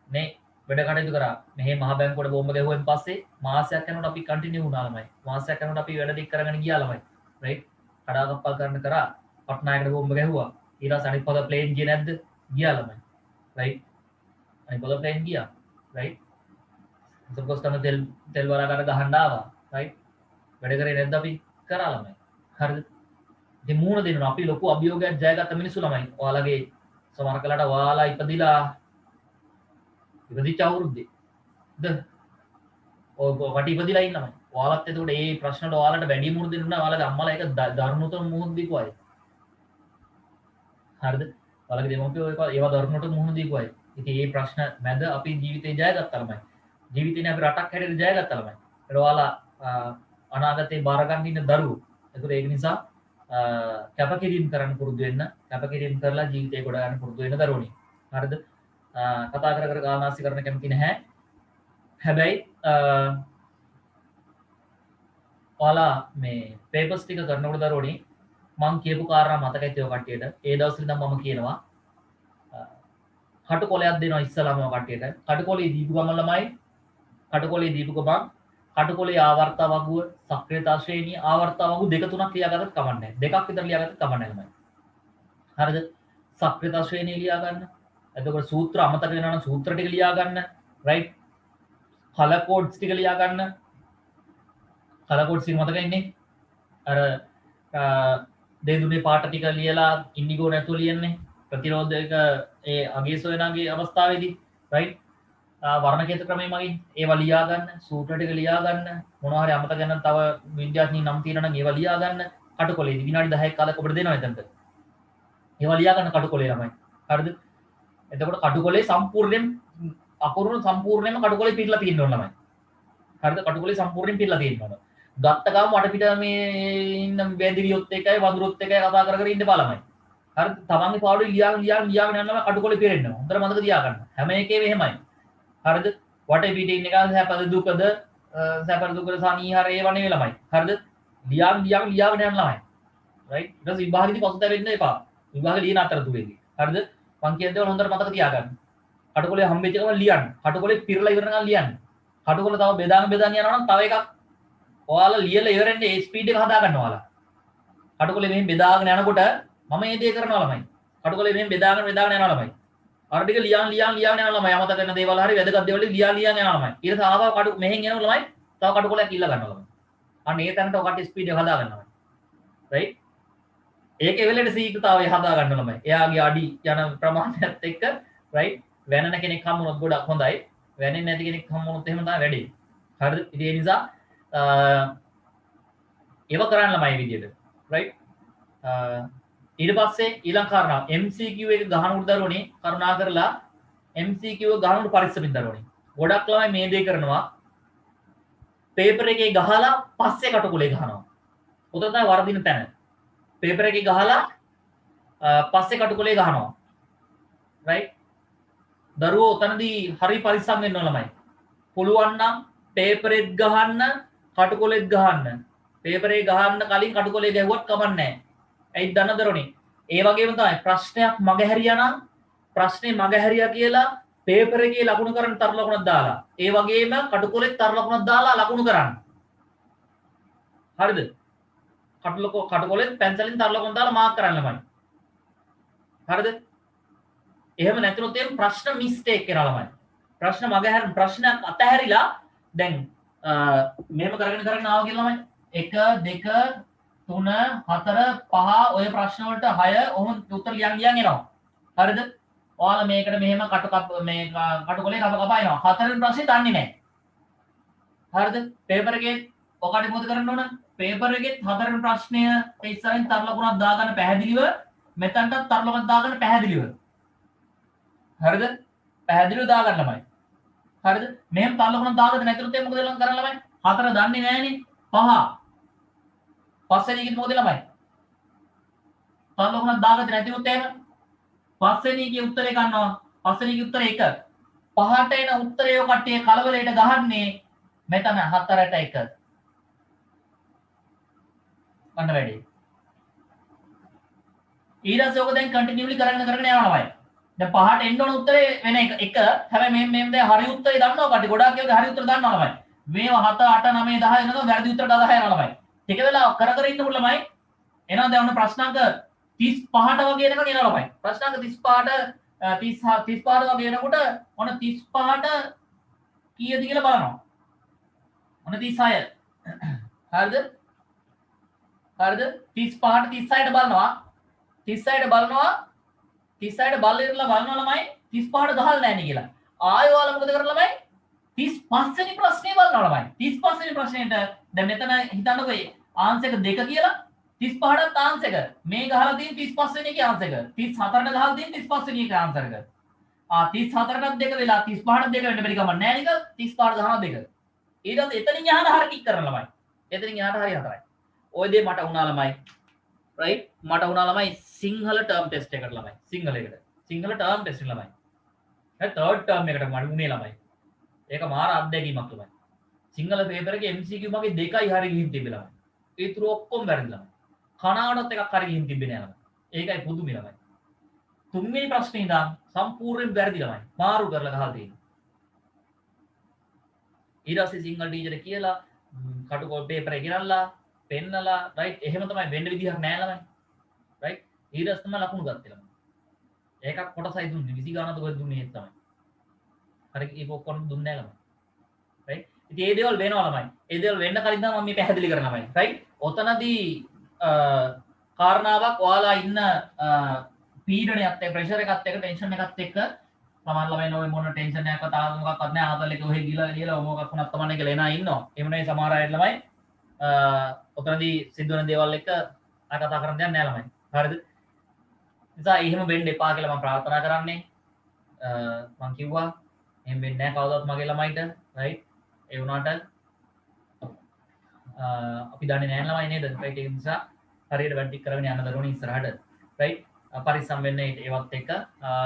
මේ වැඩ කටයුතු කරා. මෙහි මහ බැංකුවට බෝම්බ ගැහුවෙන් පස්සේ මාසයක් යනකොට අපි කන්ටිනියු වුණා ළමයි. මාසයක් යනකොට අපි වැඩ ටික කරගෙන ගියා ළමයි. රයිට්? කඩාකප්පල් කරන්න කරා. පට්නායකට බෝම්බ ගැහුවා. ඊට පස්සේ අනිත් පොද ප්ලේන් ගියේ නැද්ද? ගියා ළමයි. රයිට්? අනිත් පොද ප්ලේන් ගියා. රයිට්? සපෝස් කරන තෙල් වරකට ගහන්න ආවා. රයිට්? වැඩ කරේ නැද්ද අපි? කරා ළමයි. හරිද? ඉතින් මූණ දෙනවා. අපි ලොකු අභියෝගයක් ජයගත්ත මිනිස්සු ළමයි. ඔයාලගේ සමහර කලට ඔයාලා ඉපදිච්ච අවුරුද්දේ ද ඔය වට ඉපදිලා ඉන්න ළමයි. ඔයාලත් එතකොට මේ ප්‍රශ්නට ඔයාලට වැඩි මුහුණ දෙන්න උනා. ඔයාලගේ අම්මලා ඒක දරුණුතම මුහුණ දීපු අය. හරිද? ඔයාලගේ දෙමව්පියෝ ඒවා දරුණුට මුහුණ දීපු අය. ඉතින් මේ ප්‍රශ්න මැද අපි ජීවිතේ ජයගත්තා ළමයි. ජීවිතේනේ අපි රටක් හැටියට ජයගත්තා ළමයි. ඒක ඔයාලා අනාගතේ බාර ගන්න ඉන්න දරුවෝ. ඒක නිසා කැපකිරීම කරන්න පුරුදු වෙන්න. කැපකිරීම කරලා ජීවිතේ ගොඩ ගන්න පුරුදු වෙන්න දරුවනි. හරිද? කතා කර ගානාසි කරන්න කැමති නැහැ. හැබැයි ඔයාලා මේ පේපර්ස් ටික කරනකොට දරුවනි මං කියපු කාරණා මතකයි තියෙව කට්ටියට. ඒ දවස්වල ඉඳන් මම කියනවා කටුකොලයක් දෙනවා ඉස්සලාම කට්ටියට. කටුකොලේ දීපු ගමන් ළමයි කටුකොලේ දීපු ගමන් කටුකොලේ ආවර්තා වගුව සක්‍රියතා ශ්‍රේණිය ආවර්තා වගුව දෙක තුනක් ලියාගත්තත් කමක් නැහැ. දෙකක් විතර ලියාගත්තත් කමක් නැහැ ළමයි. හරිද? සක්‍රියතා ශ්‍රේණිය ලියා ගන්න. එතකොට සූත්‍ර අමතක වෙනවා නම් සූත්‍ර ටික ලියා ගන්න. රයිට්? කලර් කෝඩ්ස් ටික ලියා ගන්න. කලර් කෝඩ්ස් ටික මතක ඉන්නේ. අර දෙදුනේ පාට ටික ලියලා ඉන්ඩිගෝ නැතුව ලියන්නේ. ප්‍රතිරෝධක ඒ අගේ සොයනාගේ අවස්ථාවේදී රයිට්? වර්ණ කේත ක්‍රමයේ මගින් ඒවා ලියා ගන්න, සූත්‍ර ටික ලියා ගන්න. මොනවා හරි අමතක වෙන තව විද්‍යාඥයින් නම් තියෙනවා නම් ඒවා ලියා ගන්න. කටුකොලේදී විනාඩි 10ක් කාලයක් ඔබට දෙනවා එතනට. ඒවා ලියා ගන්න කටුකොලේ ළමයි. හරිද? එතකොට කටුකොලේ සම්පූර්ණයෙන් අකුරු සම්පූර්ණයෙන්ම කටුකොලේ පිරලා තියෙන්න ඕන ළමයි. හරිද? කටුකොලේ සම්පූර්ණයෙන් පිරලා තියෙන්න ඕන. ගත්ත ගාම වටපිට මේ ඉන්න වැඳිරියොත් එකයි වඳුරොත් එකයි කතා කර කර ඉන්න බලමයි. හරිද? තමන්ගේ පාඩුවේ ලියාගෙන යනවා කටුකොලේ පිරෙන්නවා. හොඳට මතක තියාගන්න. හැම එකේම එහෙමයි. හරිද? වටපිට ඉන්න එක සැපද දුකද සැපද දුකද සනීහර ඒව නෙවෙයි ළමයි. හරිද? ලියාගෙන යන ළමයි. රයිට්? ඊට පස්සේ විභාගෙදී පසුතැවෙන්න එපා. විභාගෙ ලියන අතරතුරේදී. හරිද? මං කියන දේ හොඳට මතක තියාගන්න. කටුකොලේ හම්බෙච්ච ගමන් ලියන්න. කටුකොලේ පිරලා ඉවර වෙනකන් ලියන්න. කටුකොල තව බෙදාගෙන යනවා නම් තව එකක් ඔයාලා ලියලා ඉවරෙන්නේ ඒ ස්පීඩ් එක හදා ගන්න ඔයාලා. කටුකොලේ මෙහෙන් බෙදාගෙන යනකොට මම මේ දේ කරනවා ළමයි. කටුකොලේ මෙහෙන් බෙදාගෙන යනවා ළමයි. අර ටික ලියන් යනවා ළමයි. අමතක කරන දේවල් හරි වැදගත් දේවල් ලියන් යනවා ළමයි. ඊට පස්සේ ආවා කටු මෙහෙන් යනවා ළමයි. තව කටුකොලයක් ඉල්ල ගන්නවා ළමයි. අන්න ඒ තැනට ඔකට ස්පීඩ් එක හදා ගන්නවා. රයිට්? ඒකේ වෙලෙට සීක්‍රතාවය හදා ගන්න ළමයි. එයාගේ අඩි යන ප්‍රමාණයත් එක්ක රයිට්? වෙනන කෙනෙක් හම්බුනොත් ගොඩක් හොඳයි. වෙනෙන්නේ නැති කෙනෙක් හම්බුනොත් එහෙම තමයි වැඩේ. හරිද? ඉතින් ඒ නිසා ඒව කරන්න ළමයි විදියට. රයිට්? ඊට පස්සේ ඊළඟ කාරණා MCQ එක ගහනකොට දරුවනේ කරුණා කරලා MCQ එක ගහනකොට පරිස්සමින් දරුවනේ. ගොඩක් ළමයි මේ දේ කරනවා. පේපර් එකේ ගහලා පස්සේ කටුකුලේ ගහනවා. උතන තමයි වරදින තැන. පේපර් එකේ ගහලා පස්සේ කටුකුලේ ගහනවා. රයිට්? දරුවෝ උතනදී හරි පරිස්සම් වෙන්න ඕන ළමයි. පුළුවන් නම් පේපරෙත් ගහන්න, කටුකොලෙත් ගහන්න. පේපරේ ගහන්න කලින් කටුකොලේ ගැහුවත් කමක් නැහැ. ඇයි දන්න දරුවනේ? ඒ වගේම තමයි ප්‍රශ්නයක් මගහැරියා නම් ප්‍රශ්නේ මගහැරියා කියලා පේපර් එකේ ලකුණු කරන් තර ලකුණක් දාලා. ඒ වගේම කටුකොලෙත් තර ලකුණක් දාලා ලකුණු කරන්න. හරිද? කටුකොලෙත් පැන්සලෙන් තර ලකුණක් දාලා මාක් කරන්න ළමයි. හරිද? එහෙම නැතුනොත් එහෙම ප්‍රශ්න මිස්ටේක් කරනවා ළමයි. ප්‍රශ්න මගහැරන ප්‍රශ්නයක් අතහැරිලා දැන් මෙහෙම කරගෙන ආවා කියලා ළමයි 1 2 3 4 5 ඔය ප්‍රශ්න වලට 6 ඔහොම උත්තර ලියන් එනවා. හරිද? ඔයාලා මේකට මෙහෙම කටුකොලේ කපා එනවා. හතරවෙනි ප්‍රශ්නේ දන්නේ නැහැ. හරිද? පේපර් එකේ ඔකට මොකද කරන්න ඕන? පේපර් එකේ හතරවෙනි ප්‍රශ්නය ඉස්සරහින් තර ලකුණක් දාගන්න පැහැදිලිව මෙතනටත් තර ලකුණක් දාගන්න පැහැදිලිව. හරිද? පැහැදිලිව දාගන්න ළමයි. හරිද? මෙහෙම තර ලකුණක් දාගන්න නැතිනොත් එහේ මොකද කරන්න ළමයි? හතර දන්නේ නැහනේ. 5 පස්වෙනි එකේ මොකද ළමයි? තර ලකුණක් දාගන්න නැතිනොත් එහෙම පස්වෙනි එකේ උත්තරේ ගන්නවා. පස්වෙනි එකේ උත්තරේ 1. පහට එන උත්තරය ඔය කට්ටිය කලබලයට ගහන්නේ මෙතන 4ට 1. අන්න වැඩි. ඊළඟට ඔක දැන් කන්ටිනියුලි කරගෙන යනවා ළමයි. දැන් පහට එන්න ඕන උත්තරේ වෙන එක. හැබැයි මේ දැන් හරි උත්තරේ දන්නවා කට්ටිය. ගොඩාක් ඒවාගේ හරි උත්තර දන්නවා ළමයි. මේවා 7 8 9 10 වෙනකම් වැරදි උත්තර 10 යනවා ළමයි. ටික වෙලා කර ඉන්නකොට ළමයි එනවා දැන් ඔන්න ප්‍රශ්නාංක 35ට වගේ එනකම් එනවා ළමයි. ප්‍රශ්නාංක 35ට 35 වගේ එනකොට ඔන්න 35ට කීයද කියලා බලනවා. ඔන්න 36. හරිද? 35ට 36ට බලනවා. 36ට බලනවා 36ට බලලා ළමයි 35ට ගහලා නැහැ නේ කියලා. ආයෙ ඔයාලා මොකද කරන්නේ ළමයි? 35 වෙනි ප්‍රශ්නේ බලනවා ළමයි. 35 වෙනි ප්‍රශ්නෙට දැන් මෙතන හිතන්නකෝ ආන්සර් එක 2 කියලා 35ට ආන්සර් එක. මේ ගහලා තියෙන 35 වෙනි එකේ ආන්සර් එක. 34ට ගහලා තියෙන 35 වෙනි එකේ ආන්සර් එක. 34ටත් 2 වෙලා 35ටත් 2 වෙන්න බැරි කම නැහැ නේද? 35ට ගහනවා 2. ඊට පස්සේ එතනින් යහන හරිය ටික කරන ළමයි. එතනින් යහට හරිය 4යි. ওই දේ මට වුණා ළමයි. රයිට්? මට වුණා ළමයි සිංහල ටර්ම් ටෙස්ට් එකට ළමයි. සිංහල ටර්ම් ටෙස්ට් එක ළමයි. ඒ තර්ඩ් ටර්ම් එකට මට උනේ ළමයි. ඒක මාර අත්දැකීමක් ළමයි. සිංහල පේපර් එකේ MCQ මගේ 2යි හරිය ගිහින් තිබෙලා. ඊටු ඔක්කොම වැරදි ළමයි. කනාවටත් එකක් හරි ගිහින් තිබෙන්නේ නැහැ ළමයි. ඒකයි පුදුමයි ළමයි. තුන්වෙනි ප්‍රශ්නේ ඉඳන් සම්පූර්ණයෙන් වැරදි ළමයි. මාරු කරලා ගහලා තියෙනවා. ඊට පස්සේ සිංහල ටීචර් කියලා කටුකොල් පේපර් එක ගෙනල්ලා පෙන්නලා රයිට් එහෙම තමයි වෙන්න විදිහක් නැහැ ළමයි. රයිට් ඊට පස්සේ තමයි ලකුණු ගත්තේ ළමයි. ඒකක් කොටසයි දුන්නේ 20 ගානක් දුක දුන්නේ ඒක තමයි. හරි ඒක ඔක්කොම දුන්නේ නැහැ ළමයි. රයිට් ඉතින් ඒ දේවල් වෙනවා ළමයි. ඒ දේවල් වෙන්න කලින් තමයි මම මේ පැහැදිලි කරන ළමයි. රයිට් ඔතනදී කාරණාවක් ඔයාලා ඉන්න පීඩනයත් එක්ක ප්‍රෙෂර් එකත් එක්ක ටෙන්ෂන් එකත් එක්ක සමහර ළමයි නෝ මොන ටෙන්ෂන් එකක් තාම මොකක්වත් නැහැ ආතල් එක ඔහෙ ගිහලා මොකක් වුණත් තමයි කියලා එනා ඉන්නවා. එහෙම නෙවෙයි සමහර අය ළමයි ඔතනදී සිද්ධ වෙන දේවල් එක්ක කතා කරන්න දෙයක් නැහැ ළමයි. හරිද? නිසා එහෙම වෙන්න එපා කියලා මම ප්‍රාර්ථනා කරන්නේ. මම කිව්වා එහෙම වෙන්නේ නැහැ කවදාවත් මගේ ළමයිට. රයිට්? ඒ වුණාට අපි දන්නේ නැහැ ළමයි නේද? රයිට්? ඒ නිසා හරියට වැඩි කරගෙන යන්න දරුවනේ ඉස්සරහට. රයිට්? පරිස්සම් වෙන්න ඒවත් එක්ක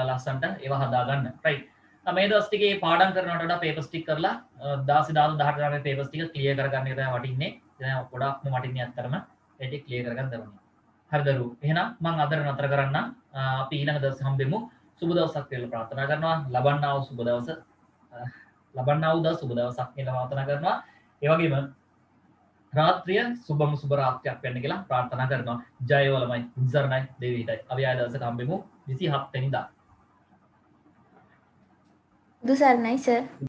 ලස්සන්ට ඒවා හදා ගන්න. රයිට්? මේ දවස් ටිකේ පාඩම් කරනවට වඩා පේපර්ස් ටික කරලා 16 18 ගානේ පේපර්ස් ටික ක්ලියර් කරගන්න එක තමයි වටින්නේ. දැන් ගොඩක්ම වටින්නේ අත්‍තරම ඒ ටික ක්ලියර් කරගන්න දරුවනේ. හරිද දරුවෝ? එහෙනම් මම අදට නතර කරන්න. අපි ඊළඟ දවසේ හම්බෙමු. සුබ දවසක් කියලා ප්‍රාර්ථනා කරනවා. ලබන්නා වූ සුබ දවස ලබන්නා වූ සුබ දවසක් කියලා ප්‍රාර්ථනා කරනවා. ඒ වගේම රාත්‍රිය සුබම සුබ රාත්‍රියක් වෙන්න කියලා ප්‍රාර්ථනා කරනවා. ජය වලමයි ඉන්සර්ණයි දෙවියටයි. අපි ආය දවසක හම්බෙමු 27 වෙනිදා. දුසර්ණයි සර්.